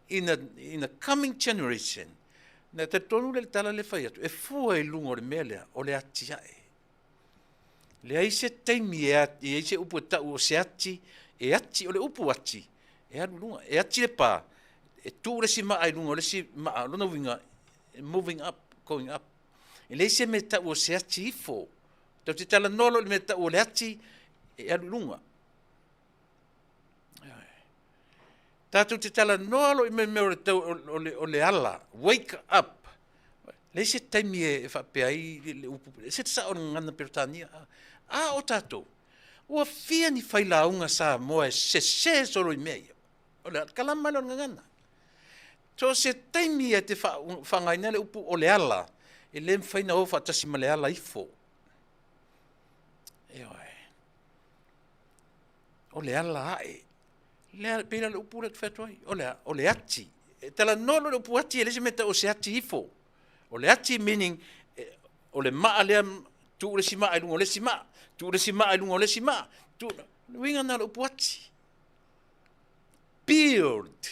In a coming generation. Na te tonu le tala le whai atu. E fua i lungo le mea lea o le ati ae. Le ai se taimi e ai se upu tau o se ati. E ati o le upu ati. E anu lunga. E ati le pā. E tu le si maa i lunga. Le si maa. Lona winga. Moving up. Going up. E le se me tau o se ati ifo. Tau te tala nolo le me tau o le ati. E anu lunga. Tātou te tala nolo i me o le ala. Wake up. Le se taimi e whapea i le upu. Se te sa o ngana perotania. O tātou. Ua fia ni whailaunga sa moa se solo i mea. O le kalama lo ngana. So se taimi e te whangaina le upu o le ala. E le mwhaina o whatasi ma le ala ifo. O le ala ae. Le pena le upu le whatuai. O le ati. Tala nolo le upu ati e le se meta o se ati ifo. O le ati meaning o le maa lea tu le si maa ilungo le si maa. Tu le si maa ilungo le si maa. Tu winga na le upu ati. Build.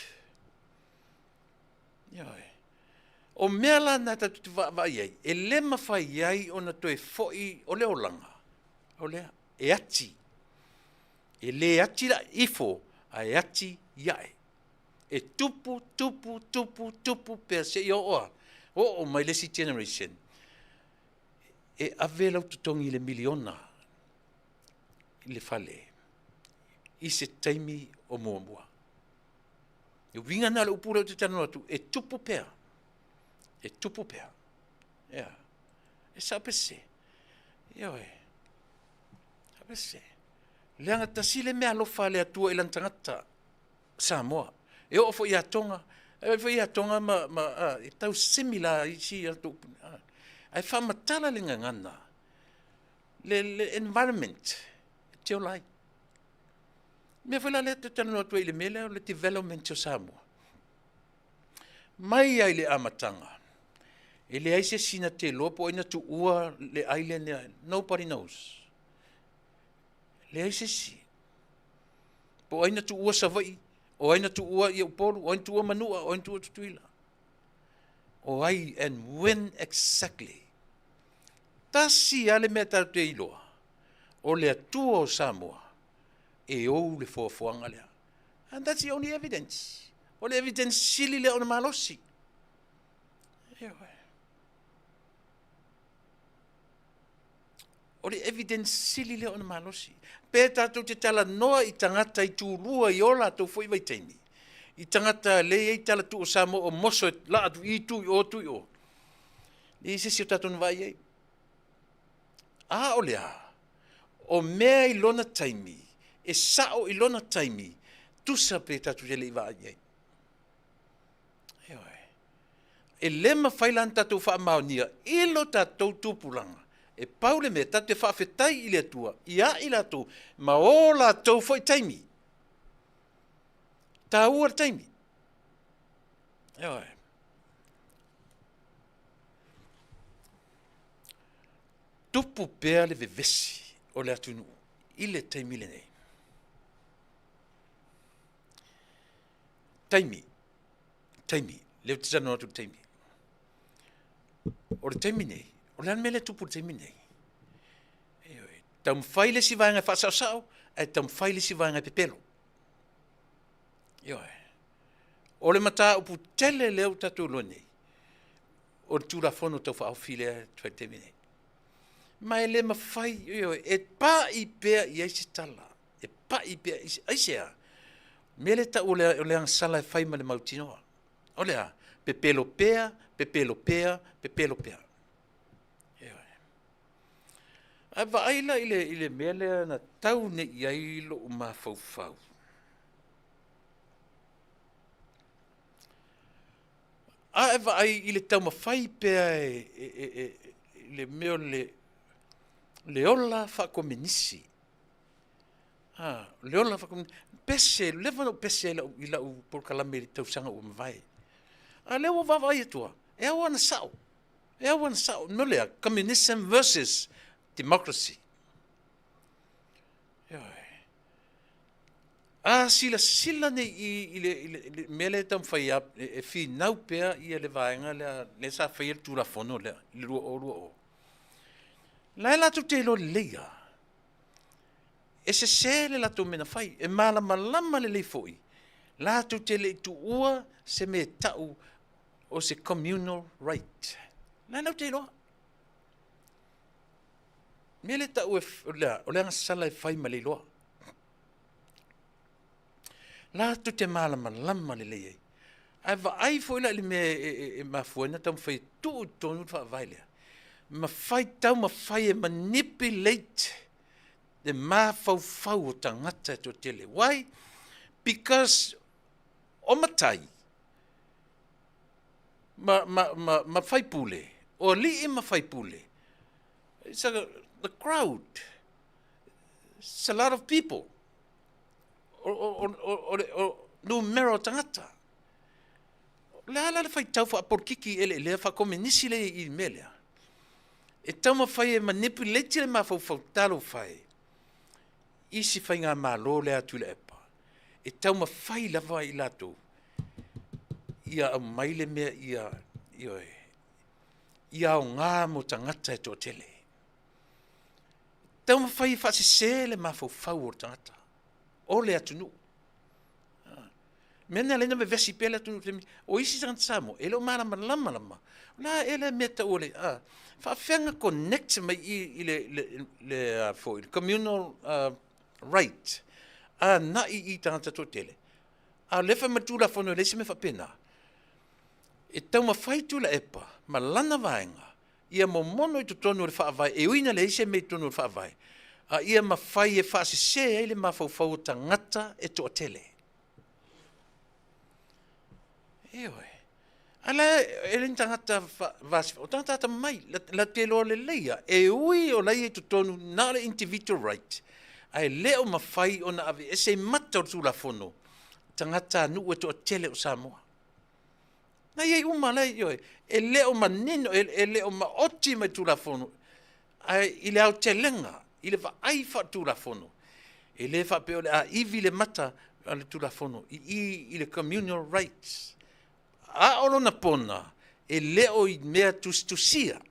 O mea la na tatu te vai ai. E le mawhai ai o na toe foi o le olanga. O lea. E ati. E le ati la ifo. A e ati iae. E tupu per se i oa. O mai lesi generation. E ave lau tutongi le miliona. I le fale. I se taimi o mua. E winga na le upura o te tanu atu. E tupu pea. E tupu pea. E sa pese. Sa pese. Leanga tasile mea lofa le atua ilan tangata Samoa. E ofo ia tonga. E ofo ia tonga e tau simila i si atu. Ai whamatala le ngangana. Le environment. Te o lai. Mea whala lea te tala noa tua i le mele o le development o Samoa. Mai ai le amatanga. E le aise sina te lopo ina tu ua le island, nobody knows. Le aise si. Po aina tu ua savai, o aina tu ua i upolu, o aina tu ua manua, o aina tu ua tutuila. O ai, and when exactly. Tasi ale mea tau te iloa. O le atua o Samoa. E ou le fuafuanga lea. And that's the only evidence. O le evidence sili le ona malosi. Ewe. O le evidence sili le ona malosi. Pe tātou te tala noa i tangata i tūrua i ola tau fwoi vai teimi. I tangata le ei tala tu o Samoa o moso la atu i tu i o tu i o. Le ise si o tātou vai ei. A o lea. O mea i lona taimi. E sao i lona taimi. Tusa pe tātou te le i vai ei. Ewe. E lema whailan tātou wha maonia. Ilo tātou tūpulanga. E paule me tate whaafetai i le atua, ia i lato, ma o latou foi taimi. Tā ua taimi. Eoi. Tupu pēa le vevesi o le atunu, i le taimi le nei. Taimi. Taimi. Leo te tano atu taimi. O le taimi nei. O le mele tupu te minei. Tam faile si vanga fa sao e tam faile si vanga pepelo. O le mata upu tele leo tatu loni. O tura fono to fa ofile te minei. Ma ele ma fai e pa i pe i se tala. E pa i pe ai sea. Mele ta o le ang sala fai ma le mautino. O le pepelo pea, pepelo pea, pepelo pea. A vaila i le mele na tau ne iai lo uma fau. A vai i le tau mawhai pēa le meo le ola whakomenisi. Le ola whakomenisi. Pese, lewa no pese i lau porkalame i tau sanga ua mawai. A lewa wawai atua. E awa na sao. E awa na sao. No lea, communism versus democracy. Sila ne i le mele tam fai ap e fi nau pea i le vaenga le sa fai el tula fono le rua o. La la tu te lo leia. E se le la tu mena fai e mala malama le foi. La tu te le tu ua se me tau o se communal right. La la te lo. Mele ta o le sala fai male loa. La tu te malama lama le lei. Ai foi la le me ma fuena tam fai tu tonu fa vaile. Ma fai tau ma fai e manipulate the ma fau tangata to tele. Why? Because o matai ma fai pule o li ma fai pule. It's the crowd. It's a lot of people. O numero tangata. La fai tau fa porkiki ele fa komenisi le I melea. E tau ma fai e manipulate le ma fau talo fai. Isi fai ngā malo le atu le epa. E tau ma fai lava I lato. Ia a maile mea ia o ngā mo tangata e tō tele. Tau ma fai whasi sele ma fau o tangata. O le atunu. Mena lena me vesi pele atunu. O isi tangata samo. Ele o marama lama. La ele meta ole. Whawhenga connect mai I le communal right. Na I tangata tō tele. A lefa matula whanau lesi me whapena. E tau ma whai tula epa. Ma lana vaenga. Ia mo mono I tonu le whaavai. E uina le ise me tonu le whaavai. Ia ma whai e whaase se ele ma whau tangata e tō tele. Eoi. Ala ele tangata vasi. O tangata mai. La te loa le leia. E ui o leia I tonu na le individual right. ai leo mawhai o na ave, e se mata o tula fono, tangata nu e to tele o Samoa. Na iei umalei yoi, e leo manino, e leo ma oti me tula fono, ai ile au telenga, ile va ai fa tula fono, e le fa pe o le a ivi le mata ale tula fono, ile communal rights. A olo na pona, e leo I mea tustusia,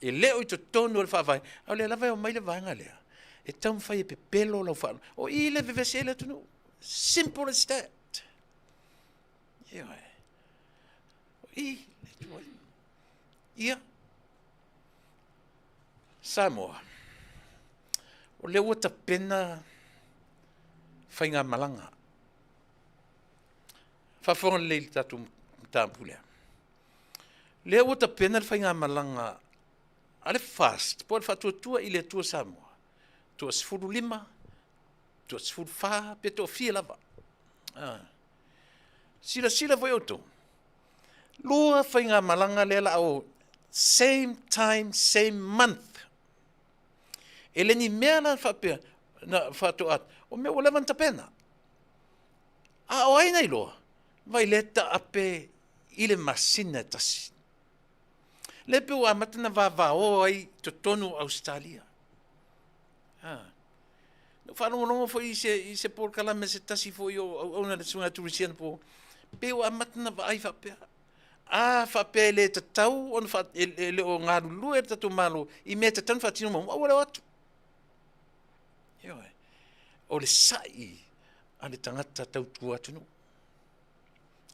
e leo I to tonu le whawai, au le lawai o mai le vanga lea, e taum whai e pe pelo lau whanu, o I le vevese le tunu, simple as that. Ioi. Ia. Samoa. O le ua ta pena whainga malanga. Whawhonga le tatu tāmpulea. Le ua ta pena whainga malanga ale fast. Po whatuatua I le tua Samoa. Tua sifuru lima, tua sifuru wha, pe tua fia lava. Sila vai oto. Lua whainga malanga le la o same time, same month. Ele ni mea na whapea, na whatoat, o mea o levan tapena. A o aina I loa, vai leta ape I le masina tasi. Le pe o amatana va o ai to tonu Australia. No whanongonongo fo I se por kalame se tasi fo I o na le sunga turisiana po, pe o amatana va ai whapea. Whapea le tatau, on le o ngā lulu e tatu malo, I mea tatanu whatino mo, awara watu. Ioi, o le sai, a le tangata tau tua atunu.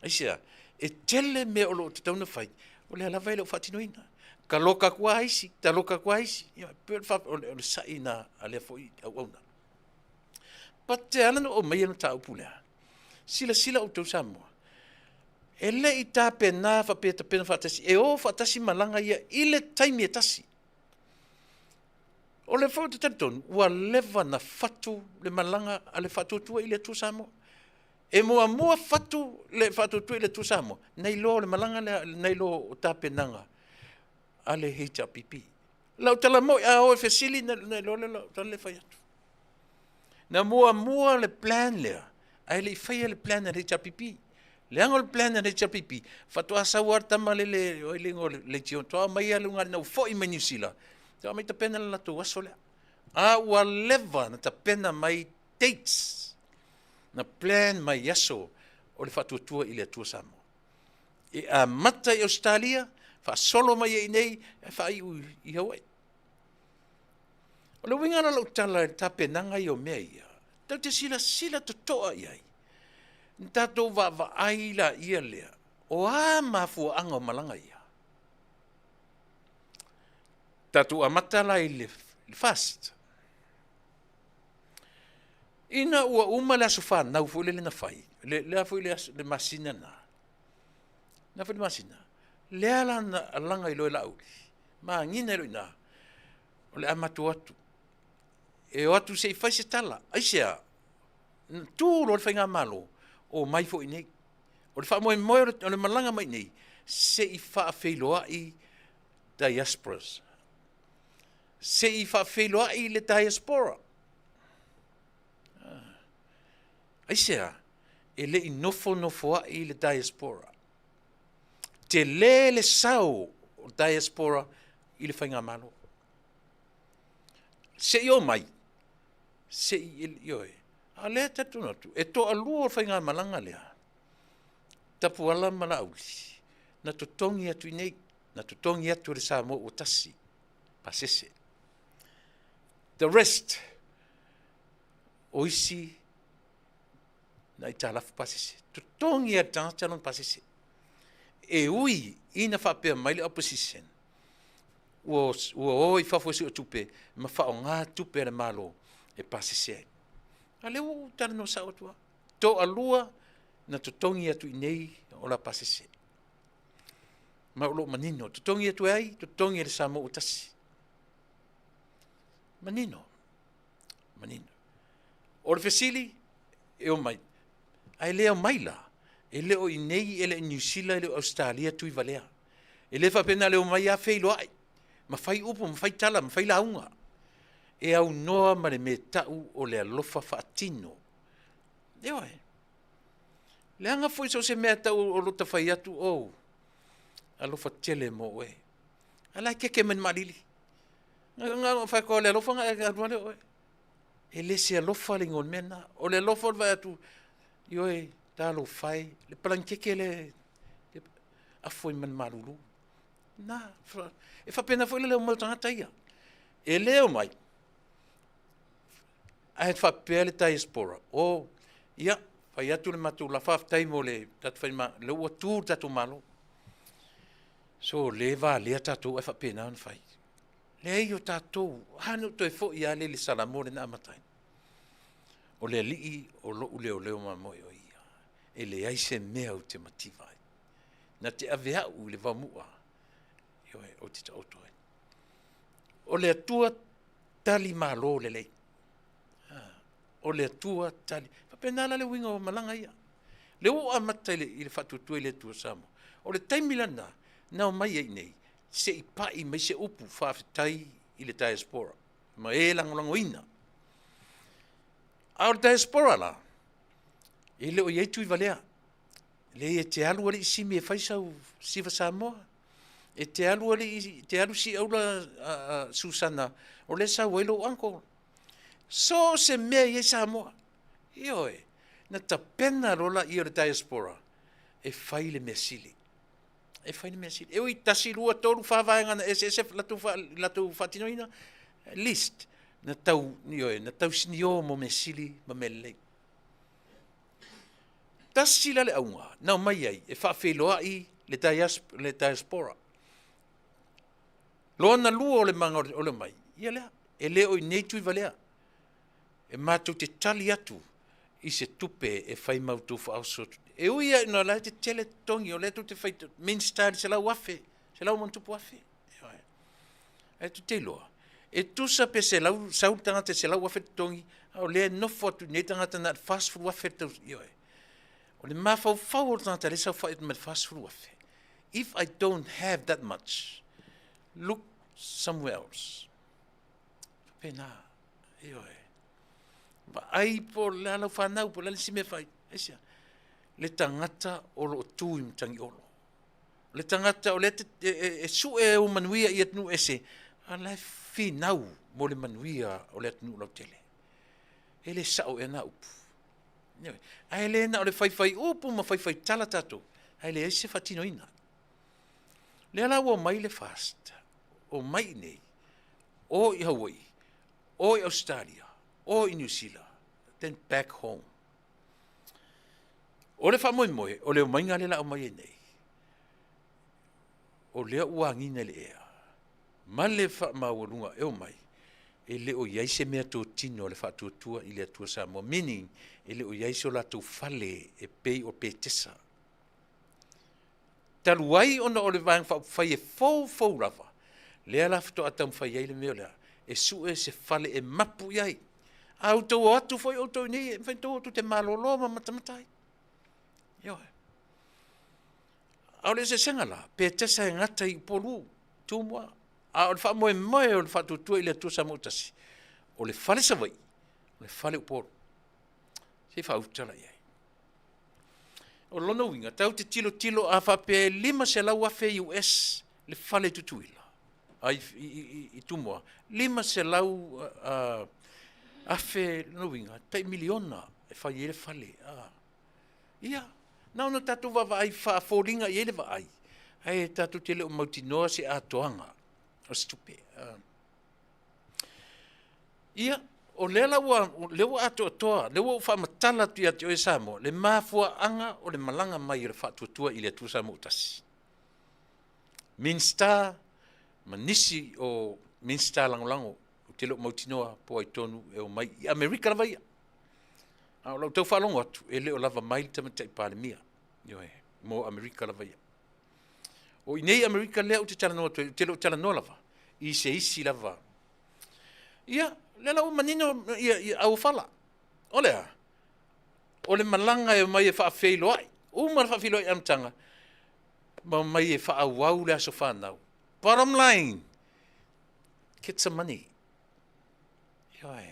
Aisia, e tele mea o lo tatau na whai, o le alawai leo whatino ina. Ka loka kua haisi, ta loka kua haisi. Ioi, o le sai na a le fo I au auna. Pa te alana o mai anu ta upulea. Sila o tau Samoa. E le I tā pena whapeta pena whatasi, e o whatasi malanga ia I le taimi e tasi. O le whau te tatonu, ua lewa na whatu le malanga a le whatu tua I le tu Samoa. E mua whatu le whatu tua I le tu Samoa. Nei lo le malanga, nei lo o tā penanga a le HRPP. Lau tala mo, a o e whesili, nei lo le lau tala le whai atu. Na mua le plan lea, a le I whai le plan a le HRPP. Le angol plan na HRPP, fatua sawar tamale le oilingo le tion toa mai alunga na fo I New Zealand. Toa mai ta pena la to wasole. A wa leva na ta pena mai dates. Na plan mai yaso o le fatua tua I le tua Samoa. E a mata I Australia, fa solo mai I nei, fa I Hawaii. O le winga na lau tala ta penanga I o mea ia. Tau te sila to toa iai. Tato va aila ia lea. O a mafua anga o malanga ia. Tato amatala I le fast. Ina ua uma le asofa nau fu le na fai. Le fu le masina na. Na fu le masina. Le ala na langa I lo la uli. Ma ngina lo ina. O le amatu atu. E o atu se fai se tala. Aisea. Tu lo whainga malo. O mai fo nei. O le wha moe o le malanga mai nei. Se I wha whailoa I diasporas. Se I wha whailoa I le diaspora. Aisea, e le I nofo I le diaspora. Te le sau o diaspora I le whainga malo. Se I o mai. Se I ioe. A lea tatu natu, e to alua o whainga malanga lea. Tapu ala mala auli. Na tutongi atu I nei, na tutongi atu le Samoa o tasi. Pasese. The rest, o isi, na I talafu pasese. Tutongi atu tanon pasese. E ui, ina whapea maile opposition. Ua oi whafuasi o tupe, ma whao ngā tupe le malo e pasese. A leo tala no sao tua. To alua na tutongi atu I nei o la pasese. Ma ulo manino. Tutongi atu ai, tutongi le Samoa o tasi. Manino. O le fesili, e o mai. Ai leo maila. E leo I nei, e le New Zealand, e le Australia tui valea. E le whapena leo mai a whailoa ai. Ma whai upo, ma whai tala, ma whai launga. e au noa ma le me tau o le alofa whaatino. E oe. Le anga foi so se mea tau o lota whai atu o. Alofa tele mo oe. Ala keke men malili. Nga whai ko le alofa nga e aduale oe. E le se alofa le ngon mena. O le alofa vai atu. I oe, talo whai. Le palankeke le a foi man marulu. Na, e whapena foi le leo maltangata ia. E leo mai. A het whapea le diaspora. O, ia, whai atu le matu la whaftai mo le tatu whai ma, le ua tū tatu malo. So, le va lea tatu e whapena an whai. Le ei o tatu, hanu toi fo ia le salamore na amatai. O le lii o lo leo ma moi o ia. E le aise mea o te mativai. Na te avea u le vamua. Ioe, o te tauto e. O le atua tali malo le lei. O le atua tali. Papenala le winga o malanga ia. Le o amatai le i le whatutue le tua samo. O le taimilana, nao mai ei nei, se i pai mai se upu whawhitai i le diaspora. Ma e langolango ina. A o le diaspora la, e le o iei tui valea. Le e te alu ali si me faisau siva Samoa. E te alu ali, te alu si aula Susana, o le sa welo anko. So se mea i Samoa. Ioe, na ta pena rola i o le diaspora. E fai le mea sili. E fai le mea sili. E oi tasi lua toru whawaianga na SSF latu whatinoina. List. Na tau, ioe, na tau sinio mo mea sili ma mea lei. Tasi la le aunga, nau mai ai, e whawheloa i le diaspora. Loa na lua o le manga o le mai, ia lea, e leo i neitu i valea. E mātou te tali atu i se tupe e whai mautu whaosotu. E uia ina la te tele tongi o leto te whai minstari se lau afe, se lau mantupu afe. E tu te loa. E tusa pe se lau sautanga te se lau afe tongi, o lea nofo atu netangata na fast food afe tau, ioe. O le mawhau o tangata le sau whaet me fast food afe. If I don't have that much, look somewhere else. Pena, ioe. Ba ai po le alau whanau, po le sime whai, esia. Le tangata o lo tui mtangi olo. Le tangata o le e su e o manuia i atnu ese, a le whinau mo le manuia o le atnu lau tele. E le sao e na upu. Ai le na o le whaiwhai upu ma whaiwhai tala tato. Ai le eise whatino ina. Le ala o mai le fast. O mai nei. O i Hawaii. O i Australia. O i New Zealand. Then back home. O le whamoe moe. O le o mai ngā le la o mai e nei. O lea uangina le ea. Ma le wha mawalunga e o mai. E le o iai se mea tō tino le whatuatua i le atua Samoa. Meaning, e le o iai se o lātou whale e pei o pei tesa. Taruai ona o le vāng whai e fau rawa. Lea la whato atam whai ei le meo lea. E su e se whale e mapu iai. A utou o atu whai o tau nei, e whai tō atu te malolo ma matamatai. Ioe. A le se sengala, pei tesa e ngata i polu, tūmua. A o le wha moe o le whatutua i le atua Samoa tasi. O le whale savai, o le whale uporo. Se whautala iai. O lona winga, tau te tilo a whape 5 se lau afe US, le whale tutuila. Ai i tumua. 5 se lau afe, lona winga, pei miliona e whai e le whale. Ia, nao no tatu wawa ai whaaforinga i ele wa ai. Ai tatu tele o mautinoa se atoanga. O stupe. Ia, o lela ua, lewa ato atoa, lewa ufa matala tu ati o e Samoa, le mafua anga o le malanga mai le whatuatua i le atu Samoa utasi. Minsta, manisi o minsta langolango, o te leo mautinoa po ai tonu e o mai, i Amerika lava ia. O lau tau whalongo atu, e leo lava mai tamatai palemia, ioe, mo Amerika lava ia. O inei Amerika lea o te talanoa, te leo talanoa lava, i se isi lava. Ia, le lau manino au whala. O lea, o le malanga e mai e whaafeilo ai. O mara whaafeilo ai amtanga, ma mai e whaawau le aso whanau. Bottom line, get some money. Ioi.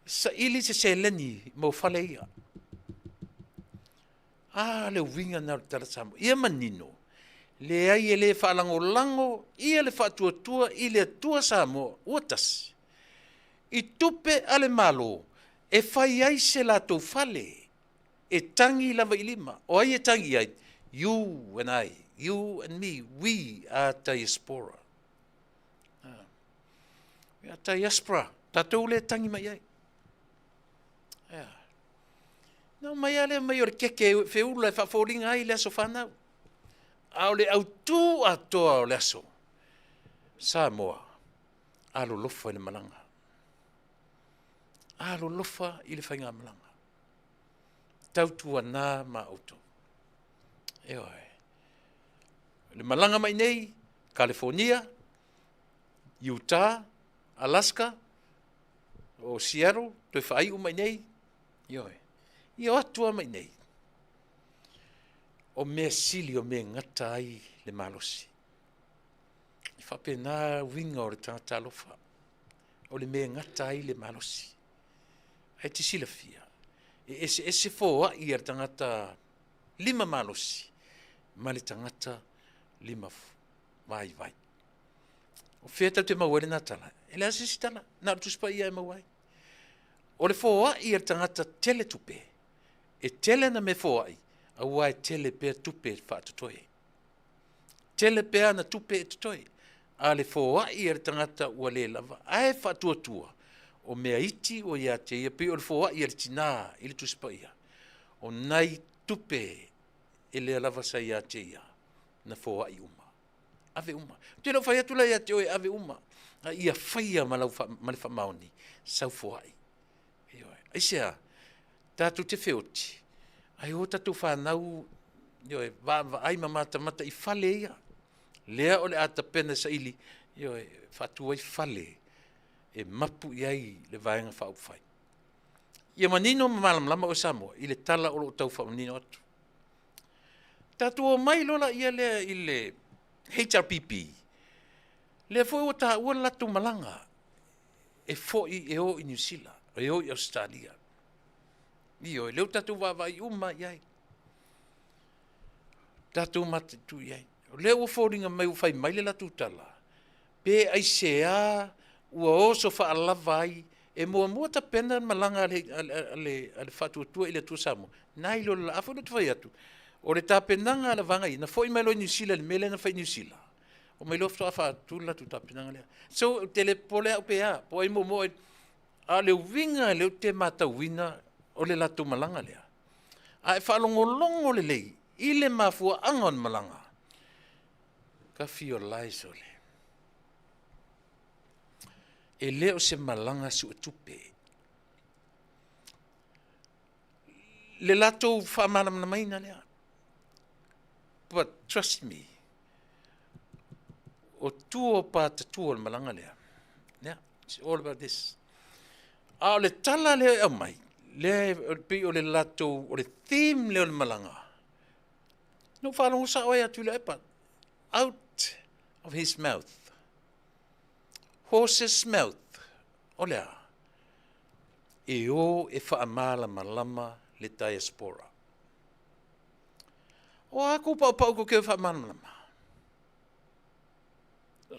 Sa ili se leni mo fale ia. Le winga na tala samo. Ia manino. Le ai le whaalango lango, ia le whaatua i le tua samo, uatas. I tupe ale malo, e whai ai se la tau fale, e tangi lava i lima. O ai e tangi ai, you and I, you and me, we are diaspora. We are diaspora. Tatou le tangi mai ai. No mai ale mai ore keke feula e whaaforinga ai le aso whanau. Au le au tū atoa o le aso. Samoa, alo lofa i le malanga. Alo lofa i le whainga malanga. Tautua nā ma auto. Eoi. Le malanga mai nei, California, Utah, Alaska, o Seattle, toi whai mai nei. Eoi. Ia atua mai nei. O mea sili o mea ngata ai le malosi. I whapena winga o le tangata alofa. O le mea ngata ai le malosi. Ai te sila fia. E se fōa i ar tangata 5 malosi. Ma le tangata 5 vai vai. O whea tau te mawere nā tala. E le asisi tala. Nā tuspa ia e mawai. O le fōa i ar tangata tele tupe. E tele na me fōa i. Aua e tele pea tupe e whaatotoe. Tele pea na tupe e totoe. A le fōa i ar tangata ua le lava. Ae whaatuatua. O mea iti o ia te ia. Pei o le fōa i ar tina i le tuspa ia. O nai tupe e le lava sa ia te ia. Na fōa i uma. Ave uma. Te lau whai atula ia te oe ave uma. A ia whaia ma le whamaoni. Sau fōa i. Aisea. Tātou te whioti. Ai o tātou whanau, ai mamata mata i whale ia. Lea o le ata pena sa ili, whatua i whale, e mapu i ai le vaenga whaupwhai. Ia manino mamalama o Samoa, i le tala o lo tau whamanino atu. Tātou o mai lola ia lea i le HRPP. Lea fo o tā ua latu malanga, e fo i e o i New Zealand, e o i Australia. Io, leu tatu wawai uma iai. Tatu mate tu iai. Leu o fōringa mai uwhai mai le latu tala. Pe ai sea, ua oso wha alava ai, e mua ta pena malanga ale whatuatua i le tua Samoa. Nai lo la afu na tuwai atu. O le tā penanga ala vanga i, na fōi mai lo New Zealand, mele na whai New Zealand. O mai lo ftua whatu latu tā penanga lea. So, telepole au pea, po ai mo a leu winga, leu te matawina, o le latu malanga lea. A e whalongolongo le lei, i le mafua angon malanga. Ka fio lai so le. E leo se malanga su tupe. Le latu whamanam na maina lea. But trust me, o tuo pa te tuo le malanga lea. Yeah, it's all about this. A le tala lea au mai. Le pi o le lato o le theme le o le malanga. No whanongo sa oe atu le epa. Out of his mouth. Horse's mouth. O lea. E o e whaamala malama le diaspora. O ako pau ko keu whaamala malama.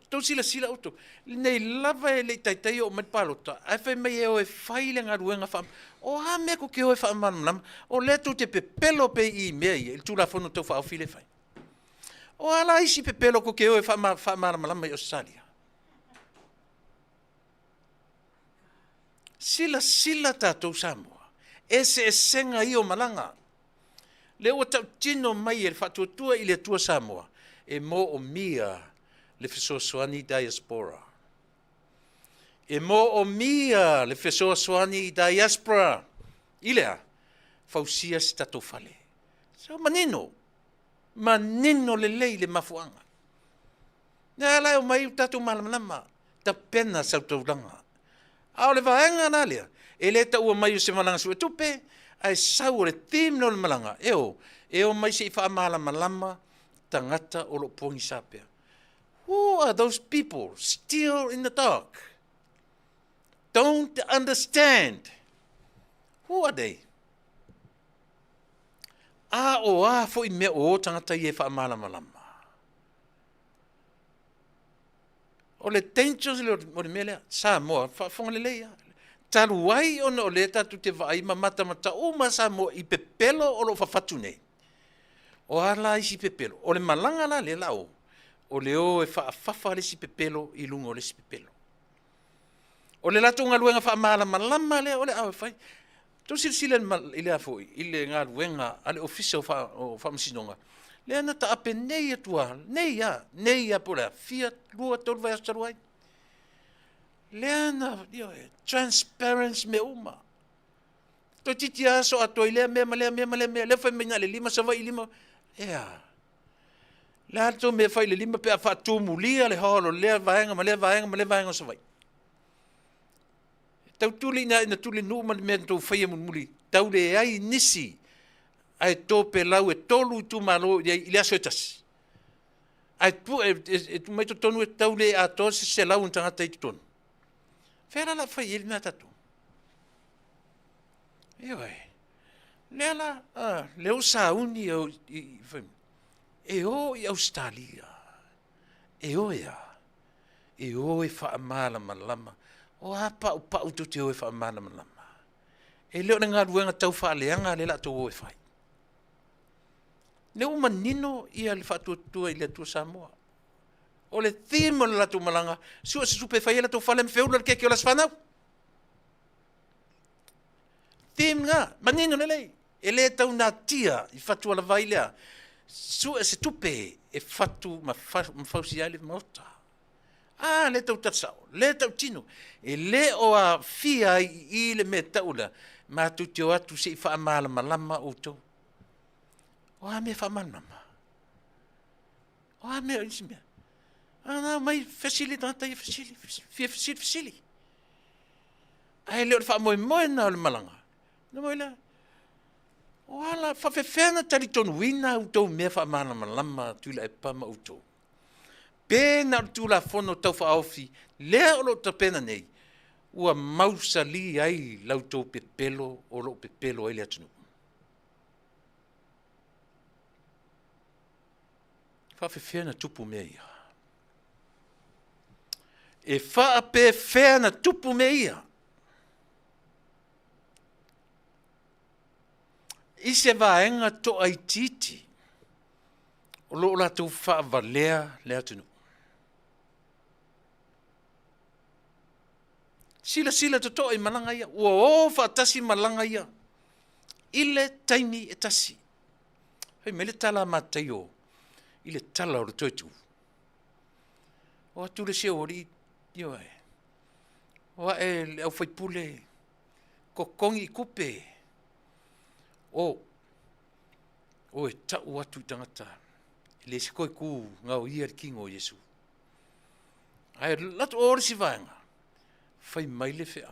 Tau sila auto. Nei lava e le taitai o matpalota. Ai whai mai e o e whaile ngā ruenga whaam. O ha mea ko ke o e whaamanam. O le tu te pepelo pe i mea i. Il tūla whanu tau whaau while whai. O ala isi pepelo ko ke o e whaamanam i Australia. Sila tātou Samoa. Ese e senga i o malanga. Le o tau tino mai e whatuatua i le tua Samoa. E mo o mia le fesoasoani diaspora. E mo o mia le fesoasoani diaspora. Ilea, fausia si tatou fale. So manino le lei le mafuanga. Nea lai o mai tatou malamalama, ta pena sau tauranga. Ao le vaenga na lea, e le ta ua mai o se malanga sua tupe, ai sau le tim no le malanga. E o mai se i wha malamalama, tangata o lo pongi sapea. Who are those people still in the dark? don't understand. Who are they? Fo I mea o tangata I e whaamalama. O le dangers o le mele, sa moa, whafonga le leia. Taru ai ona o le tatu te vai mamata mata o masa mo I pepelo o lo whawhatu nei. O ala I si pepelo. O le malanga la le lao. O le o e whaafafa le si pepelo I lungo le si pepelo. O le latunga luenga whaamalama lama le o le awe whai. Tau sila I le afoi, I le ngā ruenga, ale ofisa o whamasinonga. Le ana ta ape nei atua, nei a pura, fia, lua, tolu vai astaruai. Le ana, transparency me uma. To titi aso ato I lea mea, le whai mena le lima, sa vai lima, le ato me whai le lima pe a whatu mulia le holo, lea vaenga sa vai. Tau tuli na tuli no man me tau whaia muli. Tau le ai nisi. Ai tō pe lau e tolu tu malo I le aso e tasi. Ai tu tu mai tonu e tau le a tō se lau un tangata I tonu. Whera la whai ili nā tatu. Eoi. Lea la, leo sa uni au e o I Australia. E o ia. E o e wha amala malama. O apa o tu te o e whaamana malama. E leo na ngā ruenga tau whaaleanga le la tō o e whai. Leo manino ia le whatuatua I le atua Samoa. O le theme o le la tō malanga, sua se supe whai la tō whale me whiula ke o las whanau. Theme ngā, manino le lei. E le tau nā tia I whatua la vai lea. Sua se tupe e whatu ma whausi ai le maota. Le tau tatsao, le tau tino. E le o a fia I le me taula. Ma tu te o atu se I whaamala malama o tau. O a me whaamalama. O a me o isi mea. Ana mai fasili tangata I fasili. Ai leo le whaamoe na o le malanga. Na moe la. O ala whawhewhena tari tonu wina o tau mea whaamala malama tuila e pama o tau. Pena o tūla whono tau whaofi, lea o lo ta pena nei, ua mausa li ai lau tau pepelo o lo pepelo ai lea tunu. Whawhewhena tupu mea ia. E whaapewhena tupu mea ia. I se vaenga to ai titi, o lo la tau whaavalea lea tunu. Sila to I malanga ia. Ua o whaatasi malanga ia. Ile taimi e tasi. Hei mele tala matai o. Ile tala o le toitu. O atu le se ori. Ioe. O e le au whaipule. Kokongi I kupe. O e tau atu tangata. Le se koi ku ngau ia kingo o Yesu. Ai latu ori si vaenga. Fai mai le whea.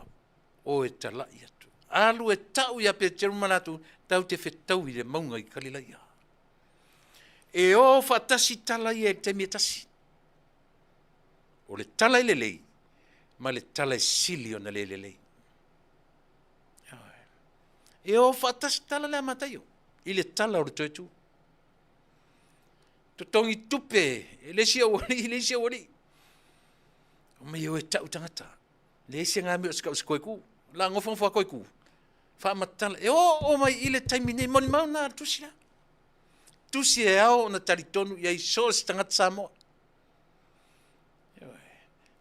O e talai atu. Alu e tau ia pe terumanatu, tau te whetau I le maunga I kalilaia. E o whatasi talai e te mea tasi. O le talai le lei, ma le talai sili o na le lei. E o whatasi tala le amataio, I le tala o le toitu. Totongi tupe, I le sia wari. O mai o e tau tangata. Le se ngā mea skau skoiku, la ngofang wha koiku. Wha matala, e o mai I le taimi nei, moni mau nā tusi la. Tusi e au na taritonu, iai so se tangata Samoa.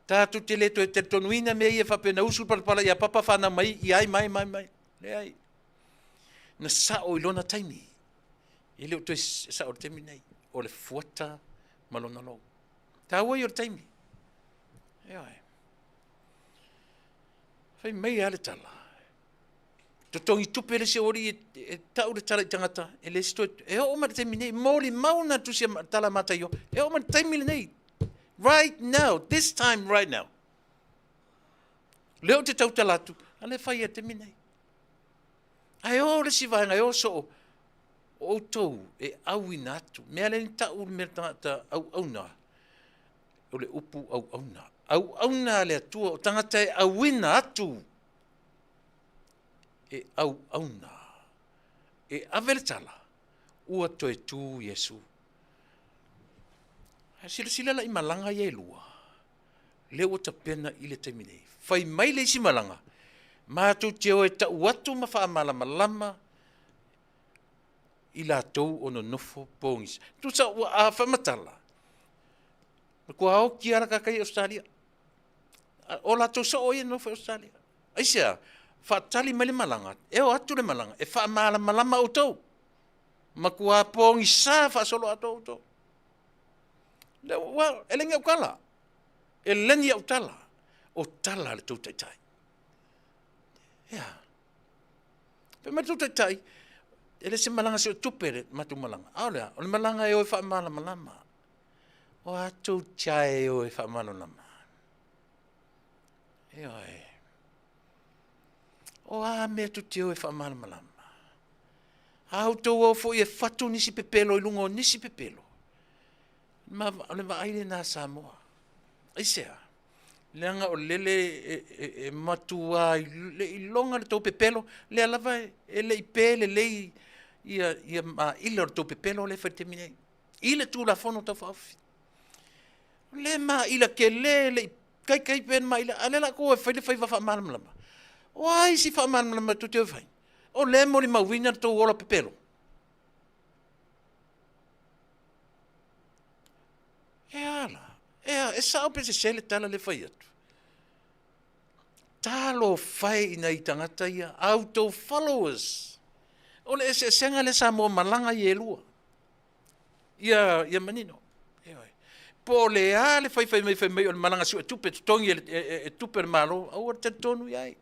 Tātu te leto e te tonuina mea I e whapena usul parapara, ia papa whana mai, iai mai. Le ai. Na sao I lona taimi. I leo toi sao le taimi nei, o le fuata malona lo. Tā ua I o le taimi. Ai. Fai mai ale tala. Totongi tupe le se ori e tau le tala I tangata. E le sto e o ma te mine moli mauna tu se tala mata yo. E o ma te mine nei. Right now, this time right now. Leo te tau talatu, ale fai e te mine. Ai o le si vai ngai o so o tou e au inatu. Mea le tau me tangata au na. O le upu au na. au na le atua o tangata e awina atu. E au na. E avele tala. Ua toe tu Yesu. Sila la i malanga ye lua. Le o tapena i le taimine. Fai mai le isi malanga. Mātou te o e ta uatu ma wha malama lama. I la tau o no nofo pōngis. Tu sa ua a whamatala. Kua au ki ara kakai Australia. O la tau sa o e nofo Australia. Aisea, whaatali mai le malanga. E o atu le malanga. E wha malama lama o tau. Ma kua pōngis sa wha solo ato o tau. Well, e lengi au kala. E lengi au tala. O tala le tau taitai. Ia. Pe ma tau taitai, ele se malanga se o tupere matu malanga. Aolea, o le malanga e o e wha malama lama. O atou chae e o e wha malama lama. Ia e. O a mea tu te o e wha malama lama. Au tau o fo i e whatu nisi pepelo i lungo nisi pepelo. Ma le aile na Samoa. Aisea. Leanga o lele e matua i longa le tau pepelo. Le alava e le ipe le lei ia ma ila o tau pepelo le whatemine. Ile tu la fono tau whaafi. Le ma ila ke le kai pen ma ila. Alela ko e whaile whaiva whaamalam lama. O ai si whaamalam lama tu te o whai. O le mori ma wina tau ola pepelo. E ala, e sao pe se sele tala le whai atu. Talo whai ina i tangata ia, auto followers. O le se senga le sa mo malanga i elua. Ia manino. Po le a le whai mai o le malanga siu e tupe tutongi e tupe le malo, au te tonu iai.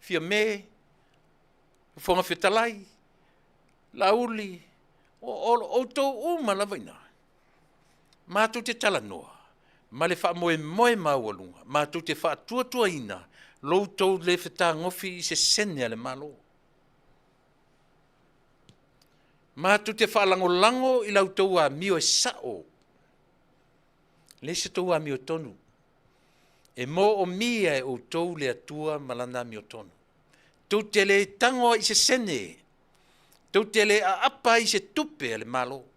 Fia me, whonga whetalai, lauli, o tau uma la vaina. Mātou te tala noa, ma le wha moe maualunga, mātou te wha tua ina, loutou le whetā ngofi i se sene ale malo. Mātou te wha lango i lautou a mio e sao, le se tou a mio tonu, e mo o mia e o tou le atua malana mio tonu. Tau te le tangoa i se sene, tau te le a apa i se tupe ale malo.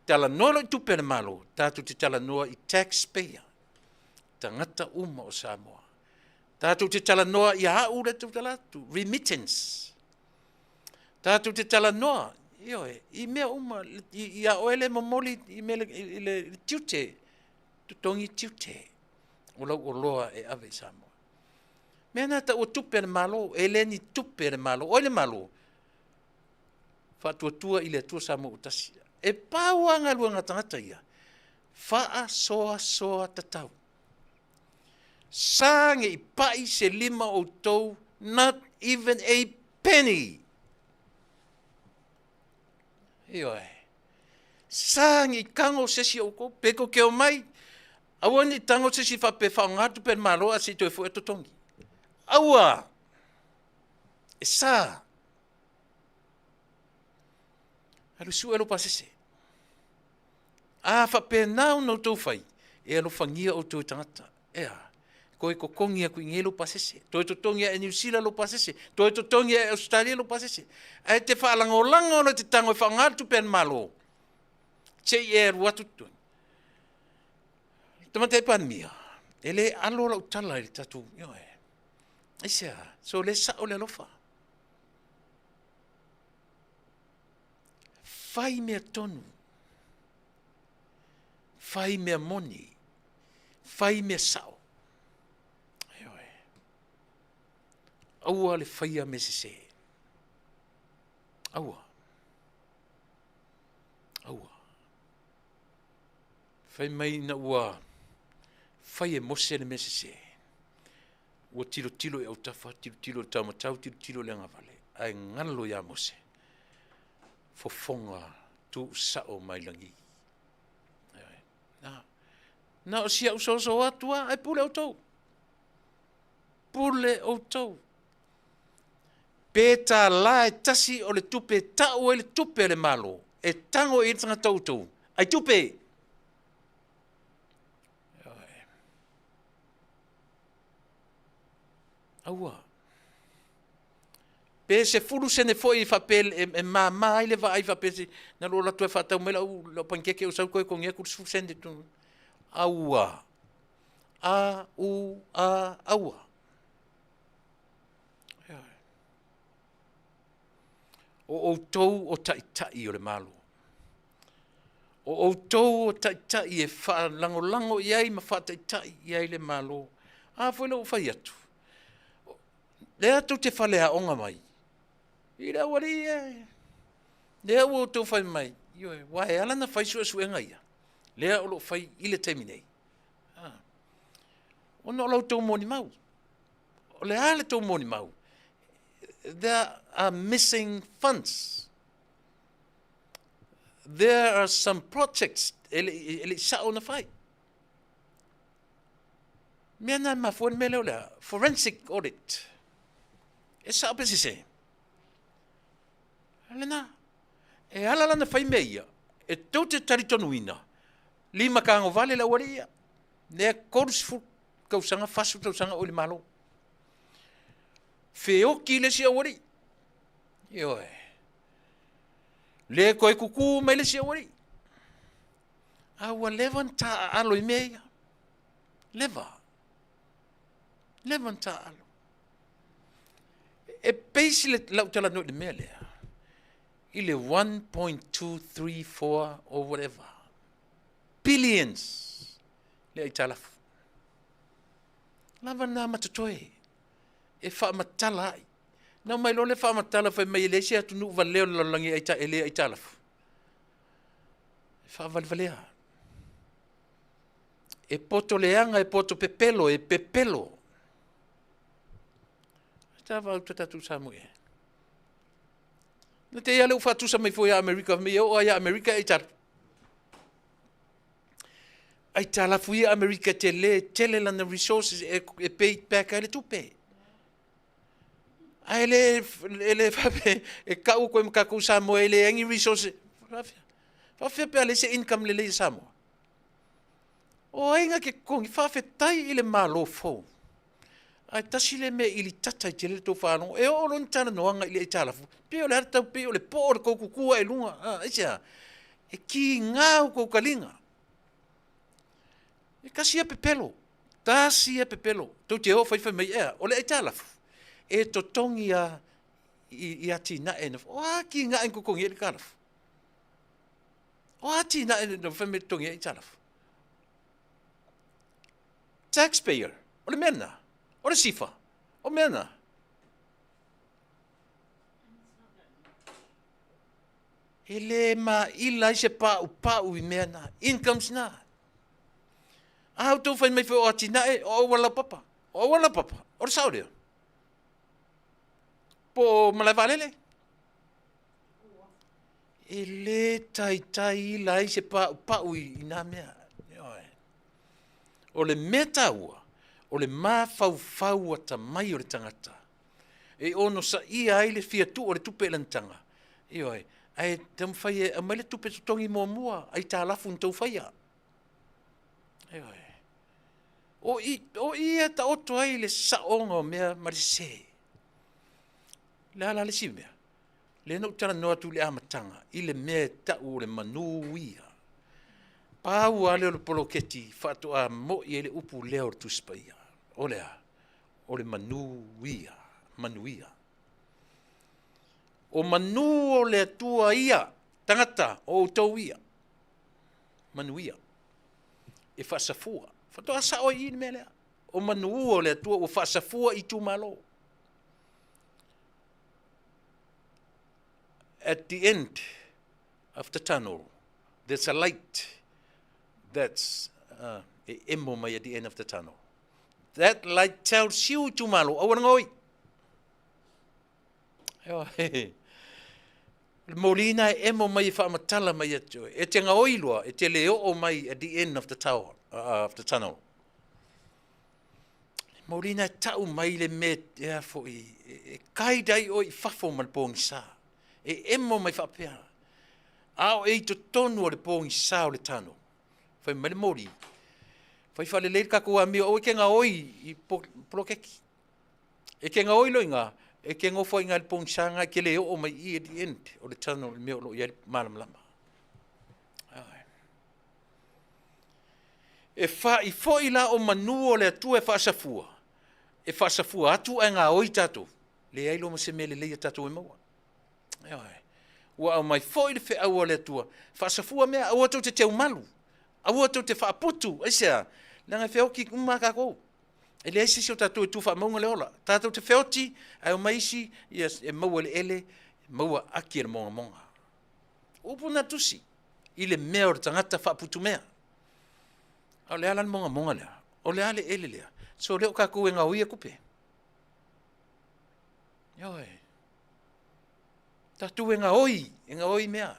Tala noa i tupe le malo, tātou te tala noa i taxpayer, tangata uma o Samoa. Tātou te tala noa i hau le tau talatu, remittance. Tātou te tala noa, i mea uma, i a oele momoli i me le tiute, tutongi tiute, o lau o loa e ave Samoa. Mea nata o tupe le malo, e le ni tupe le malo, oele malo, whatuatua i le atua Samoa utasi. E pāwanga luanga tangata ia. Whaa soa tatau. Sānge i pai se lima o tau, not even a penny. Ioe. Sānge i kango sesi o ko, peko keo mai, awane i tango sesi whape whaongatu pen maroa si toi fo e totongi. Aua! E sā. Alu su elo pasese. A whape nao no tau whai. E alo whangia o tau tangata. Ea. Koe ko kongia kui ngelo pasese. Toi to tongia e New Zealand lo pasese. Toi to tongia e Australia lo pasese. Ai te whaalango no te tango e whaangatu pen malo. Che e ruatu tui. Tamata e pan mia. E le alo la utala i tatu. Ioe. Aisea. So le sa o le alofa. Fai mea tonu. Fai mea moni. Fai mea sao. Aua le whaia me se. Aua. Whai mai na ua. Whai e mose le me se. Ua tilo e au tafa, tilo le taumatau, tilo le ngavale. Ai ngalo ya mose. Fofonga tu sao mai langi. Na o sia usoso atua, ai pule au tau. Pule au tau. Peta la e tasi o le tupe tau e le tupe le malo. E tango e tanga tau tau. Ai tupe. Aua. Pe se furu sene foi fa pel e mama ile va ai fa pe na lo la tu fa ta mela u lo pankeke o sa ko ko nge ku fu sende tu. Aua. A u a aua. O tou o tai o le malo. O tou o tai e fa lango iai ma fa tai iai le malo. A foi lo fai atu. Le atu te fale a onga mai. Ira wari e. Le o tou fai mai. Ioe, wae ala na fai sua suenga ia. Le o lo fai ile terminei. O no lau tou moni mau. O le ale tou moni mau. There are missing funds. There are some projects ele sa ona fai. Miana ma fon mele ola forensic audit. E sa pe se. Alena. E ala lana fai meia. E tote taritonuina. Lima kango vale la waria. Ne korsfu kausanga fasu kausanga oli malo. Feo ki le sia wari. Ioe. Le koe kuku mai le sia wari. Awa levan ta alo i mea. Leva. Levan ta alo. E peisi le lau tala no le mea lea. Ile 1.234 or whatever. Billions. Le ai talafu. Lava na matatoe. E wha matala ai. Nau mai lo le wha matala whai mai le se atu nu valeo lalangi ele ai talafu. E wha valvalea. E poto leanga e poto pepelo e pepelo. Ta va tatu samu e. Na te ia le ufa tu sa mai foi a America me o ia America ai tar. Ai talafu ia America tele lana resources e pay back ale tu pay. Ai ele fape e kau ko mka ku samo ele angi resources. Fa pe ale se income le samo. O ainga ke kongi fa fe tai ile malo fo. Ai tasile me ili tata i tele to whanau, e o lon tana noanga ili e talafu. Pio le hartau pio le pōre kou kukua e lunga. Eisa, e ki ngāu kou kalinga. E kasia pepelo. Tasia pepelo. Tau te o whaiwhai mai ea, o le e talafu. E to tongi i ati na e nafu. O a ki ngā en kukongi e le kalafu. O ati na e nafu whai me tongi e talafu. Taxpayer. O le mena. O le sifa. O mena. Ele ma ila i se pau i mena. Incomes na. Au tau whai mai whai o ati na e o wala papa. O wala papa. O le saureo. Po malai valele. Ele tai ila i se pau i na mea. O le meta ua. O le mafau ata mai o le tangata. E ono sa ia ai le fia tu o le tupe lantanga. Ioi, ai tam fai e mai le tupe tutongi mua, ai ta lafu ntau faia. Ioi. O ia ta oto ai le saonga o mea marise. Le ala le si mea. Le no tala noa tu le amatanga. I le mea tau le manuia. Pau ale o le poloketi, fatu a mo i le upu leo tu spaia. Olea, ole manuia. O manu o le tua ia, tangata o tau ia. Manuia. E whasafua. Whatoa sao i ni melea. O manu o le tua o whasafua i tu malo. At the end of the tunnel, there's a light that's emo mai at the end of the tunnel. That light tells you to malo. Awan ngoi. Molina emo mai whaamatala mai atu. E te ngā oilua, e te leo o mai at the end of the tower, of the tunnel. Molina tau mai le me ea fo i. E kai dai o i whafo man pōngi sā. E emo mai whapea. Ao e to tonu o le pōngi sā o le tunnel. Whai mai le mori. Whai whale leir kako a mea o ke ngā oi i polokeki. E ke ngā oilo inga, e ke ngofo inga le pongsanga ke le o mai I at the end, o le tano le meo lo ia malamlama. E wha I fo I la o manu o le atua e whaasafua. E whaasafua atu ai ngā oi tatou. Le ailo ma se mele leia tatou e maua. Ua au mai fo I le whi au o le atua. Whaasafua mea, au atau te teu malu. Au atau te whaaputu. Aisea, nanga whioki umaka kou. E le aisi o tatou e tu wha maunga le ola. Tatou te whioti, ai o maisi, e maua le ele, maua aki e le monga monga. Upuna tusi. I le mea o le tangata whaaputu mea. O le ala monga monga lea. O le ale ele lea. So leo kaku e ngā uia kupe. Ioi. Tatu e ngā oi mea.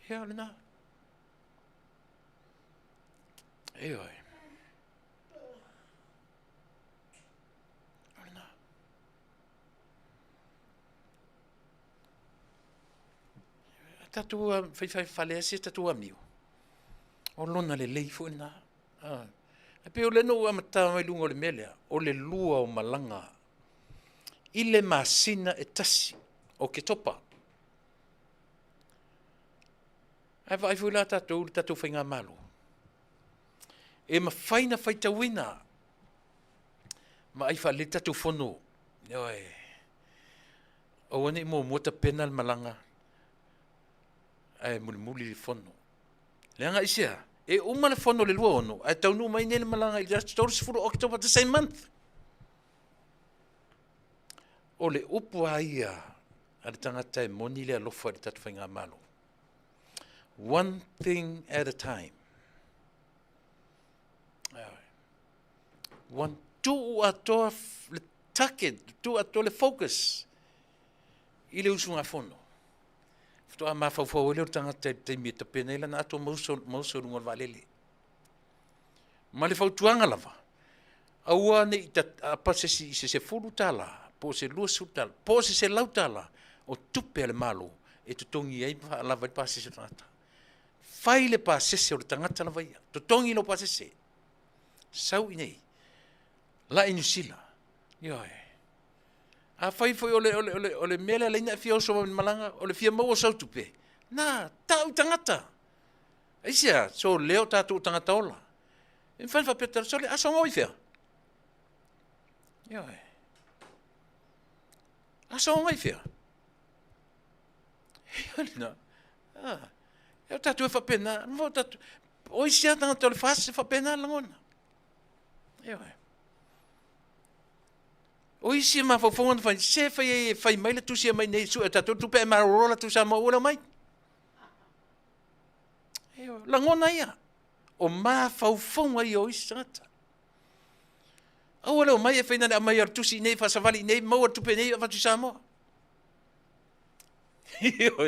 Ia le nā. Ioi. O le nā. Tatu whai whalea se tatu amiu. O lona le leifo ina. E pe o le no amata mai lunga o le melea, o le lua o malanga. I le masina e tasi, o ke topa. Ai vai fula tatou whainga malo. E ma whaina whaita wina. Ma ai wha le tatou whono. Ioi. O wane mo mota pena le malanga. Ai muli le whono. Leanga isia. E uma le whono le lua ono, ai taunu mai nele malanga I just told us for October the same month. O le upu aia, a le tangata e moni le alofa le tatu whainga malo. One thing at a time. One, tu atoa le take, tu atoa le focus. I le usunga whono. Toa mawhauwhau ele o tangata te mita pena ila na ato mauso runga valele. Ma le whautuanga lava. Aua ne I ta pasesi I se furu tala, po se lua sutala, po se lau tala, o tupe le malo, e tutongi ei lava I pasesi o tangata. Whai le pasesi o le tangata lava ia, tutongi lo pasesi. Sau I nei, la I Nusila, ioi. A fai foi o le mele le ina fia so malanga o le fia mo so tupe. Na, tau tangata. Aisia, so leo tatu tangata ola. En fan fa peter so le aso ngoi fia. Yo. Aso ngoi fia. Na. Ah. Eu tatu fa pena, mo tatu. O isia tangata le fase fa pena langona. Yo. O isi ma fofonga fa se fai mai le tusia mai nei su ta tu pe ma rola tu sa ma ola mai. Eo, la ngona ia. O ma fofonga I o isata. O le mai e fai na mai ar tusi nei fa savali nei mo tu pe nei fa tu sa mo. Eo.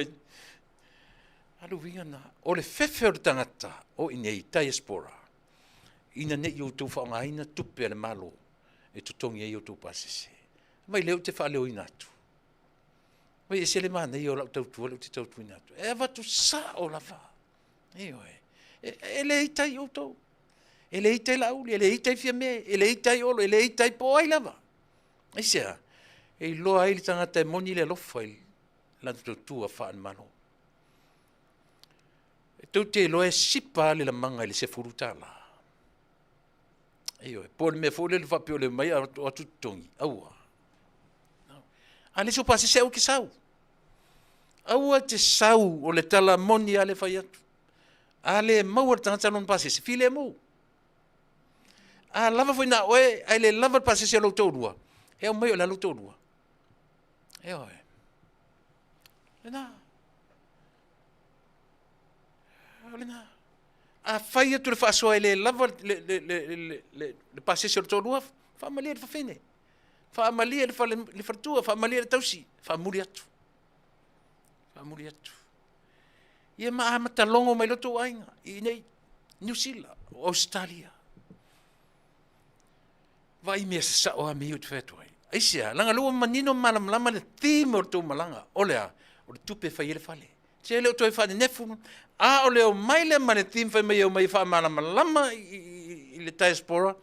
Alu vinga na o le fefe tangata o nei diaspora. Ina nei yo tu fa ngai na tu pe le malo. E tutongi e o tu pasese. Mai leo te whaleo inatu. Mai e sele mana I o lau tautua, leo te tautua inatu. E watu sa o lava. Eoi. E le itai o tau. E le itai lauli, e le itai fia me, e le itai olo, e le itai po ai lava. E sea, e loa ai li tangata e moni le alofa I lantu tautua whaan mano. E tau te loa e sipa le la manga I le se furutala. Io, por me fole le fapio le mai a tutongi. Aua. Ale so pase seu que sau. Aua te sau o le tala moni ale fai atu. Ale mau tangata non pase se file mo. A lava foi na oe, ale lava pase se lo todua. E o mai o la lo todua. E o. Na. Ale na. A fai atu le whaasoa le lava le pase se o tōrua, whaamalia le whawhene. Whaamalia le whartua, whaamalia le tausi, whaamuri atu. Whaamuri atu. Ia maa mata longo mai loto ainga, I nei New Zealand, Australia. Vai mea sa o a miu te whetuai. Aisia, langa lua manino malamlama le tīma o tō malanga, olea, o le tupe whai ele whale. Te leo toi whane nefu, a o leo mai le mane tim whai mai au mai wha malama lama I le diaspora.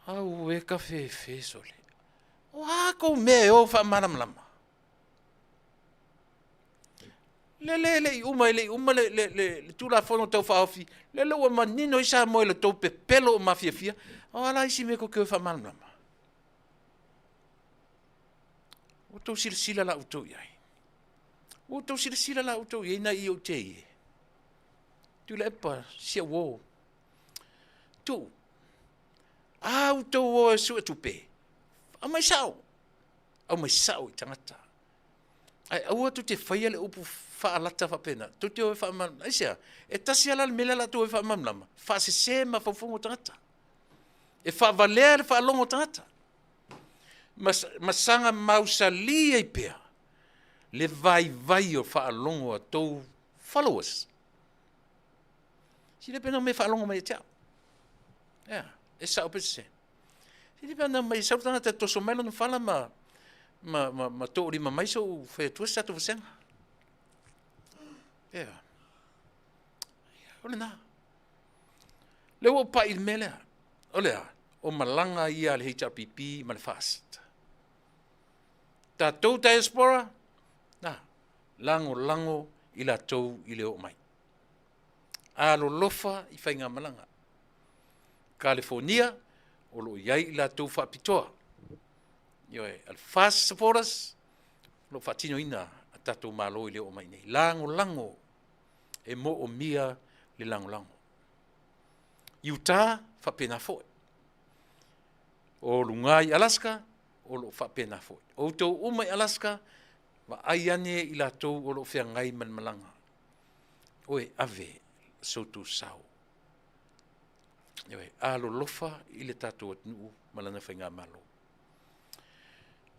Au e ka fe sole. O a ko me o fa malamlama. Le uma le tu la fono tau fa ofi. Le o manino isa mo le tau pe pelo o mafia. O ala isi me ko ke fa malamlama. O tau sila la utou iai. O tau sila la utou iai na i o te ie. Tu le pa sia wo. Tu. Utou o su tu pe. Au mai sao I tangata. Ai au tu te whaia le upu whaalata whapena. Tu te o e whaamam. Aisia, e tasi ala mele la tu e whaamamlama. Whaase se ma whaufongo tangata. E whaavalea le whaalongo tangata. Masanga mausali e pea. Le vai o whaalongo a tau followers. Si le pena me whaalongo mai e teau. E sao pe se. Sini pena mai sau tanga te toso melo no fala ma to ri mai so fe tu sa tu sen. Ole na. Le o pa il mele. Ole o malanga ia le HRPP ma le fast. Ta to diaspora. Na lango ila to ile o mai. Alo lofa I fainga malanga. California o lo iai la tau whaapitoa. Ioe, al fast supporters, lo whaatino ina a tatou malo I leo o mai nei. Lango, e mo o mia le lango. Utah, whapena foe. O lungai Alaska, o lo whapena foe. O tau umai Alaska, wa ai ane I la tau o lo whiangai man malanga. Oe, ave, sotu sao. Ioe, alo lofa I le tatou atnuu malana whainga malo.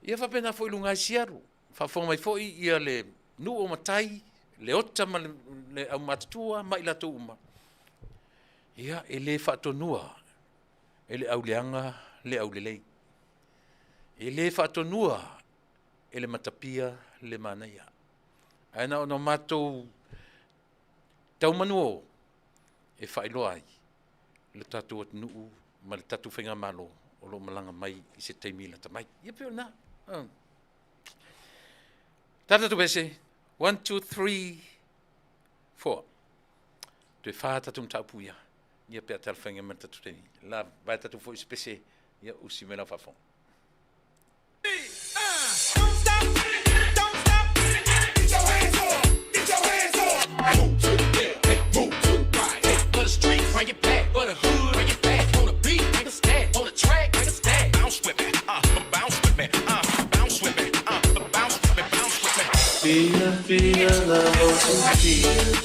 Ia whapena fo I lungai siaru. Whawhonga mai fo ia le nu o matai, le ota ma le au matatua, ma I la tau uma. Ia, e le whaatonua, e le au leanga, le au lelei. E le whaatonua, e le matapia, le manaia. Aina ono matou tau manuo, e whailoa ai. Le tatu at nuu ma le tatu whainga malo o lo malanga mai I se teimi la tamai. Ia peo na. Tata tu bese. 1, 2, 3, 4. Te wha tatu mtau puia. Ia pea tal whainga man tatu teimi. La vai tatu fo ispese. Ia usi me la whafong. Don't stop, get your hands up, move to the left, move to the right, for the street, bring it back, for the hood, bring it back, on the beat, bring a stack, on the track, bring a stack, bounce with me, bounce with me, bounce with me, bounce with me, bounce with me. Feel the love to feel.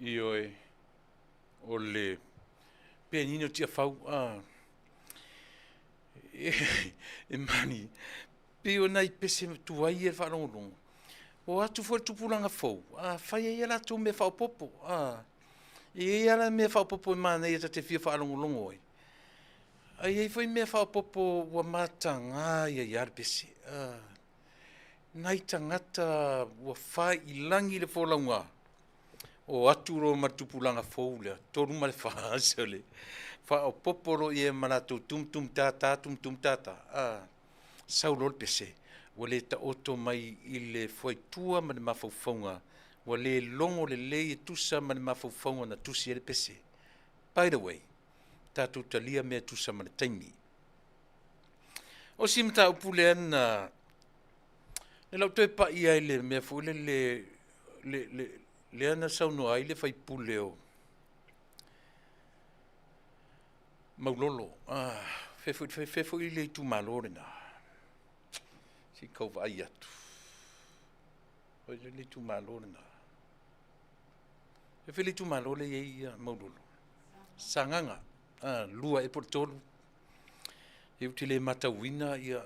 Ioe, o le penino tia fau, e mani, peo nai pese tuai e whanongonongo. O atu fwere tupulanga fau, whai e ala tu me whao popo, e ala me whao popo e mana e te fia whanongonongo oi. Ai ei foi me whao popo wa matanga ia iar pese. Nai tangata wa whai ilangi le wholaunga. O aturo matupulanga fau lea, toru ma le whaasa le. Whao poporo i e manatou tum tata. Saulol pese, wa le ta oto mai i le whaitua ma le mawhauwhaunga, wa le longo le le e tusa ma le mawhauwhaunga na tusi e le pese. By the way, tātou talia mea tusa ma le taimi. O si mta upule ana, le lau toi pa ia le mea fuile le ana sauno ai le whaipule o. Maulolo, fefo i le tu malore na. Si kau vai atu. O le tu malore na. Fefo le tu malore ia maulolo. Sanganga, lua e portolu. E uti le matawina ia.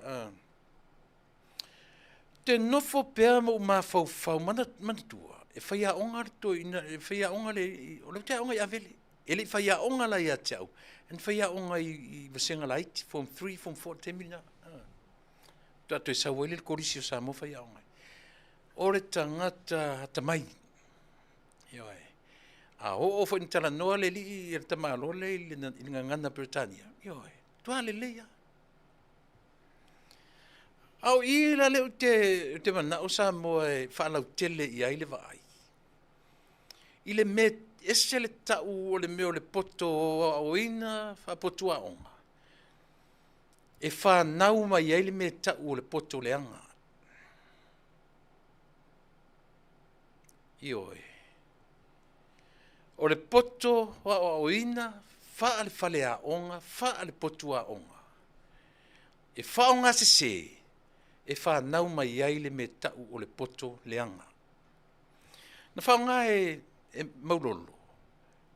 Te nofo pea mo ma fau mana tua. E whaia onga to ina, e whaia onga le, o le te onga i avele. E le whaia onga la ia te au. En whaia onga i wasenga la iti, form 3, form 4, te mina. Tato e sawele le korisi o sa mo whaia onga. Ore tangata hata mai. Ioe. O fo ni tala noa le li, e tama alo le, i ngangana Britannia. Ioe. Tua le leia. Au i la leo te mana o sa mo e whaalau tele i aile vai. I le me ese le tau o le meo le poto o ina whapotua onga. E whanau mai aile me tau o le poto le anga. Ioe. O le poto o ina wha le whalea onga, wha le potua onga. E whaonga se se. E whanau mai aile me tau o le poto leanga. Na whaonga e maulolo.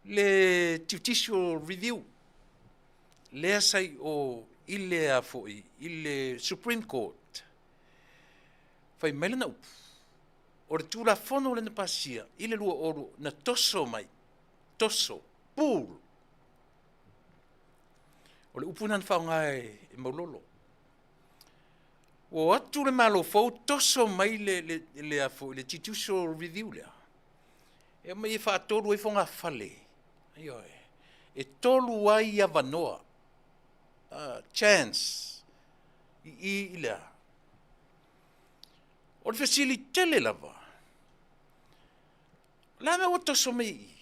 Le judicial review. Lea sai o ile a foi, ile Supreme Court. Whai maile na upu. O le tūla whono le na pasia, ile lua oru na toso mai. Toso. Pūl. O le upu nan whaonga e maulolo. O atu le malo fau toso mai le afo, le judicial review lea. E mai e whaatolu e whonga whale. Ioe. E tolu ai a vanoa. Chance. I lea. O le fesili tele lava. La me o toso mai i.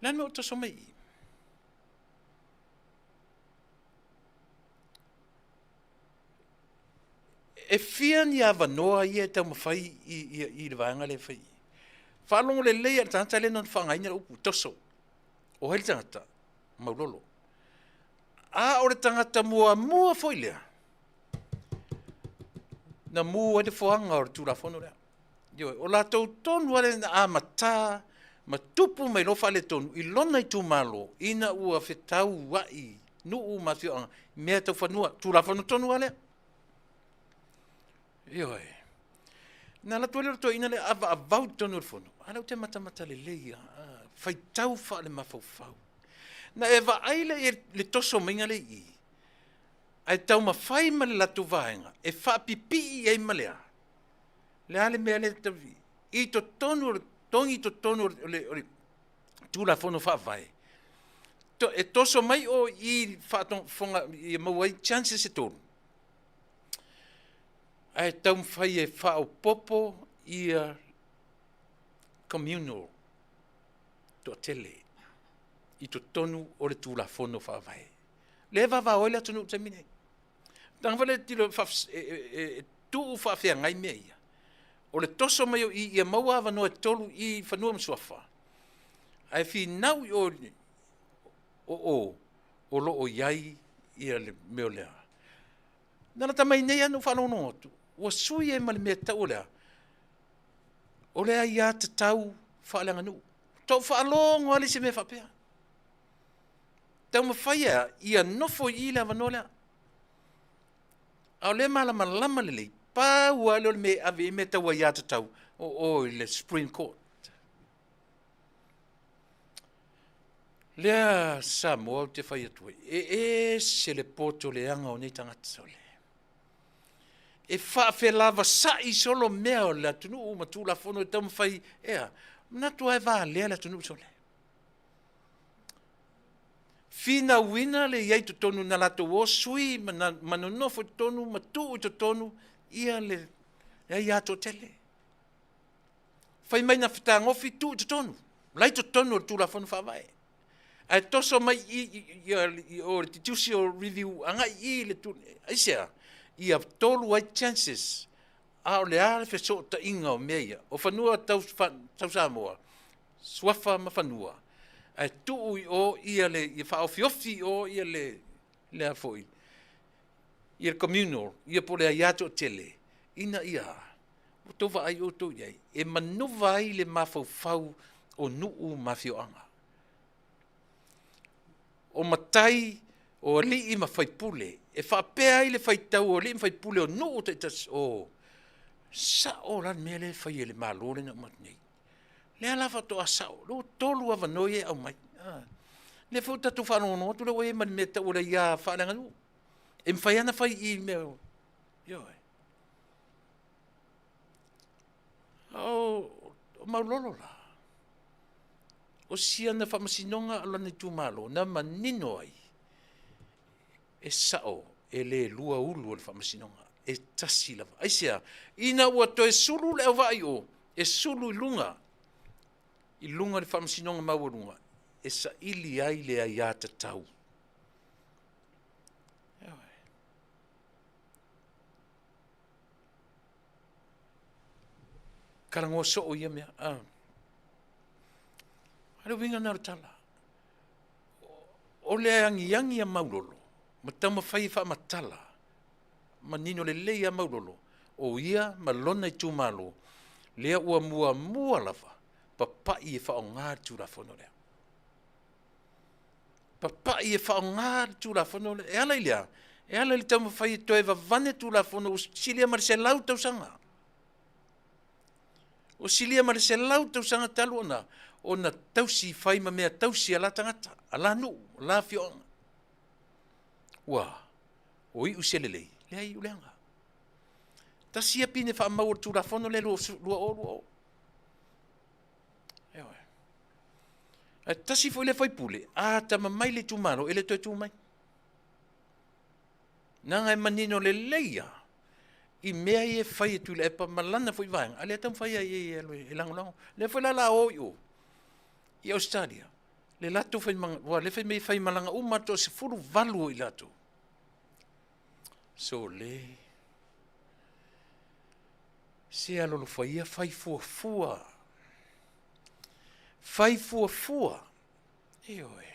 La me o toso mai i. E fia ni ava noa ia tau mawhai i le vaanga le whai. Whalongo le leia tangata le non whangai nera upu toso. O heli tangata, maulolo. O le tangata mua foi lea. Na mua de whanga o le tūra whono lea. O la tau tonu ale na mata, ma tupu mai lofa le tonu, i lona i tu malo, ina ua whetau wai, nuu ma whioanga, mea tau whanua, tūra whono tonu ale. Ioe. Nā la tuale roto ina le ava avau tonu fono. Alau te mata le leia. Whai tau wha le mawhau. Na e wa aile le toso minga le i. Ai tau ma whai ma le latu vaenga. E wha pipi ei ma lea. Le ale mea le tavi. I to tonu, tongi to tonu le tūla fono wha vai. e toso mai o I whaatonga I mawai chances e tonu. Ai tau whai e whao popo ia communal to tele I to tonu o le tūla fono whaavai. Le vava oila tonu te mine. Tanga wale tilo tuu whaafea ngai mea ia. O le toso mai o ia maua wanoa tolu I whanua msuafa. Ai fi nau o lo o iai ia le meo lea. Nana tamai nei anu whanono atu. Ua sui e mali mea tau lea. O lea ia te tau whaalanga nu. Tau whaalongo ali se me whapea. Tau mawhaia ia nofo I lea wanoa lea. Au le malama lama lelei. Pau alo me ave me tau ia te tau. O le Supreme Court. Lea Samoa o te whai atu se le poto le anga o nei tangata sole. E whaafe lava sai solo mea o le atunu o matula fono e tamu whai ea. Mnatu ai vaa lea le atunu sole. Fina wina le iai to tonu na lato o sui manonofo tonu matu to tonu ia le ia to tele. Whai mai na whitangofi tu to tonu. Lai to tonu o tula fono whawai. Ai toso mai o te tusi o review anga I le tu aisia ia tolu ai chances a le ale fe so ta inga o meia o fanua tau Samoa swafa ma fanua ai tu o ia le ia fa ofiofi o ia le foi ia communal ia pole ia to tele ina ia o to va ai o to ia e manuva ai le mafau o nuu mafioanga o matai o li I mawhai pule. E whapea I le whai tau o li mawhai pule o nuu te tas o. Sa o lan mea le whai e le malore na matnei. Le alawa to a sao. Lo tolu awa noi e au mai. Le whau tatu whanono tu le wai mani mea tau le ia whananga nu. E mwhai ana whai I mea. Ioi. O maulolo la. O sia na whamasinonga ala ni tūmalo, na manino ai. E sao, e le lua ulu o le whamasinonga, e tasi lava. Aisea, ina ua to e sulu le awai o, e sulu I lunga le whamasinonga maua lunga, e sa ili ai le ai ata tau. Karangoa so o ia mea, Ale winga na tala. O le angi a maulolo. Ma tama whai wha matala. Ma nino le lei a maulolo. O ia ma lona I tūmalo. Lea ua mua lava. Papai e wha o ngāri tūra whono lea. Papai e wha o ngāri tūra whono lea. E ala I lea. E ala li tama whai toe vavane tūra whono. O silia mara se lau tau sanga. O silia mara se lau tau sanga talu ona. O na tausi whai ma mea tausi ala tangata, ala nu, ala fionga. Ua, o I uselelei, lea I uleanga. Tasi a pine wha maua tūra whono le lua o. Ewa. A tasi fo le whai pule, a tama mai le tūmaro, ele toi tūmai. Nanga e manino le leia, I mea I e whai e tūle e pa malana fo I vaenga, a lea tam whai e lango. Le fo la o I o. I Australia, le lato fai le fai mei fai malanga umato se furu valu I lato. So le se alolo fai fai fua. Fai fua. Eoe.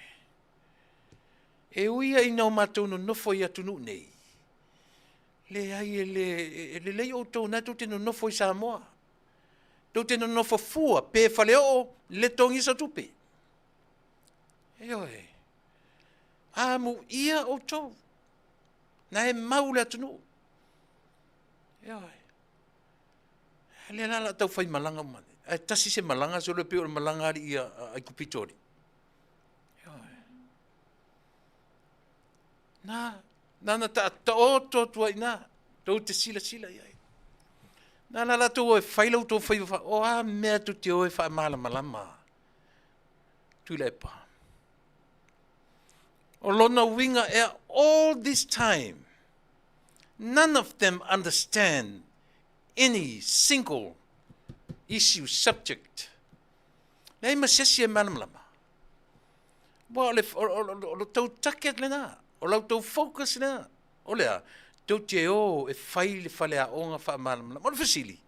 E uia I nau matou no nofo I atunu nei. Le ai le lei o tau natu te no nofo I Samoa. Tau te no nofo fua, pe fale o, le tongi sa tupe. Eoe. Amu ia o tau. Na e maule atunu. Eoe. Le lala tau fai malanga mane. E tasi se malanga, so le peo malanga ari ia ai kupitori. Eoe. Na ta o tua ina. Tau te sila ia. Na la tu o failo tu fai o a me tu te o fa malama. Tu le pa. O lona winga all this time, none of them understand any single issue, subject. Nei masesi e manamlama. Wa o tau taket lena, o lau tau focus lena. O lea, tau te o e whai le whale a onga wha manamlama. Mona fasili,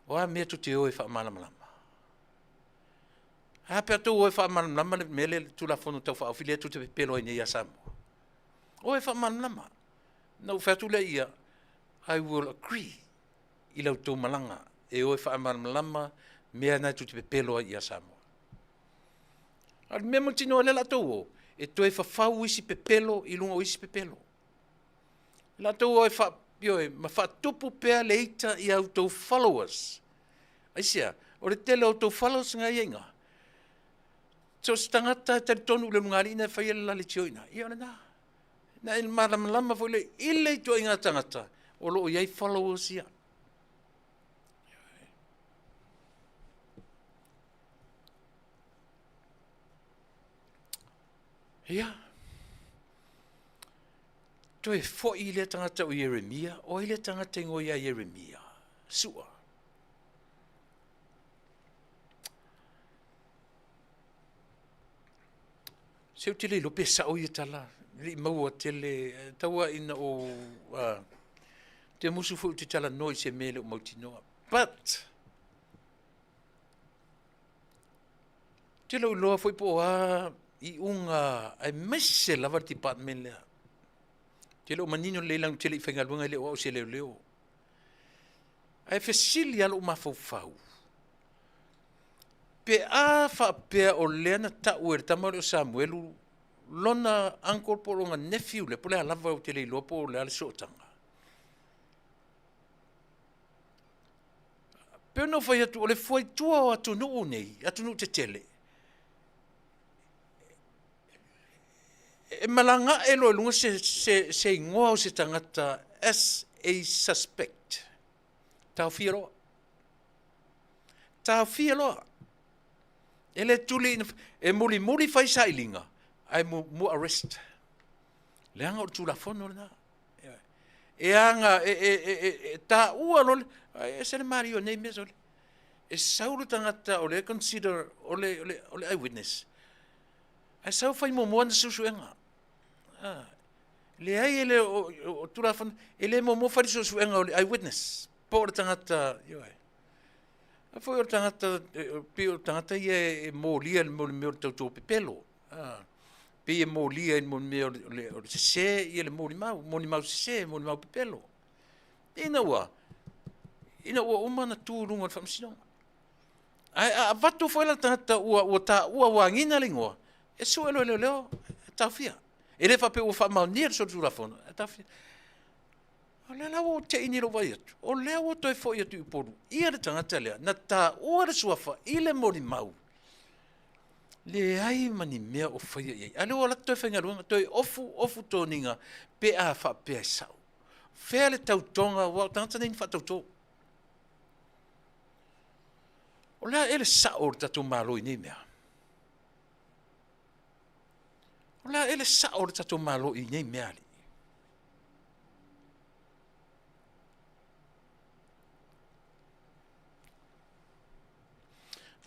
o a mea tau te o e wha manamlama. Hapea tau o e wha manamlama, mele tu la fono tau wha awhile tu te pelo i nei a Samoa. O e wha manamlama. Nau whatu le ia, I will agree i lau tau malanga e o e wha manamlama mea nai tu te pelo i a Samoa. Al mea mo tino le la tau o, e toi fa fau isi pepelo i lunga o isi pepelo. La tau o e fa, e, ma fa tupu pea le ita i au tau followers. Aisia, o le tele au tau followers nga ienga. So stangata te tonu le lunga alina e fai ele lali tioina. Ia na. Na il lama fo le ile i toi inga tangata. O lo o iei followers ia. Ia. Toi fo i le tangata o Yeremia, o i le tangata ingo ia Yeremia. Sua. Seu tele lo pesa o i tala. Li maua tele, taua ina o te musu fu te tala noi se mele o mautinoa. But, te lau loa foi po i unga ai mese lava department lea. Te lau manino leilang tele i whaingalunga leo au se leo leo. Ai fesili alo mafau. Pe a whapea o lea na tau e tamare o Samuelu lona uncle po longa nephew le pole alava o tele iloa po le ale sootanga. Pe no fai atu o le foi tua o atu nuu nei, atu nuu te tele. E malanga e loe lunga se ingoa o se tangata as a suspect. Tau fia loa. Tau fia loa. Ele tuli e muli fai sailinga. Ai mu arrest. Leanga o tula fono na. E anga ta ua lole. E sene Mario nei mes ole. E sauru tangata ole consider ole eyewitness. Ai sau fai momoa na susuenga. Le ai ele o tula fono. Ele momoa fai susuenga ole eyewitness. Po le tangata yoai. A foi o tangata pio tangata ia e molia le meo tau tau pepelo. Pe e molia e meo le se ia le moni mau se moni mau pepelo. Ina ua umana tu lunga famsino. A vatu foi la tangata ua wangina lingoa. E su leo tafia. Ele fa pe o fa maunir so tu la fono. Tafia. O le lau te ini lo vai atu. O lea o toi fo i atu i poru. Ia le tangata lea. Na tā ua le suafa i le mori mau. Le ai mani mea o whaia iei. Ale o la toi whaingaruanga. Toi ofu tōninga pe a wha pe ai sau. Whea le tautonga wau tangata neini wha tautō. O lea ele sao le tatu māloi nei mea. O lea ele sao le tatu māloi nei mea li.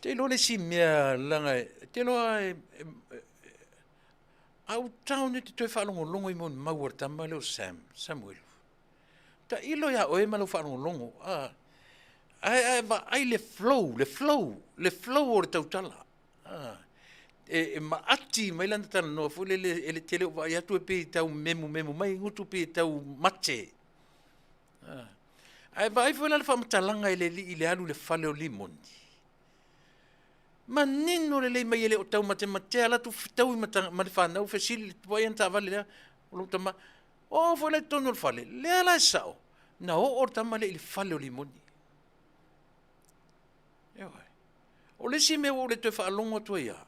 Te lo le si mea langa, te lo au taune te toi whalongolongo i mon mauar tama leo Samuel. Ta ilo ya oe malo whalongolongo. Ai le flow o le tautala. E maati mai lana tana noa fu le tele o vai atu e pe tau memu mai ngutu pe tau mate. Ai vai fu le whamatalanga i le alu le whale o limoni. Manino le mai ele o tau mate ala tu tau ma le whanau fesili tuai anta vale lea o lo tama o foi le tono le fale lea la sao na o tama le fale o limoni o le si me o le te whaalongo tuai a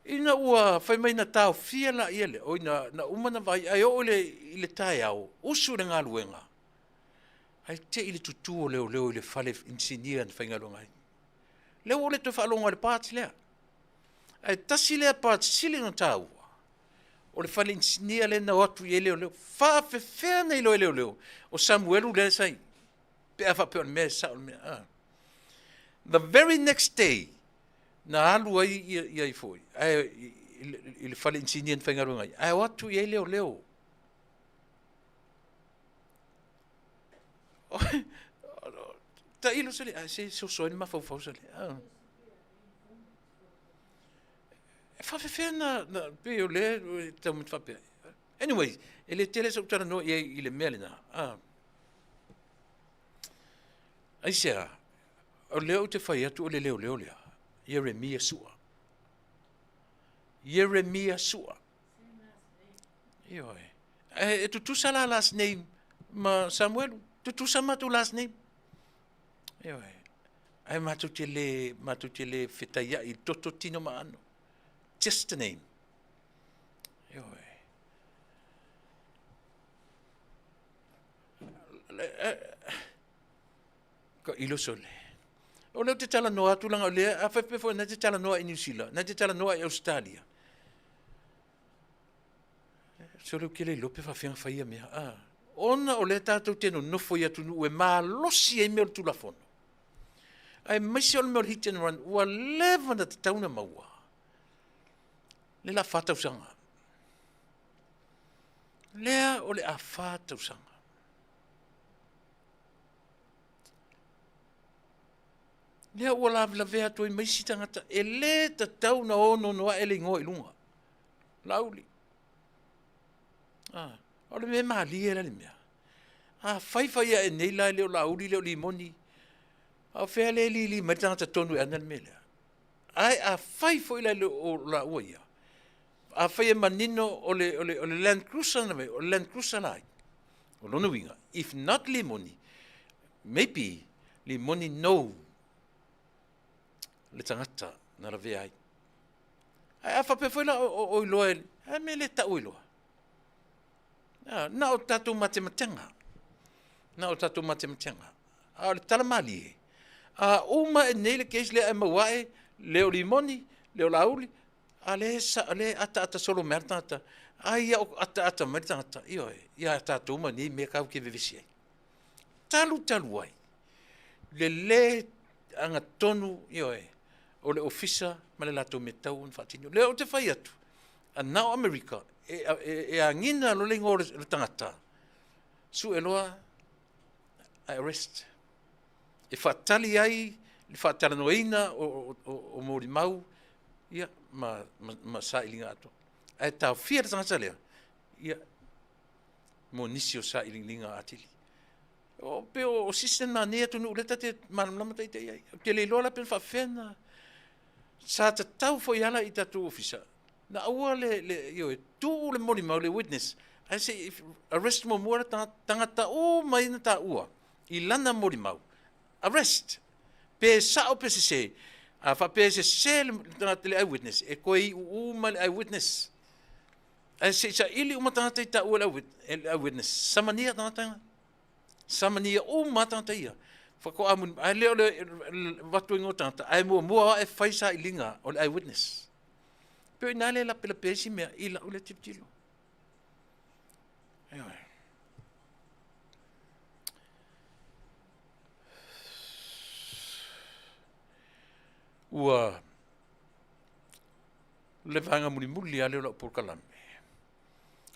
ina ua fai mai na tau fia la iele o ina na umana vai ai o le tai au usu le ngā luenga ai te ili tutu o leo i le fale insinia na whaingalonga ai leo ole te whaalonga le pāti lea. Ai tasi lea pāti sili na tāua. o le fale insinia le na watu ye leo leo. Fa fefea nei lo leo leo. O Samuelu le sai. Pe afa pe on me sa on me. The very next day, na alu ai ia foi. Ai il fale insinia whaingaru ngai. Ai watu ye leo leo. Ta ilo sale, se so ni ma fau sale. Fa fe na pe o le ta mo fa pe. Anyway, ele tele so tara no ile melina. Ai sea, o leo te fai atu o le leo lea. Jeremia sua. Jeremia sua. Io e tu sala last name ma Samuel, tu sama tu last name. Io ai matu te le fetaia il tototino ma ano. Just a name. Io ko ilo sole. O leo te tala noa tulanga o lea, a whewhewho na te tala noa i New Zealand, na te tala noa i Australia. So leo kele lope whawhenga whaia mea. Ona o lea tātou tēno nofo i atu nu e mā losi e mea tula whono. Ai maisi o le mea hit and run, ua lewa na te tauna maua. Le la whātau sanga. Lea o le a whātau sanga. Lea ua la vea toi maisi tangata, e le ta tau na ono noa ele ingoa i lunga. Lauli. O le mea maa lia le mea. Whaiwhai e nei lai leo lauli leo li moni. A whea le li mai tangata tonu e ana le mea. Ai a whaifoi lai leo o la ua ia. A whai e manino o le Land Cruiser na me, o le Land Cruiser lai. O lono winga. If not li moni, maybe li moni no le tangata na la vea ai. Ai a whapewhoi la o iloa ele. Ai me le ta o iloa. Na o tatou matematenga. Na o tatou matematenga. A le tala mali e. Uma e nei le keis le e mawae, leo limoni, leo lauli, a le ata solo mertata. Ai o ata mertata. Io e. Ia tatou ma ni me kau ke vevisi ai. Talu ai. Le anga tonu, io e. O le ofisa, ma le lato me tau un fatino. Le o te fai atu. A nao Amerika, e a ngina lo le ngore le tangata. Su e loa, a arrest. E whaatali ai, le whaatala noeina o mori mau, ia, ma sa ilinga ato. E tau fia le tangata lea, ia, mo nisi o sa ilinga atili. O pe o system na nea tunu uleta te maramlama tai tai ai. Ke le loa la pen whawhena, sa ta tau fo iala i tatu ofisa. Na aua le tu le mori mau le witness. I say, if arrest mo mora tangata o mai na ta ua. I lana mori mau. Arrest. Pe sa o pe se. A fa pe se le tangata le eyewitness. E koe i uma le eyewitness. I say, sa ili uma tangata i ta ua le eyewitness. Samania tangata. Samania uma tangata ia. Whako amun, ai leo le watu ingo tangata. Ai mua e whaisa i linga o le eyewitness. Pero inale la pesi mea ila ule tiptilo. Anyway. Ua le vanga muli ale la por kalame.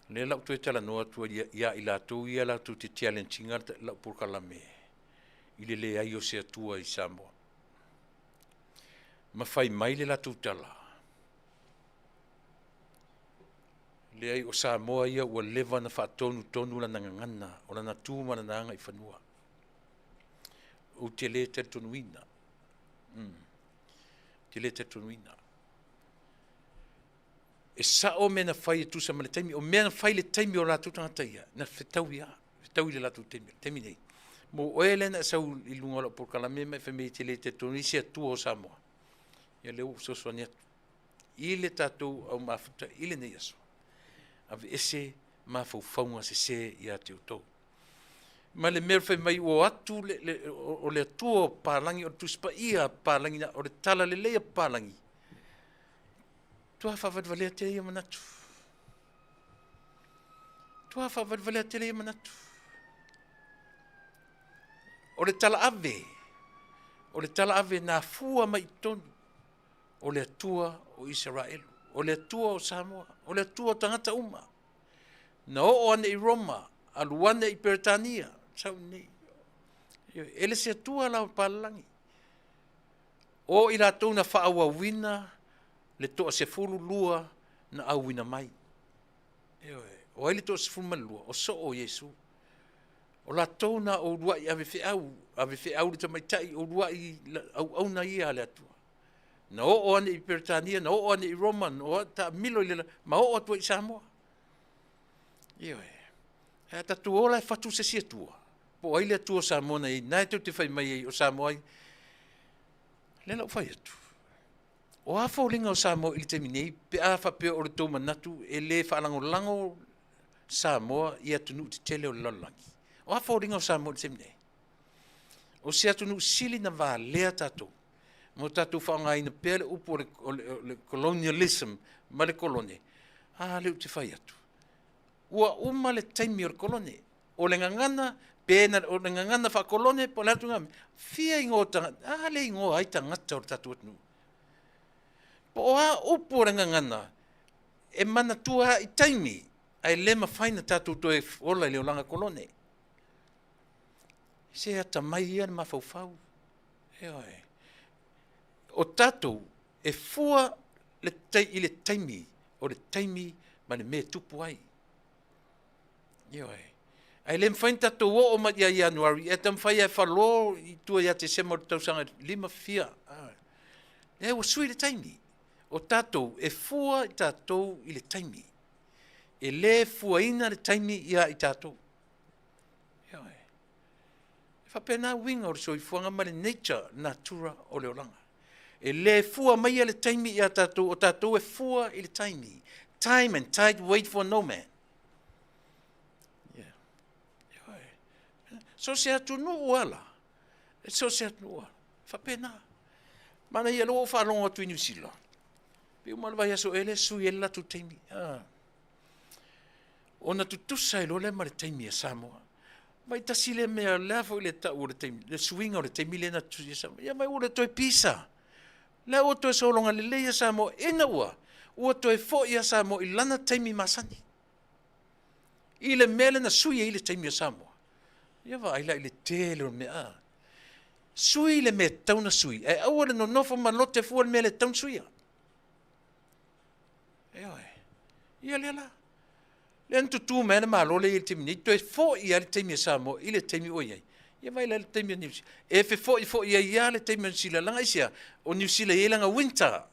Le la tu tala no tu ia ila tu ia la tu te challenge ngar la por kalame. Ile le ai o se tua i Samoa. Ma fai mai le la tu tala. Le ai o Samoa ia ua lewa na whaatonu la ngangana o la na tūma na nanga i whanua. O te le te tonuina. Te le te tonuina. E sa o mena whai e tusa ma le taimi, o mena whai le taimi o rātou tangata ia, na whetau ia, whetau i le rātou taimi nei. Mo oe lena sau i lunga la por kalame mai whamei te le te tonuina, sia tua o Samoa. Ia leo sosua ni atu. I le tātou au mafuta, i le nei aso. Ave ese mafau faunga se ia te utou. Ma le mea whai mai o atu o le atua pālangi o tuspa ia pālangi o le tala le leia pālangi. Tua whawad valea te ia manatu. Tua whawalewale a tele manatu. O le tala ave. O le tala ave nā fua mai tonu. O le atua o Israel. O le atua o Samoa. O le atua o tangata uma. Na o ane I Roma. Aluane I Peretania. Sau nei. Ele se atua la o palangi. O I rātou na whaawawina le toa se fulu lua na awina mai. O ele toa se fulu malua. O so o Yesu. O rātou na o ruai ave whiau le tamaitai. O ruai au na ia le atua. Na o ane I Peretania, na o ane I Roma, na o ta milo I lela, ma o atua I Samoa. Hea tatu ola e fatu se si atua. Po aile atua Samoa na I, nai tau te whai mai o Samoa I, lela o whai atu. O a whaulinga o Samoa I le te minei, pe a whapea o le tau manatu, e le whaalango lango Samoa I atunu te tele o le lalangi. O a whaulinga o Samoa I le te minei. O se atunu sili na wā lea tatou. Mo tatou whaonga ina pele upo le colonialism, ma le kolone. Leu te whai atu. Ua uma le taimi o le kolone. O le ngangana, pēna, o le ngangana wha kolone, po le atu ngami. Fia ingo tangata, le ingo ai tangata o le tatou atunu. Po a upo le ngangana, e mana tua I taimi, ai lema whaina tatou toe ola I le olanga kolone. Se ata mai ia ma whau. O tatou e fua I le taimi, o le taimi ma le me tupu ai. Ai le mwhain tatou o ma ia Januari, e tam whai e whalo I tua ia te sema o tausanga 5 E o sui le taimi. O tatou e fua I tatou I le taimi. E le fua ina le taimi ia I tatou. E whapena winga o le soi fuanga ma le nature, natura o le olanga. E le fua mai le taimi ia tatou, o tatou e fua I le taimi. Time and tide wait for no man. So se atu no wala. So se atu no wala. Whapena. Mana ia loo whalongo atu I New Zealand. Pe umalwa ia so ele sui e latu taimi. Ona tutusa I lo le ma le taimi a Samoa. Mai tasile mea lafo I le tau o le taimi. Le suinga o le taimi le na tu ia Samoa. Ia mai ule toi pisa. Le o toi solonga le leia Samoa ena ua. Ua toi fo ia Samoa I lana taimi masani. I le mele na sui I le taimi a Samoa. Ia wa aila I le tele o mea. Sui le mea tauna sui. E aua le no nofo ma lote fua le mea le taun suia. Ia le ala. Le antutu mea na malole I le taimi. I toi fo ia le taimi a Samoa I le taimi o iai. Ia vai le taimi a New Zealand. E fe fo ia le taimi a New Zealand. Langa isia. O New Zealand e langa winter.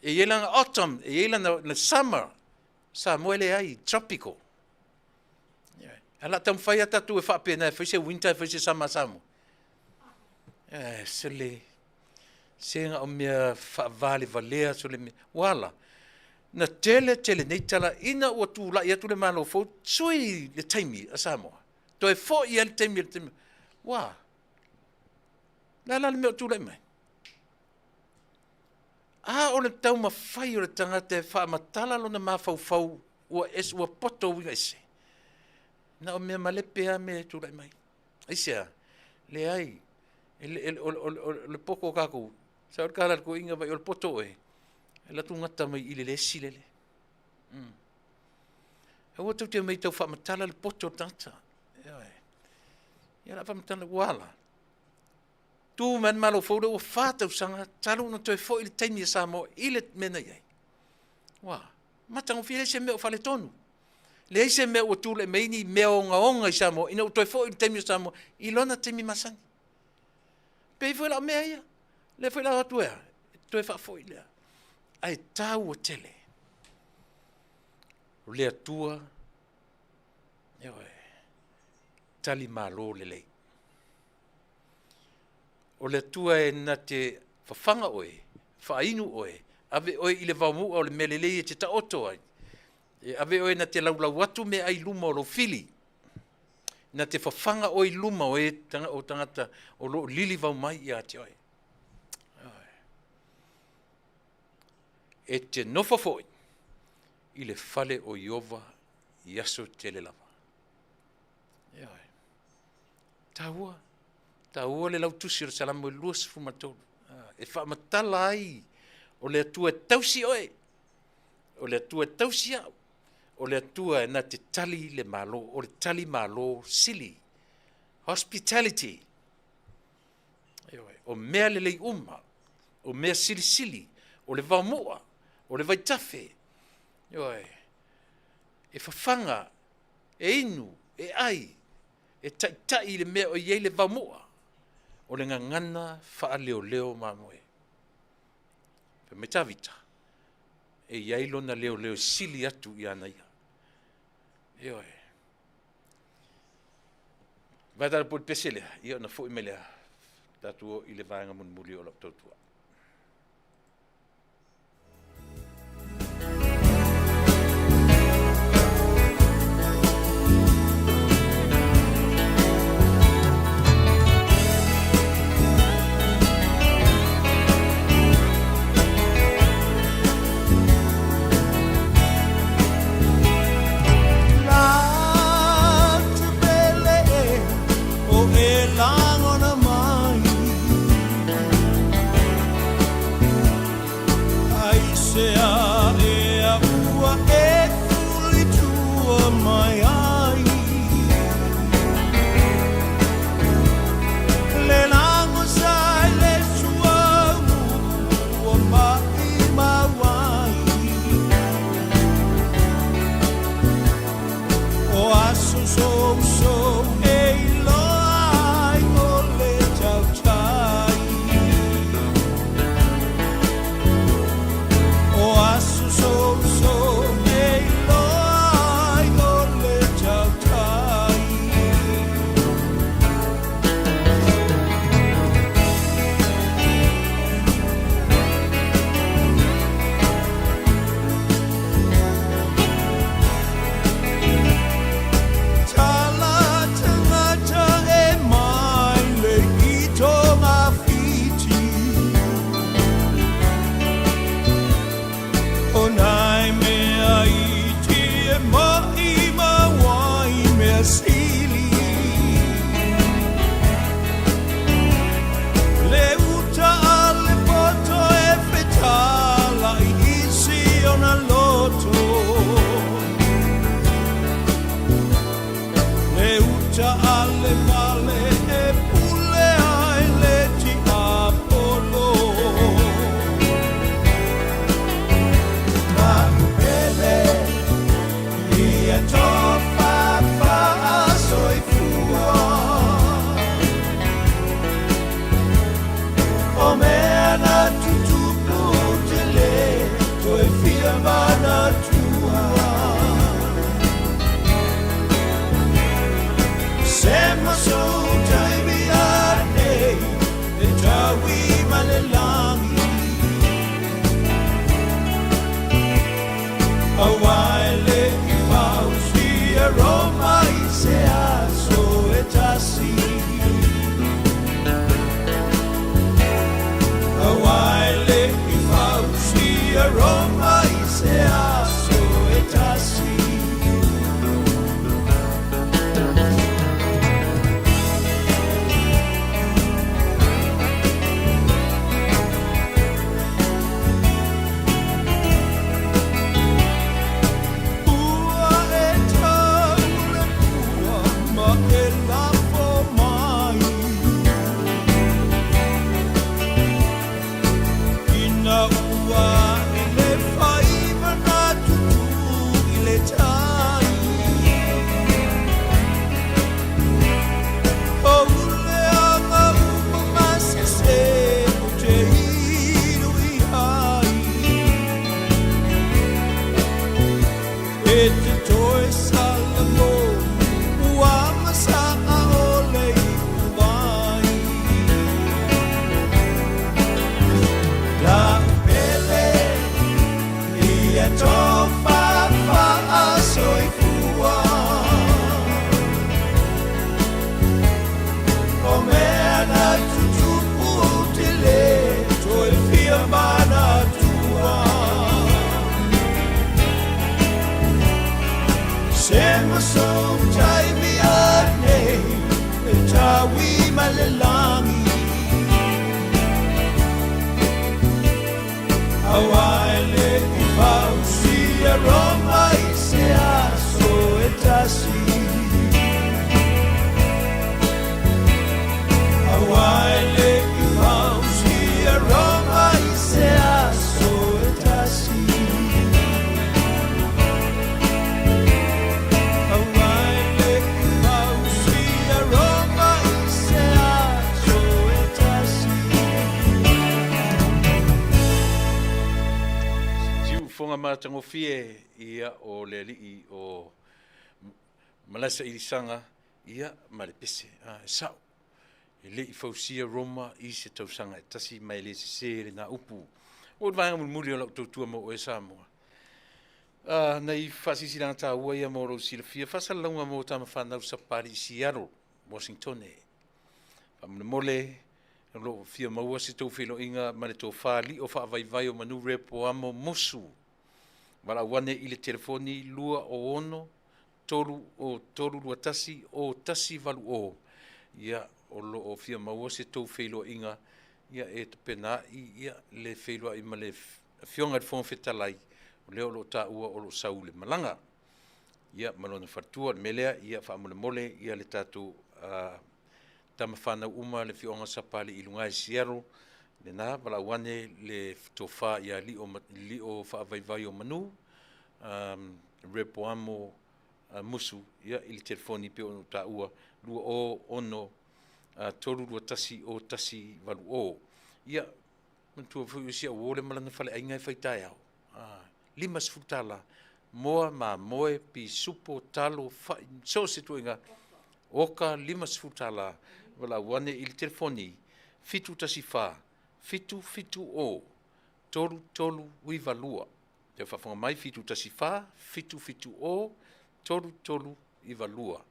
E langa autumn. E langa summer. Samoa le ai. Tropical. Ala tam whai atatu e whapena e whaise winter e whaise summer Samoa. Sele. Senga o mea whaavale valea so le mea. Wala. Na tele neitala ina ua tūla I atu le malo fau. Sui le taimi a Samoa. Toi fo I le taimi. Wā. Lala le mea tūla I mai. O le tau ma whai o le tangata e wha matala lo na ma fau. Ua poto winga ese. Na o mea malepe a mea tūla I mai. Aisea. Le ai. Le poko kako. Sa ora kala ko inga vai o le poto e. E la tu ngata mai I le lesi lele. E o tau te mai tau whamatala le poto tata. Ia la whamatala wala. Tu man malo fauda o whātau sanga. Talu na toi fo I le taimi a Samoa I le mena iai. Wā. Matango fia se mea o whale tonu. Le se mea o tūle meini mea o ngaonga I Samoa. Ina o toi fo I le taimi a Samoa. I lona taimi masani. Pei foi la mea ia. Le foi la atu ea. Toi wha foi lea. Ai tau o tele. Le atua. Tali malo le lei. O le atua e na te whawhanga oe. Whainu oe. Ave oe I le waumu o le melelei e te taoto ai. Ave oe na te laulau atu me ai luma o lo fili. Na te whawhanga oe luma oe o tangata o lo lili vau mai I ate oe. E te nofa foi I le fale o Iova I aso tele lava. Ia oe. Taua le lau tusi o le salamo e lua sifu matolu. E whaamatala ai o le atua e tausi oe. O le atua e tausi au. O le atua e na te tali le malo, o le tali malo sili. Hospitality. Ia oe. O mea le lei uma. O mea sili sili. O le vaumua. O le vaitafe. Ia oe. E whawhanga. E inu. E ai. E tai le mea o iei le vaumua. O le ngangana wha leo leo mamoe. Pe me tawita. E iei lona leo leo sili atu i ana ia. E oe. Vaitara po pesele. Ia na fo i melea. Tatuo i le vaenga mun muli o la tautua. Toy Salamo, Wamasa. matangofie ia o le alii o malasa ilisanga ia ma le pese sao e leʻi fausia roma i se tausaga e tasi mai le sesē lenā upu o le vaega mulimuli o lau tautua mo o e Samoa. Nei faasisilaga tāua ia mo lou silafia faasalalauga mo tamafanau sapali Seattle, Washington e faamolemole lo fia maua se tau feloiga ma le tofāli o faavaivai o manu repo amo mosu valauane i le telefoni 2 tolu o tolu luatasi o tasi valu o ia o loo fia maua se tau feloiga ia e tapenaʻi ia le feloaʻi ma le fioga le fogafetalai o lea o loo taʻua o loo sau le malaga ia ma lona falatua le melea ia faamolemole ia le tatou tamafanau uma le fioga sapali i luga e Seattle lenā valauane le tofā ia liʻo faavaivai o manu repo amo musu ia i le telefoni pe ona taʻua 2 tolu luatasi o tasi valu o ia matua foi sia o le malana faleaiga e faitaeao 5 tala moa ma moe pi supo talo fai so se tuinga oka 5 tala valauane i le telefoni fitu tasifa fitu o tolu uivalua te whafonga mai fitu tasifa fitu o tolu ivalua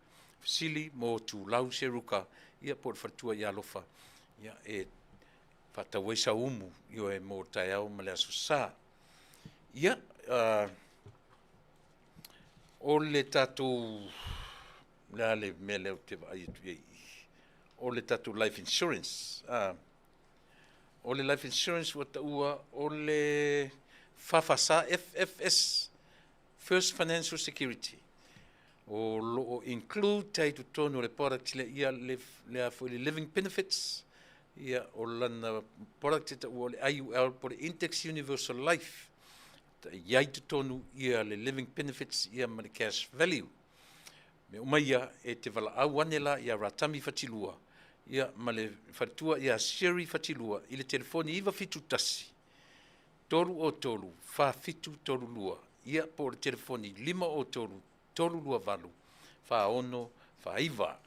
sili mo tu lau seruka ia por fatua ia lofa ia e fatawai sa umu io e mo taiao ma le asusa ia o le tatou le mele o te vai tu ia o le tatou life insurance o le life insurance wa taua o le fafasa FFS First Financial Security o lo include tai tu tonu le product le ia le for the living benefits ia o lana product ta o le IUL por Index Universal Life ia tu tonu ia le living benefits ia ma le cash value me umaia e te vala awanela ia ratami fatilua ia ma le fatua ia seri fatilua i le telefoni iwa fitu tasi tolu o tolu fa fitu tolu lua ia por telefoni 5 o tolu lua valu fa ono fa iva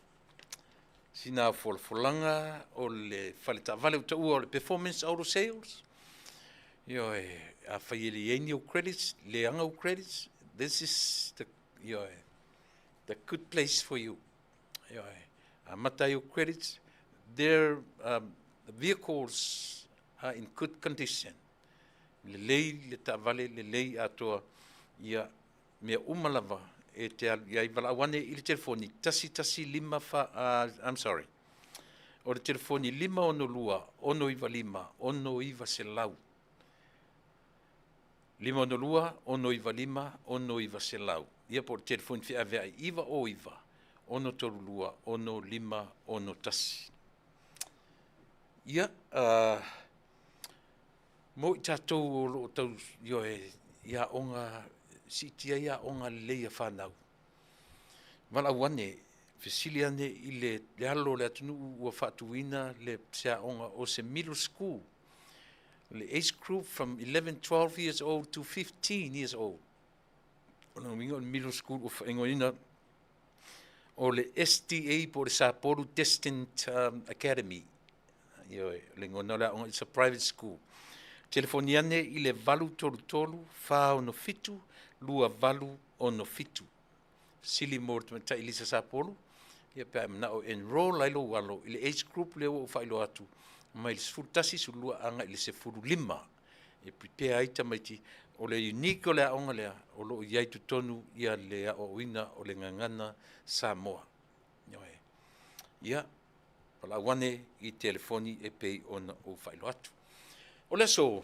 sina folanga o le faleta vale o o le performance auto sales yo a faili credits le anga credits this is the the good place for you yo a matayo credits their vehicles are in good condition le tavale le atoa ia me umalava e te ia valawane i le telefoni tasi 5 fa I'm sorry o le telefoni 5 ono lua ono iva 5 ono iva selau 5 ono lua ono iva 5 ono iva selau ia por telefoni fi ave iva o iva ono tolu lua ono 5 ono tasi ia mo tatou lo tau yo ia onga sitia ia onga leia whanau. Wala wane, fesiliane i le alo le atunu ua whatuina le sea onga o se middle school. Le age group from 11, 12 years old to 15 years old. Ona mingo middle school o whaingoina o le STA po le Sapporo Destined Academy. Le ngona la onga, it's a private school. Telefoniane i le valu tolu fa ono fitu, lua valu ono fitu. Sili mort mata ilisa Sapporo, ia pe amna o enroll lailo walo, i le age group leo o failo atu, mai le sfurtasi su lua anga i le sefuru 5. E prepare aita maiti, o le unique o le aonga lea, o lo iaitu tonu ia le o ina o le ngangana Samoa. Ia, pala wane i telefoni e pei ona o failo atu. O le so,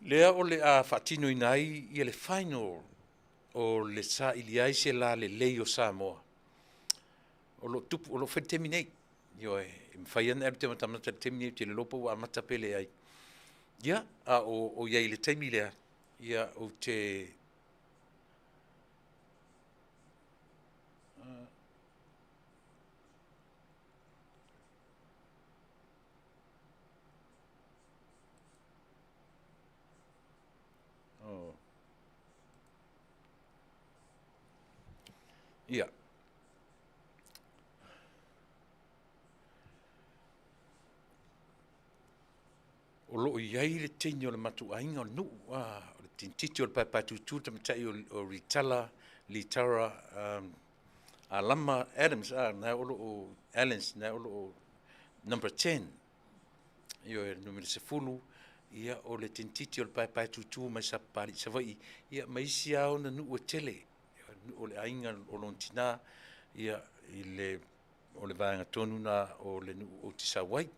lea o le a whatino inai i le final o le sa iliai se la le lei o Samoa. O lo tupu, o lo whai terminate. Io e mwhaiana elu te matamata le terminate te le lopo wa amata pele ai. Ia, a o iai le taimi lea, ia o te... Oh. Ia. O loo iai le teini o le matuaiga o le nuu o le tinititi o le paepatutu tamaitaʻi o ritala litara alama Adams na o loo Allens na o loo number 10 io e numero 10 ia o le tinititi o le paepatutu mai sa paliʻisavaʻi ia ma isi a ona nuu e tele o le aiga o lona tinā ia i le o le vaega tonu na o le nuu o tisauai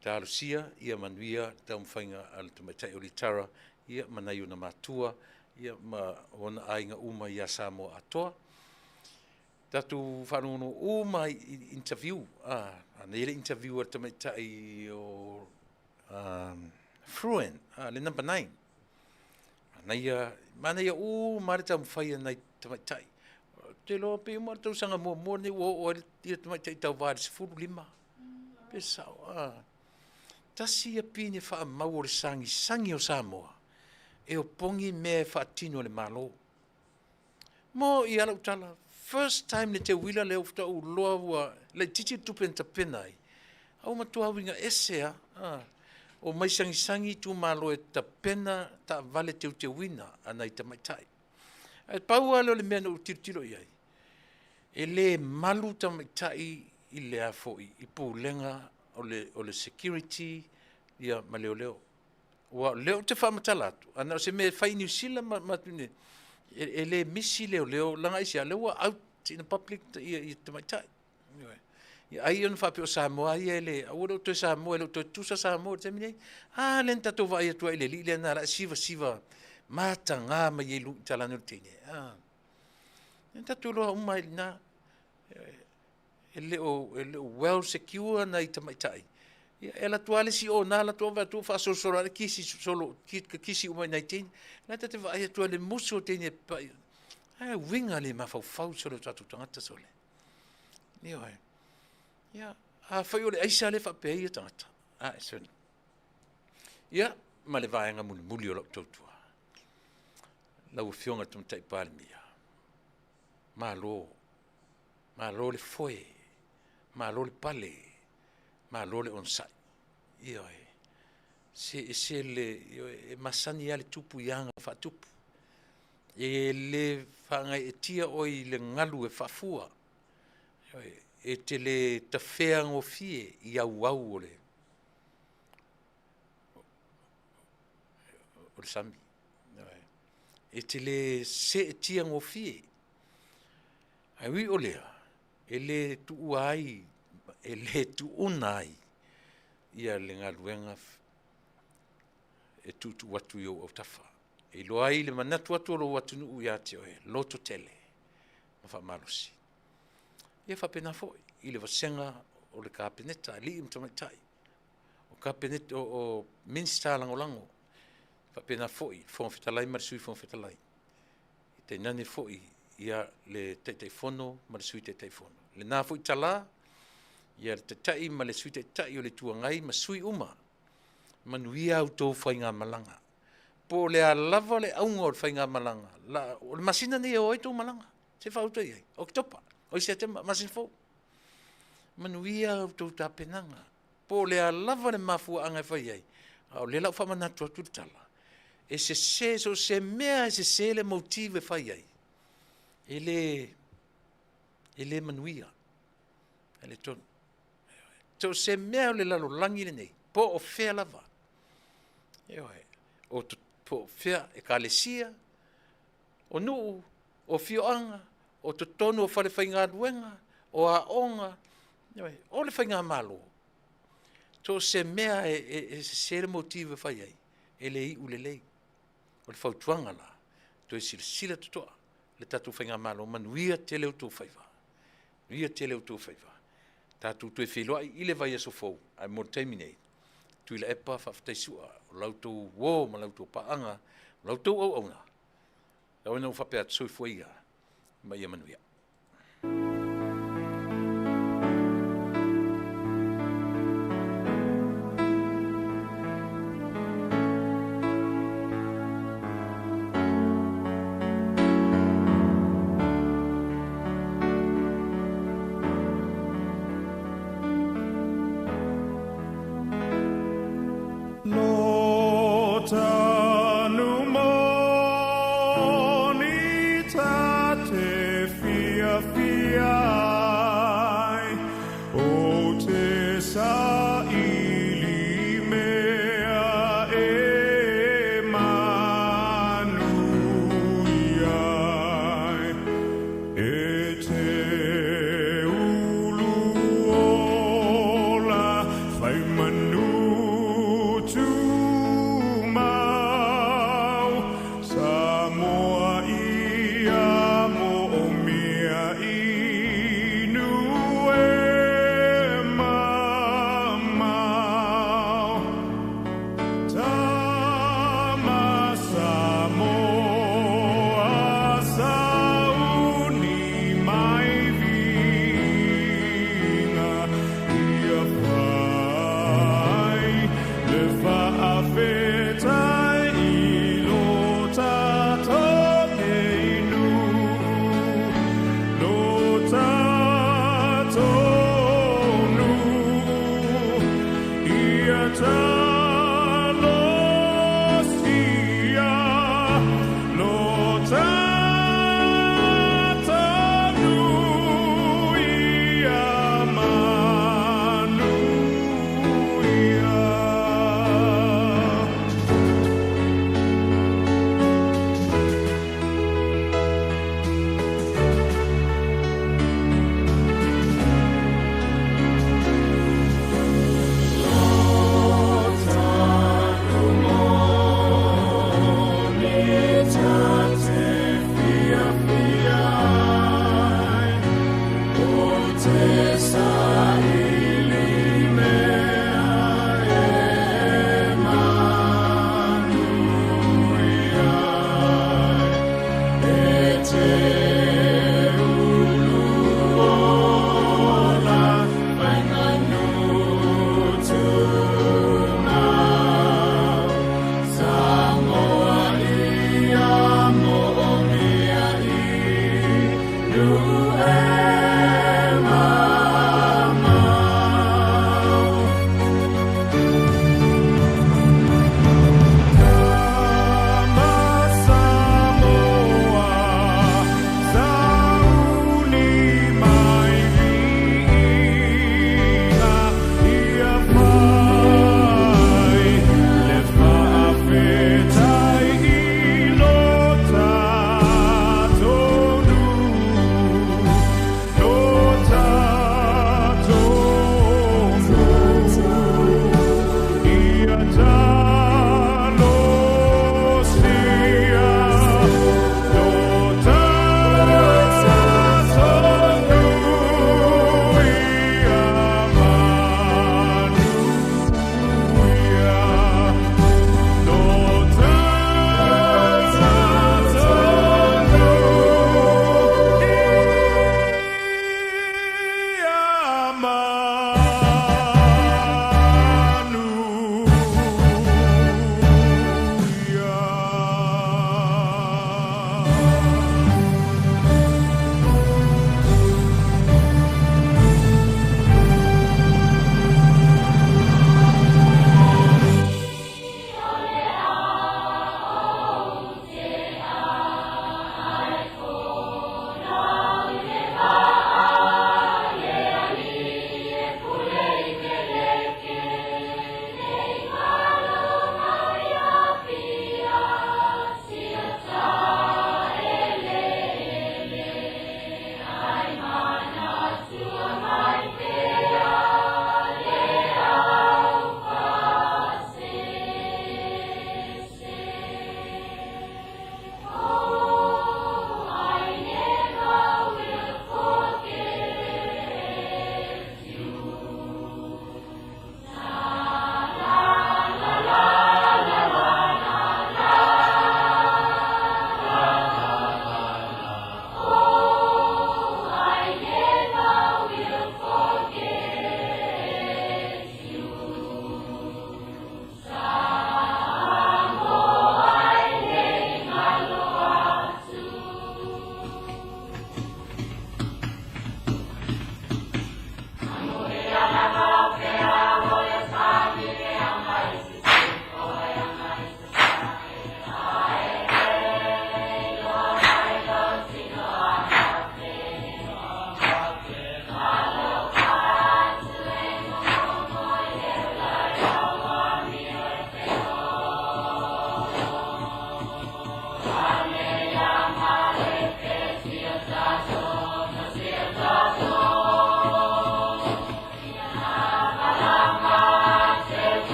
talosia ia manuia taumafaiga a le tamaitaʻi o litara ia manai ona matua ia ma ona aiga uma ia Samoa atoa tatu whanongo ma interview nei le interview o le tamaitaʻi o Fruen le number 9 mana ia ma le taumawhaia nei tamaitaʻi te loa pe uma le tausaga muamua nei ua o le tamaitaʻi tauvā le 15 pe sao tasi ia pine whaamau o le sangi o Samoa e o pongi mea whaatino o le malo mo i ala utala first time le te wila le ufta u loa ua le titi tupen tapena ai au matua winga esea o mai sangi tu malo e tapena ta vale te wina anai tamaitai e pau ala le mea no tiro iai e le malu tamaitai i le afo i pulenga o le security ia ma leo ua leo te whamatalatu ana se me whai New Zealand matune e le misi leo langa isi a leo out in the public i tamaitai ia ai on whape o Samoa ia le aura o te Samoa le o te tusa Samoa te mine le ntato vai atua i le li le nara siva mata ngā mai e lu talano tine ntato loa umai na e leo well secure na i tamaitai e la tuale si o na la tuava tu fa solo kisi solo kisi umai na tine na te vai atua le muso tine pa winga le mafau solo tatu tangata sole ni oi ia fai o le aisa le whape ia tangata e sona ia ma le vaenga muli o lak tautua lau fionga tamatai pāle mia malo le foe malo le pale malo le onsai ia se le e masani ale tupu ianga whatupu e le whangai e tia oi le ngalu e whafua e te le tawhea ngofie i au o le sami e te le se e tia ngofie ai wi o lea e le tu ai e le tu unai ia le ngaluenga e tu watu yo o tafa e lo ai le manatu atu lo watu nu ia te oe loto tele ma fa malusi ia fa pena foi i le vasenga o le kapeneta li im tamaitai o kapeneta o minsta langolango fa pena foi fon fetalai marsui fon fetalai te nani foi ia le telefono marsui telefono le na foi tala ia te tai ma le sui te tai o le tuangai ma sui uma manuia auto fainga malanga po le lava le aunga o fainga malanga la o le masina ni o itu malanga se fa auto ia o topa o se te masin fo manuia auto tapenanga po le lava le mafu anga fai ai o le la fa mana tu tala e se so se mea se le motive fai ai ele manuia ele ton to se mea le lalo langi le nei po o fea lava o po fea e kalesia o nuu o fioanga o to tono o fale whainga duenga o a onga o le whainga malo to se mea se le motive fai ai ele i ulelei o le whautuanga la to e sila tutoa le tatu whainga malo manuia tele o tō whaiva ria tele o tō whaiva tatu tu e whiloa i le vai aso fau ai mo terminate tu le epa whaftaisua o lautou wō ma lautou paanga lautou au auna lau ena whapea tsui fuia ma ia manuia Te sa